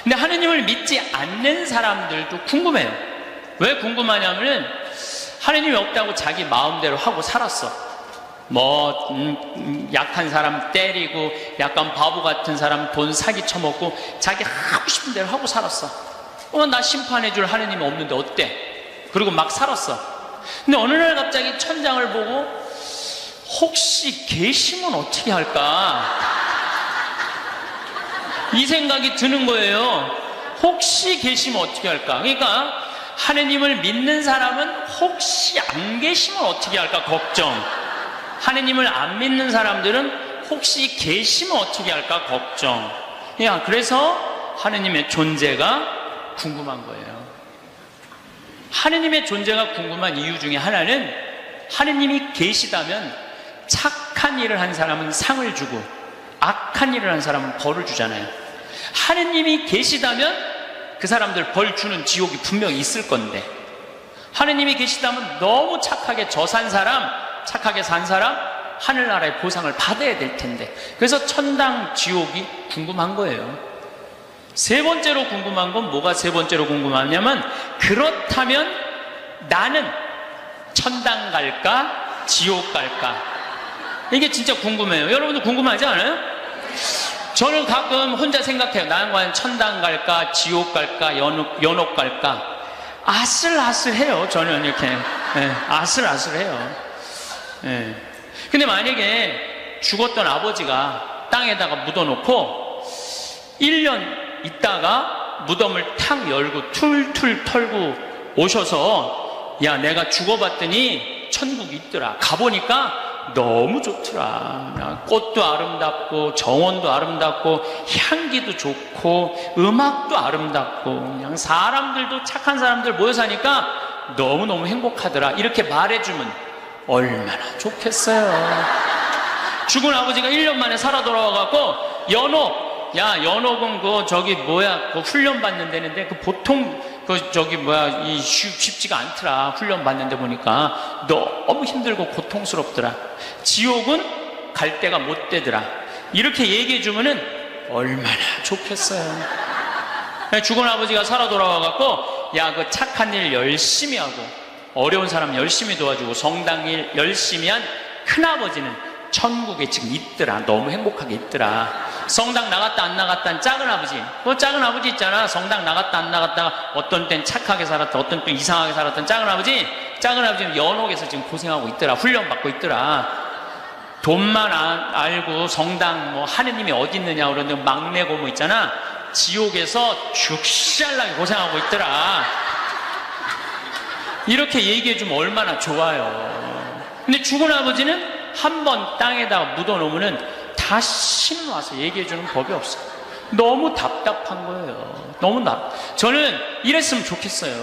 [SPEAKER 1] 근데 하느님을 믿지 않는 사람들도 궁금해요. 왜 궁금하냐면은 하느님이 없다고 자기 마음대로 하고 살았어. 약한 사람 때리고, 약간 바보 같은 사람 돈 사기 쳐먹고, 자기 하고 싶은 대로 하고 살았어. 나 심판해줄 하느님이 없는데 어때? 그리고 막 살았어. 근데 어느 날 갑자기 천장을 보고, 혹시 계시면 어떻게 할까? 이 생각이 드는 거예요. 혹시 계시면 어떻게 할까? 그러니까 하느님을 믿는 사람은 혹시 안 계시면 어떻게 할까 걱정. 하느님을 안 믿는 사람들은 혹시 계시면 어떻게 할까 걱정. 그래서 하느님의 존재가 궁금한 거예요. 하느님의 존재가 궁금한 이유 중에 하나는, 하느님이 계시다면 착한 일을 한 사람은 상을 주고 악한 일을 한 사람은 벌을 주잖아요. 하느님이 계시다면 그 사람들 벌 주는 지옥이 분명히 있을 건데, 하느님이 계시다면 너무 착하게 산 사람, 착하게 산 사람 하늘나라의 보상을 받아야 될 텐데, 그래서 천당 지옥이 궁금한 거예요. 세 번째로 궁금한 건 뭐가 세 번째로 궁금하냐면, 그렇다면 나는 천당 갈까 지옥 갈까? 이게 진짜 궁금해요. 여러분도 궁금하지 않아요? 저는 가끔 혼자 생각해요. 나는 과연 천당 갈까 지옥 갈까 연옥 갈까? 아슬아슬해요. 저는 이렇게 아슬아슬해요. 근데 만약에 죽었던 아버지가 땅에다가 묻어놓고 1년 있다가 무덤을 탁 열고 툴툴 털고 오셔서, 야, 내가 죽어봤더니 천국이 있더라. 가보니까 너무 좋더라. 꽃도 아름답고 정원도 아름답고 향기도 좋고 음악도 아름답고, 그냥 사람들도 착한 사람들 모여 사니까 너무너무 행복하더라. 이렇게 말해주면 얼마나 좋겠어요. 죽은 아버지가 1년 만에 살아 돌아와갖고, 연옥은 그 훈련 받는 데는데, 보통 쉽지가 않더라. 훈련 받는데 보니까 너무 힘들고 고통스럽더라. 지옥은 갈 데가 못 되더라. 이렇게 얘기해 주면은 얼마나 좋겠어요. 죽은 아버지가 살아 돌아와갖고, 야, 그 착한 일 열심히 하고 어려운 사람 열심히 도와주고 성당일 열심히 한 큰아버지는 천국에 지금 있더라. 너무 행복하게 있더라. 성당 나갔다 안 나갔다 한 작은 아버지, 그 작은 아버지 있잖아. 성당 나갔다 안 나갔다가 어떤 땐 착하게 살았다, 어떤 땐 이상하게 살았던 작은 아버지는 연옥에서 지금 고생하고 있더라. 훈련 받고 있더라. 돈만 알고 성당 뭐 하느님이 어디 있느냐 그러는데 막내 고모 있잖아. 지옥에서 죽살나게 고생하고 있더라. 이렇게 얘기해주면 얼마나 좋아요. 근데 죽은 아버지는 한번 땅에다가 묻어놓으면 다시는 와서 얘기해주는 법이 없어요. 너무 답답한 거예요. 저는 이랬으면 좋겠어요.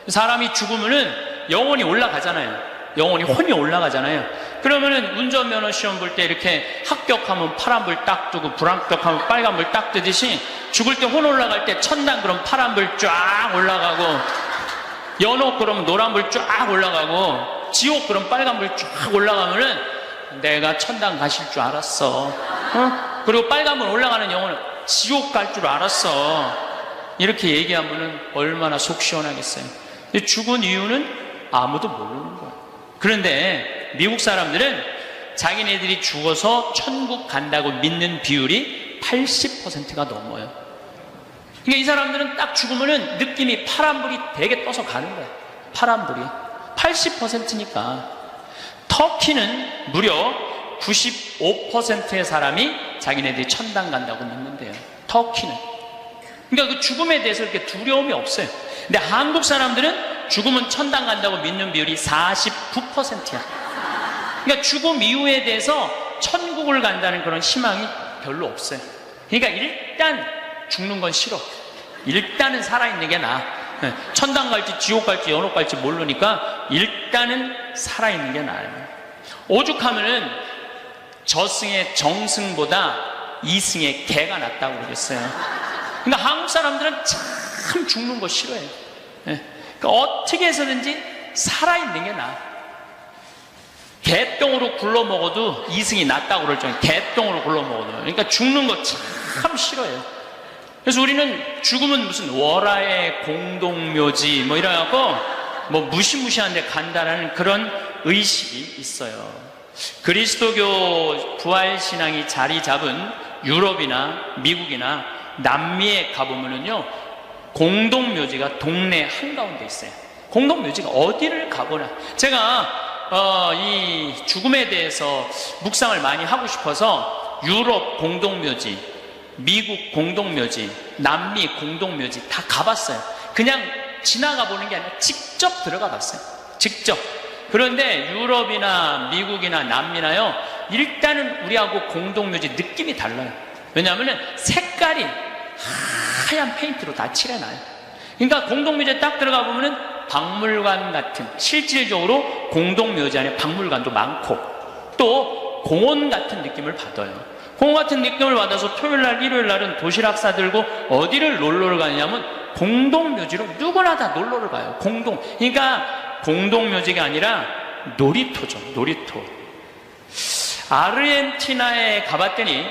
[SPEAKER 1] 사람이 죽으면은 영혼이 올라가잖아요. 영혼이 혼이 올라가잖아요. 그러면은 운전면허 시험 볼 때 이렇게 합격하면 파란불 딱 뜨고 불합격하면 빨간불 딱 뜨듯이 죽을 때 혼 올라갈 때 천당 그럼 파란불 쫙 올라가고, 연옥 그러면 노란불 쫙 올라가고, 지옥 그럼 빨간불 쫙 올라가면은 내가 천당 가실 줄 알았어. 그리고 빨간불 올라가는 영혼은 지옥 갈 줄 알았어. 이렇게 얘기하면은 얼마나 속 시원하겠어요. 근데 죽은 이유는 아무도 모르는 거야. 그런데 미국 사람들은 자기네들이 죽어서 천국 간다고 믿는 비율이 80%가 넘어요. 그러니까 이 사람들은 딱 죽으면은 느낌이 파란불이 되게 떠서 가는 거야. 파란불이 80%니까. 터키는 무려 95%의 사람이 자기네들이 천당 간다고 믿는데요. 터키는. 그러니까 그 죽음에 대해서 이렇게 두려움이 없어요. 근데 한국 사람들은 죽으면 천당 간다고 믿는 비율이 49%야. 그러니까 죽음 이후에 대해서 천국을 간다는 그런 희망이 별로 없어요. 그러니까 일단 죽는 건 싫어. 일단은 살아있는 게 나아. 천당 갈지 지옥 갈지 연옥 갈지 모르니까 일단은 살아있는 게 나아요. 오죽하면은 저승의 정승보다 이승의 개가 낫다고 그러겠어요. 그러니까 한국 사람들은 참 죽는 거 싫어해요. 그러니까 어떻게 해서든지 살아있는 게 나아. 개똥으로 굴러 먹어도 이승이 낫다고 그럴 정도로 개똥으로 굴러 먹어도. 그러니까 죽는 거 참 싫어해요. 그래서 우리는 죽으면 무슨 월화의 공동묘지 뭐 이래갖고 뭐 무시무시한 데 간다라는 그런 의식이 있어요. 그리스도교 부활신앙이 자리 잡은 유럽이나 미국이나 남미에 가보면은요, 공동묘지가 동네 한가운데 있어요. 공동묘지가 어디를 가거나. 제가 이 죽음에 대해서 묵상을 많이 하고 싶어서 유럽 공동묘지, 미국 공동묘지, 남미 공동묘지 다 가봤어요. 그냥 지나가 보는 게 아니라 직접 들어가 봤어요. 직접. 그런데 유럽이나 미국이나 남미나요, 일단은 우리하고 공동묘지 느낌이 달라요. 왜냐하면 색깔이 하얀 페인트로 다 칠해놔요. 그러니까 공동묘지에 딱 들어가 보면은 박물관 같은, 실질적으로 공동묘지 안에 박물관도 많고 또 공원 같은 느낌을 받아요. 공원 같은 느낌을 받아서 토요일날 일요일날은 도시락 싸들고 어디를 놀러를 가냐면 공동묘지로 누구나 다 놀러를 가요. 그러니까 공동묘지가 아니라 놀이터죠. 놀이터. 아르헨티나에 가봤더니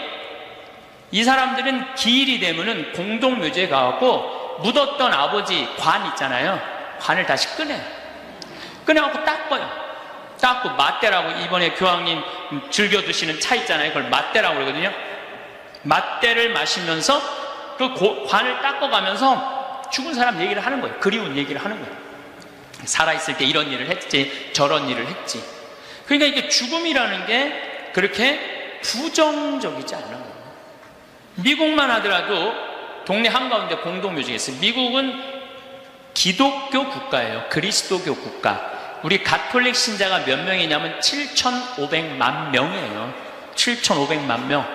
[SPEAKER 1] 이 사람들은 기일이 되면은 공동묘지에 가갖고 묻었던 아버지 관 있잖아요. 관을 다시 꺼내갖고 닦아요. 닦고 맞대라고, 이번에 교황님 즐겨 드시는 차 있잖아요. 그걸 맞대라고 그러거든요. 맞대를 마시면서 그 관을 닦아가면서 죽은 사람 얘기를 하는 거예요. 그리운 얘기를 하는 거예요. 살아있을 때 이런 일을 했지, 저런 일을 했지. 그러니까 이게 죽음이라는 게 그렇게 부정적이지 않아요. 미국만 하더라도 동네 한가운데 공동묘지가 있어요. 미국은 기독교 국가예요. 그리스도교 국가. 우리 가톨릭 신자가 몇 명이냐면 7,500만 명이에요. 7,500만 명.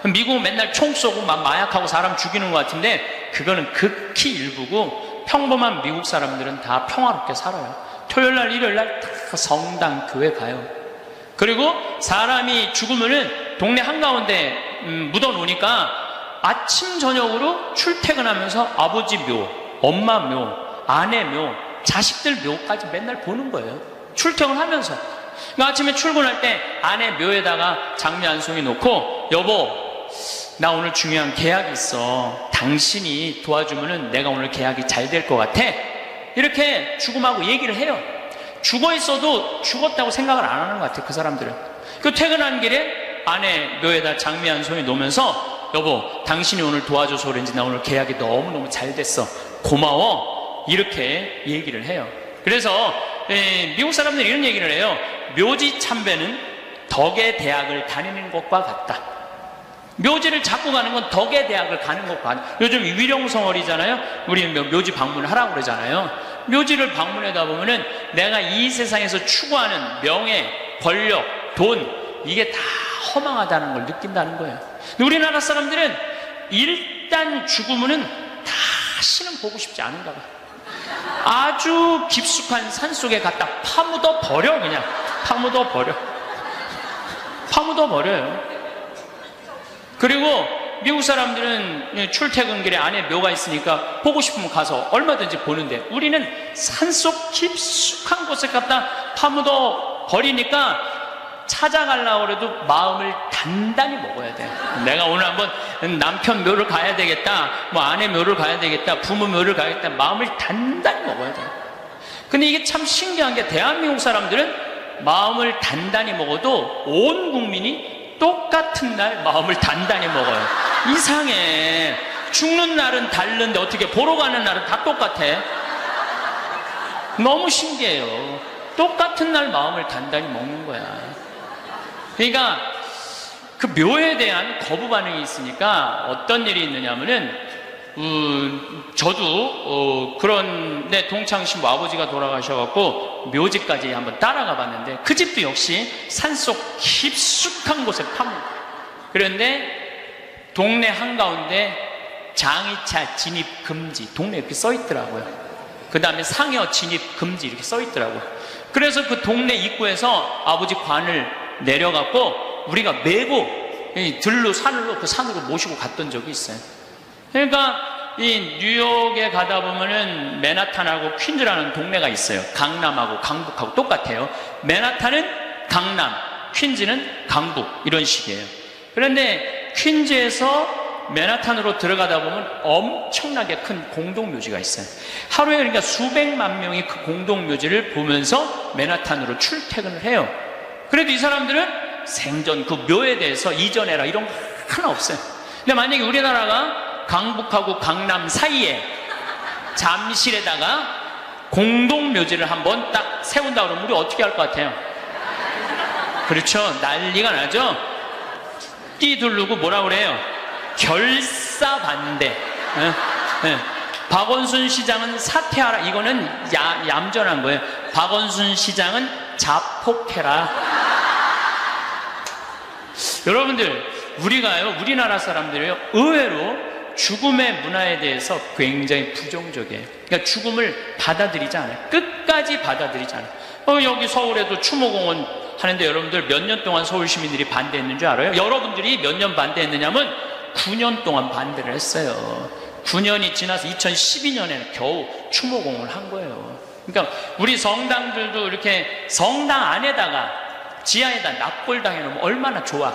[SPEAKER 1] 미국은 맨날 총 쏘고 막 마약하고 사람 죽이는 것 같은데 그거는 극히 일부고 평범한 미국 사람들은 다 평화롭게 살아요. 토요일날 일요일날 다 성당 교회 가요. 그리고 사람이 죽으면은 동네 한가운데 묻어놓으니까 아침 저녁으로 출퇴근하면서 아버지 묘, 엄마 묘, 아내 묘, 자식들 묘까지 맨날 보는 거예요. 출퇴근하면서. 그러니까 아침에 출근할 때 아내 묘에다가 장미 한 송이 놓고, 여보, 나 오늘 중요한 계약이 있어. 당신이 도와주면은 내가 오늘 계약이 잘 될 것 같아. 이렇게 죽음하고 얘기를 해요. 죽어 있어도 죽었다고 생각을 안 하는 것 같아요. 그 사람들은. 그 퇴근한 길에 아내 묘에다 장미 한 송이 놓으면서 여보, 당신이 오늘 도와줘서 그런지 나 오늘 계약이 너무너무 잘 됐어. 고마워. 이렇게 얘기를 해요. 그래서 미국 사람들이 이런 얘기를 해요. 묘지 참배는 덕의 대학을 다니는 것과 같다. 묘지를 잡고 가는 건 덕의 대학을 가는 것과 같다. 요즘 위령성월이잖아요. 우리 묘지 방문하라고 그러잖아요. 묘지를 방문하다 보면은 내가 이 세상에서 추구하는 명예, 권력, 돈, 이게 다 허망하다는 걸 느낀다는 거예요. 우리나라 사람들은 일단 죽으면은 다시는 보고 싶지 않은가 봐. 아주 깊숙한 산속에 갖다 파묻어 버려. 그냥 파묻어 버려. 파묻어 버려요. 그리고 미국 사람들은 출퇴근길에 안에 묘가 있으니까 보고 싶으면 가서 얼마든지 보는데, 우리는 산속 깊숙한 곳에 갖다 파묻어 버리니까 찾아가려고 해도 마음을 단단히 먹어야 돼. 내가 오늘 한번 남편 묘를 가야 되겠다, 뭐 아내 묘를 가야 되겠다, 부모 묘를 가야겠다, 마음을 단단히 먹어야 돼. 근데 이게 참 신기한 게, 대한민국 사람들은 마음을 단단히 먹어도 온 국민이 똑같은 날 마음을 단단히 먹어요. 이상해. 죽는 날은 다른데 어떻게 보러 가는 날은 다 똑같아? 너무 신기해요. 똑같은 날 마음을 단단히 먹는 거야. 그러니까 그 묘에 대한 거부 반응이 있으니까 어떤 일이 있느냐면은 저도 그런 동창신부 아버지가 돌아가셔갖고 묘지까지 한번 따라가 봤는데, 그 집도 역시 산속 깊숙한 곳에 파묻. 그런데 동네 한가운데 장의차 진입 금지, 동네 이렇게 써 있더라고요. 그 다음에 상여 진입 금지 이렇게 써 있더라고요. 그래서 그 동네 입구에서 아버지 관을 내려갖고 우리가 메고 들로 산으로 그 산으로 모시고 갔던 적이 있어요. 그러니까 이 뉴욕에 가다 보면은 맨하탄하고 퀸즈라는 동네가 있어요. 강남하고 강북하고 똑같아요. 맨하탄은 강남, 퀸즈는 강북, 이런 식이에요. 그런데 퀸즈에서 맨하탄으로 들어가다 보면 엄청나게 큰 공동묘지가 있어요. 하루에 그러니까 수백만 명이 그 공동묘지를 보면서 맨하탄으로 출퇴근을 해요. 그래도 이 사람들은 생전 그 묘에 대해서 이전해라 이런 거 하나 없어요. 근데 만약에 우리나라가 강북하고 강남 사이에 잠실에다가 공동묘지를 한번 딱 세운다 그러면 우리 어떻게 할 것 같아요? 그렇죠. 난리가 나죠. 끼두르고 뭐라 그래요? 결사반대. 박원순 시장은 사퇴하라. 이거는 얌전한 거예요. 박원순 시장은 자폭해라. 여러분들, 우리나라 사람들이요, 의외로 죽음의 문화에 대해서 굉장히 부정적이에요. 그러니까 죽음을 받아들이지 않아요. 끝까지 받아들이지 않아요. 여기 서울에도 추모공원 하는데 여러분들 몇 년 동안 서울 시민들이 반대했는 줄 알아요? 여러분들이 몇 년 반대했느냐면 9년 동안 반대를 했어요. 9년이 지나서 2012년에 겨우 추모공원을 한 거예요. 그러니까 우리 성당들도 이렇게 성당 안에다가 지하에다 납골당 해놓으면 얼마나 좋아.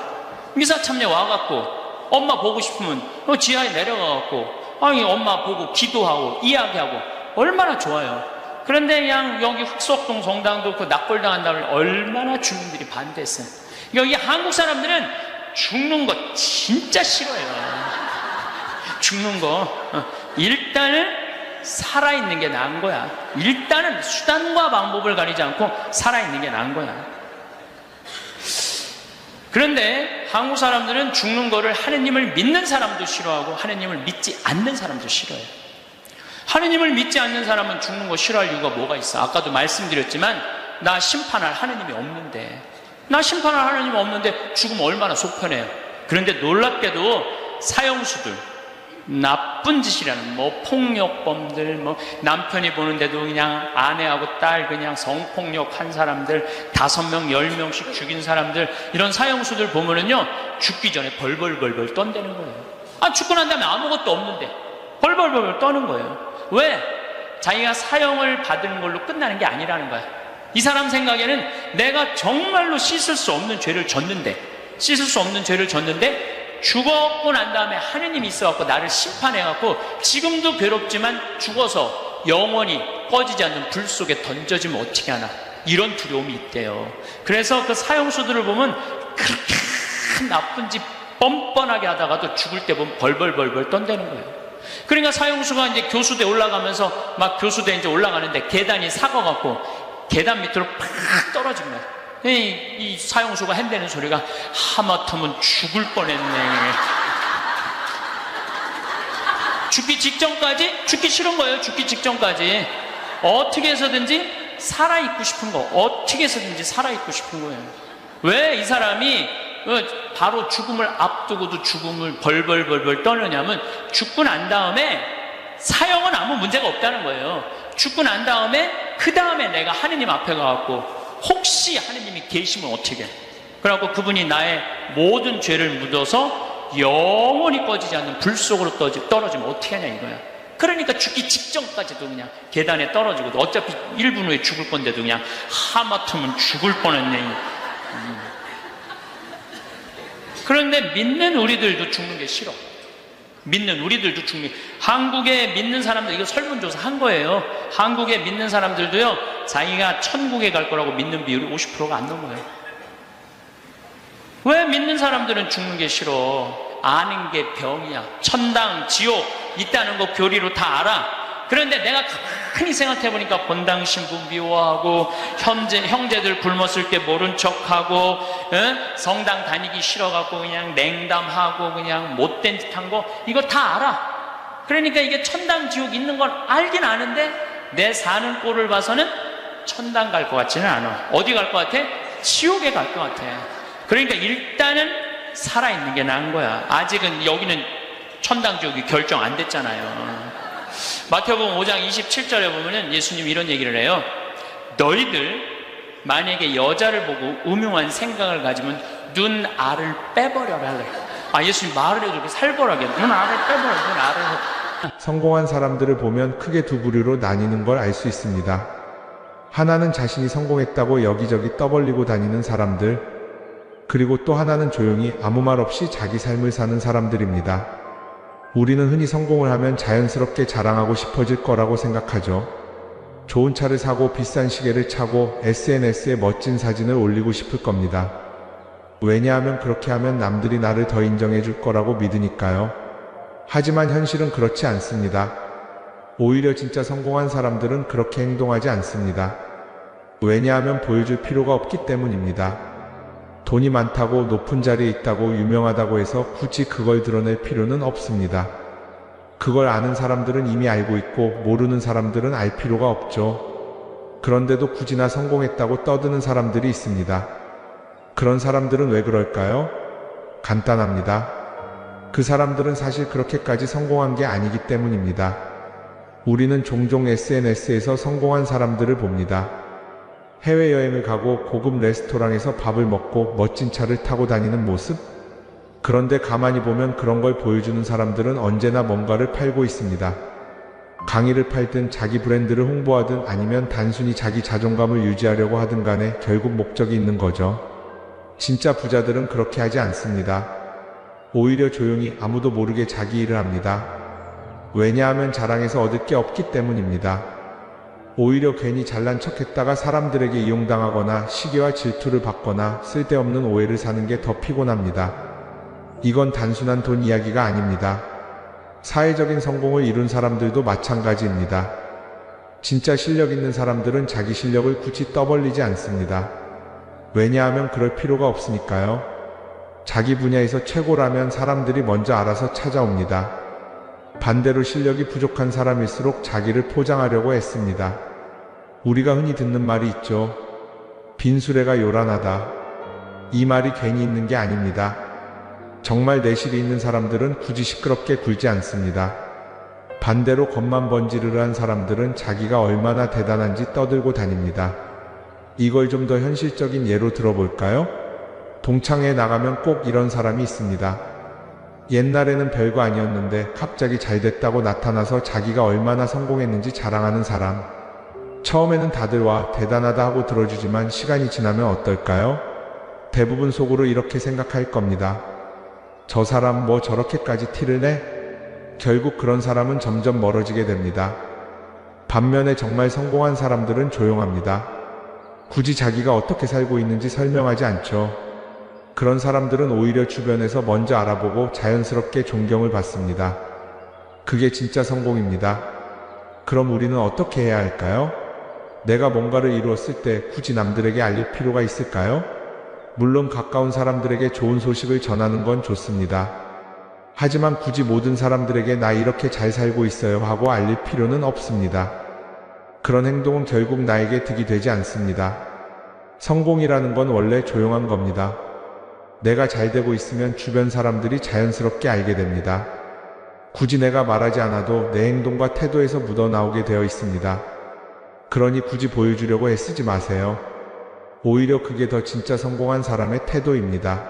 [SPEAKER 1] 미사 참여 와갖고 엄마 보고 싶으면 지하에 내려가갖고 엄마 보고 기도하고 이야기하고 얼마나 좋아요. 그런데 그냥 여기 흑석동 성당도 그 납골당 한다면 얼마나 주민들이 반대했어요. 여기 한국 사람들은 죽는 거 진짜 싫어요. 죽는 거. 일단은 살아있는 게 나은 거야. 일단은 수단과 방법을 가리지 않고 살아있는 게 나은 거야. 그런데 한국 사람들은 죽는 거를 하느님을 믿는 사람도 싫어하고 하느님을 믿지 않는 사람도 싫어해요. 하느님을 믿지 않는 사람은 죽는 거 싫어할 이유가 뭐가 있어? 아까도 말씀드렸지만 나 심판할 하느님이 없는데, 나 심판할 하느님이 없는데 죽으면 얼마나 속편해요. 그런데 놀랍게도 사형수들, 나쁜 짓이라는 폭력범들, 남편이 보는데도 그냥 아내하고 딸 그냥 성폭력한 사람들, 5명 10명씩 죽인 사람들, 이런 사형수들 보면은요 죽기 전에 벌벌벌벌 떤다는 거예요. 죽고 난 다음에 아무것도 없는데 벌벌벌벌 떠는 거예요. 왜? 자기가 사형을 받은 걸로 끝나는 게 아니라는 거야. 이 사람 생각에는 내가 정말로 씻을 수 없는 죄를 졌는데 죽었고 난 다음에 하느님이 있어갖고 나를 심판해갖고 지금도 괴롭지만 죽어서 영원히 꺼지지 않는 불 속에 던져지면 어떻게 하나. 이런 두려움이 있대요. 그래서 그 사형수들을 보면 그렇게 나쁜 짓 뻔뻔하게 하다가도 죽을 때 보면 벌벌벌벌 떤다는 거예요. 그러니까 사형수가 이제 교수대 올라가면서 막 교수대 이제 올라가는데 계단이 사거갖고 계단 밑으로 팍 떨어진 거예요. 이 사형수가 핸대는 소리가 하마터면 죽을 뻔했네. 죽기 직전까지 죽기 싫은 거예요. 죽기 직전까지 어떻게 해서든지 살아있고 싶은 거, 어떻게 해서든지 살아있고 싶은 거예요. 왜 이 사람이 바로 죽음을 앞두고도 죽음을 벌벌벌벌 떠느냐면 죽고 난 다음에 사형은 아무 문제가 없다는 거예요. 죽고 난 다음에 그 다음에 내가 하느님 앞에 가갖고 혹시 하느님이 계시면 어떻게 해? 그래갖고 그분이 나의 모든 죄를 묻어서 영원히 꺼지지 않는 불 속으로 떨어지면 어떻게 하냐 이거야. 그러니까 죽기 직전까지도 그냥 계단에 떨어지고 어차피 1분 후에 죽을 건데도 그냥 하마터면 죽을 뻔했네. 그런데 믿는 우리들도 죽는 게 싫어. 믿는 우리들도 죽는 게. 한국에 믿는 사람들, 이거 설문조사 한 거예요. 한국에 믿는 사람들도요, 자기가 천국에 갈 거라고 믿는 비율이 50%가 안 넘어요. 왜 믿는 사람들은 죽는 게 싫어? 아는 게 병이야. 천당, 지옥 있다는 거 교리로 다 알아. 그런데 내가 가만히 생각해보니까 본당 신부 미워하고 형제들 굶었을 때 모른 척하고 성당 다니기 싫어갖고 그냥 냉담하고 그냥 못된 짓 한 거 이거 다 알아. 그러니까 이게 천당 지옥 있는 건 알긴 아는데 내 사는 꼴을 봐서는 천당 갈 것 같지는 않아. 어디 갈 것 같아? 지옥에 갈 것 같아. 그러니까 일단은 살아있는 게 나은 거야. 아직은 여기는 천당 지옥이 결정 안 됐잖아요. 마태복음 5장 27절에 보면은 예수님이 이런 얘기를 해요. 너희들 만약에 여자를 보고 음흉한 생각을 가지면 눈 알을 빼버려라 하래. 예수님 말을 해도 이렇게 살벌하게 눈 알을 빼버려. 눈 알을.
[SPEAKER 3] 성공한 사람들을 보면 크게 두 부류로 나뉘는 걸 알 수 있습니다. 하나는 자신이 성공했다고 여기저기 떠벌리고 다니는 사람들, 그리고 또 하나는 조용히 아무 말 없이 자기 삶을 사는 사람들입니다. 우리는 흔히 성공을 하면 자연스럽게 자랑하고 싶어질 거라고 생각하죠. 좋은 차를 사고 비싼 시계를 차고 SNS에 멋진 사진을 올리고 싶을 겁니다. 왜냐하면 그렇게 하면 남들이 나를 더 인정해 줄 거라고 믿으니까요. 하지만 현실은 그렇지 않습니다. 오히려 진짜 성공한 사람들은 그렇게 행동하지 않습니다. 왜냐하면 보여줄 필요가 없기 때문입니다. 돈이 많다고 높은 자리에 있다고 유명하다고 해서 굳이 그걸 드러낼 필요는 없습니다. 그걸 아는 사람들은 이미 알고 있고 모르는 사람들은 알 필요가 없죠. 그런데도 굳이나 성공했다고 떠드는 사람들이 있습니다. 그런 사람들은 왜 그럴까요? 간단합니다. 그 사람들은 사실 그렇게까지 성공한 게 아니기 때문입니다. 우리는 종종 SNS에서 성공한 사람들을 봅니다. 해외여행을 가고 고급 레스토랑에서 밥을 먹고 멋진 차를 타고 다니는 모습? 그런데 가만히 보면 그런 걸 보여주는 사람들은 언제나 뭔가를 팔고 있습니다. 강의를 팔든 자기 브랜드를 홍보하든 아니면 단순히 자기 자존감을 유지하려고 하든 간에 결국 목적이 있는 거죠. 진짜 부자들은 그렇게 하지 않습니다. 오히려 조용히 아무도 모르게 자기 일을 합니다. 왜냐하면 자랑해서 얻을 게 없기 때문입니다. 오히려 괜히 잘난 척했다가 사람들에게 이용당하거나 시기와 질투를 받거나 쓸데없는 오해를 사는 게 더 피곤합니다. 이건 단순한 돈 이야기가 아닙니다. 사회적인 성공을 이룬 사람들도 마찬가지입니다. 진짜 실력 있는 사람들은 자기 실력을 굳이 떠벌리지 않습니다. 왜냐하면 그럴 필요가 없으니까요. 자기 분야에서 최고라면 사람들이 먼저 알아서 찾아옵니다. 반대로 실력이 부족한 사람일수록 자기를 포장하려고 애씁니다. 우리가 흔히 듣는 말이 있죠. 빈수레가 요란하다. 이 말이 괜히 있는 게 아닙니다. 정말 내실이 있는 사람들은 굳이 시끄럽게 굴지 않습니다. 반대로 겉만 번지르르한 사람들은 자기가 얼마나 대단한지 떠들고 다닙니다. 이걸 좀 더 현실적인 예로 들어볼까요? 동창회에 나가면 꼭 이런 사람이 있습니다. 옛날에는 별거 아니었는데 갑자기 잘 됐다고 나타나서 자기가 얼마나 성공했는지 자랑하는 사람. 처음에는 다들 와 대단하다 하고 들어주지만 시간이 지나면 어떨까요? 대부분 속으로 이렇게 생각할 겁니다. 저 사람 뭐 저렇게까지 티를 내? 결국 그런 사람은 점점 멀어지게 됩니다. 반면에 정말 성공한 사람들은 조용합니다. 굳이 자기가 어떻게 살고 있는지 설명하지 않죠. 그런 사람들은 오히려 주변에서 먼저 알아보고 자연스럽게 존경을 받습니다. 그게 진짜 성공입니다. 그럼 우리는 어떻게 해야 할까요? 내가 뭔가를 이루었을 때 굳이 남들에게 알릴 필요가 있을까요? 물론 가까운 사람들에게 좋은 소식을 전하는 건 좋습니다. 하지만 굳이 모든 사람들에게 나 이렇게 잘 살고 있어요 하고 알릴 필요는 없습니다. 그런 행동은 결국 나에게 득이 되지 않습니다. 성공이라는 건 원래 조용한 겁니다. 내가 잘 되고 있으면 주변 사람들이 자연스럽게 알게 됩니다. 굳이 내가 말하지 않아도 내 행동과 태도에서 묻어나오게 되어 있습니다. 그러니 굳이 보여주려고 애쓰지 마세요. 오히려 그게 더 진짜 성공한 사람의 태도입니다.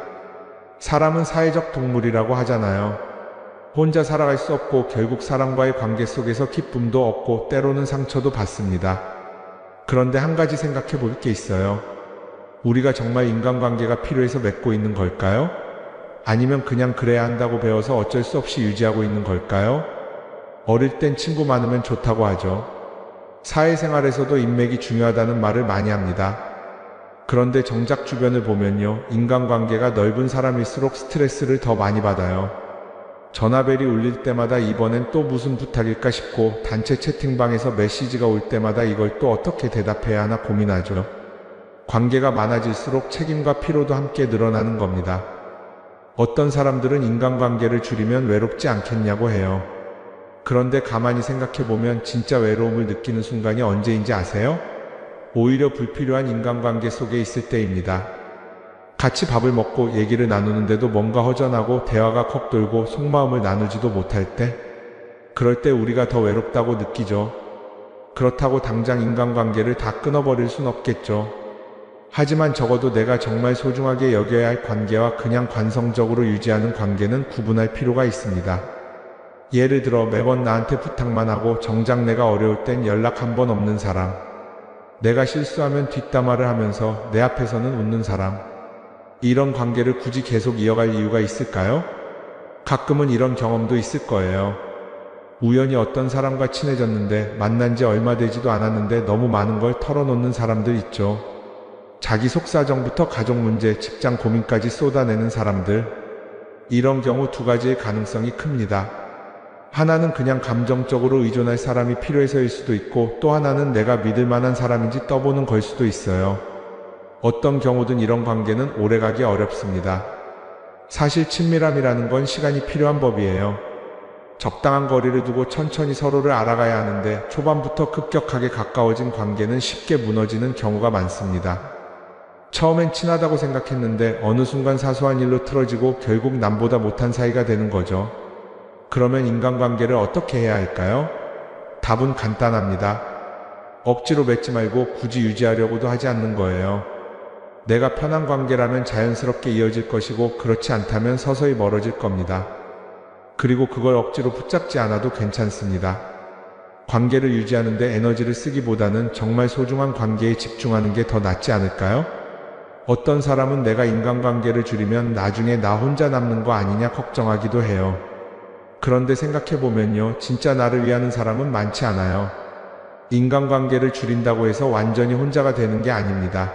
[SPEAKER 3] 사람은 사회적 동물이라고 하잖아요. 혼자 살아갈 수 없고 결국 사람과의 관계 속에서 기쁨도 얻고 때로는 상처도 받습니다. 그런데 한 가지 생각해 볼 게 있어요. 우리가 정말 인간관계가 필요해서 맺고 있는 걸까요? 아니면 그냥 그래야 한다고 배워서 어쩔 수 없이 유지하고 있는 걸까요? 어릴 땐 친구 많으면 좋다고 하죠. 사회생활에서도 인맥이 중요하다는 말을 많이 합니다. 그런데 정작 주변을 보면요, 인간관계가 넓은 사람일수록 스트레스를 더 많이 받아요. 전화벨이 울릴 때마다 이번엔 또 무슨 부탁일까 싶고, 단체 채팅방에서 메시지가 올 때마다 이걸 또 어떻게 대답해야 하나 고민하죠. 관계가 많아질수록 책임과 피로도 함께 늘어나는 겁니다. 어떤 사람들은 인간관계를 줄이면 외롭지 않겠냐고 해요. 그런데 가만히 생각해보면 진짜 외로움을 느끼는 순간이 언제인지 아세요? 오히려 불필요한 인간관계 속에 있을 때입니다. 같이 밥을 먹고 얘기를 나누는데도 뭔가 허전하고 대화가 컥 돌고 속마음을 나누지도 못할 때, 그럴 때 우리가 더 외롭다고 느끼죠. 그렇다고 당장 인간관계를 다 끊어버릴 순 없겠죠. 하지만 적어도 내가 정말 소중하게 여겨야 할 관계와 그냥 관성적으로 유지하는 관계는 구분할 필요가 있습니다. 예를 들어 매번 나한테 부탁만 하고 정작 내가 어려울 땐 연락 한 번 없는 사람, 내가 실수하면 뒷담화를 하면서 내 앞에서는 웃는 사람, 이런 관계를 굳이 계속 이어갈 이유가 있을까요? 가끔은 이런 경험도 있을 거예요. 우연히 어떤 사람과 친해졌는데 만난 지 얼마 되지도 않았는데 너무 많은 걸 털어놓는 사람들 있죠. 자기 속사정부터 가족 문제, 직장 고민까지 쏟아내는 사람들. 이런 경우 두 가지의 가능성이 큽니다. 하나는 그냥 감정적으로 의존할 사람이 필요해서일 수도 있고, 또 하나는 내가 믿을 만한 사람인지 떠보는 걸 수도 있어요. 어떤 경우든 이런 관계는 오래가기 어렵습니다. 사실 친밀함이라는 건 시간이 필요한 법이에요. 적당한 거리를 두고 천천히 서로를 알아가야 하는데, 초반부터 급격하게 가까워진 관계는 쉽게 무너지는 경우가 많습니다. 처음엔 친하다고 생각했는데 어느 순간 사소한 일로 틀어지고 결국 남보다 못한 사이가 되는 거죠. 그러면 인간관계를 어떻게 해야 할까요? 답은 간단합니다. 억지로 맺지 말고 굳이 유지하려고도 하지 않는 거예요. 내가 편한 관계라면 자연스럽게 이어질 것이고, 그렇지 않다면 서서히 멀어질 겁니다. 그리고 그걸 억지로 붙잡지 않아도 괜찮습니다. 관계를 유지하는 데 에너지를 쓰기보다는 정말 소중한 관계에 집중하는 게 더 낫지 않을까요? 어떤 사람은 내가 인간관계를 줄이면 나중에 나 혼자 남는 거 아니냐 걱정하기도 해요. 그런데 생각해보면요, 진짜 나를 위하는 사람은 많지 않아요. 인간관계를 줄인다고 해서 완전히 혼자가 되는 게 아닙니다.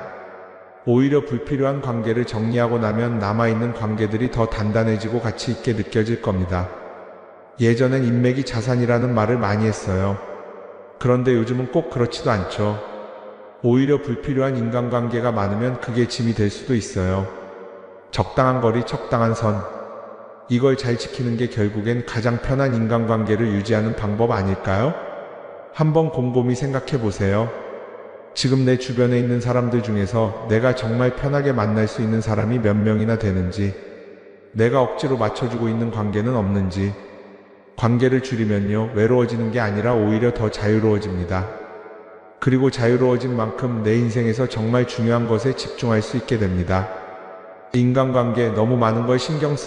[SPEAKER 3] 오히려 불필요한 관계를 정리하고 나면 남아있는 관계들이 더 단단해지고 가치 있게 느껴질 겁니다. 예전엔 인맥이 자산이라는 말을 많이 했어요. 그런데 요즘은 꼭 그렇지도 않죠. 오히려 불필요한 인간관계가 많으면 그게 짐이 될 수도 있어요. 적당한 거리, 적당한 선. 이걸 잘 지키는 게 결국엔 가장 편한 인간관계를 유지하는 방법 아닐까요? 한번 곰곰이 생각해 보세요. 지금 내 주변에 있는 사람들 중에서 내가 정말 편하게 만날 수 있는 사람이 몇 명이나 되는지, 내가 억지로 맞춰주고 있는 관계는 없는지. 관계를 줄이면요, 외로워지는 게 아니라 오히려 더 자유로워집니다. 그리고 자유로워진 만큼 내 인생에서 정말 중요한 것에 집중할 수 있게 됩니다. 인간관계 너무 많은 걸 신경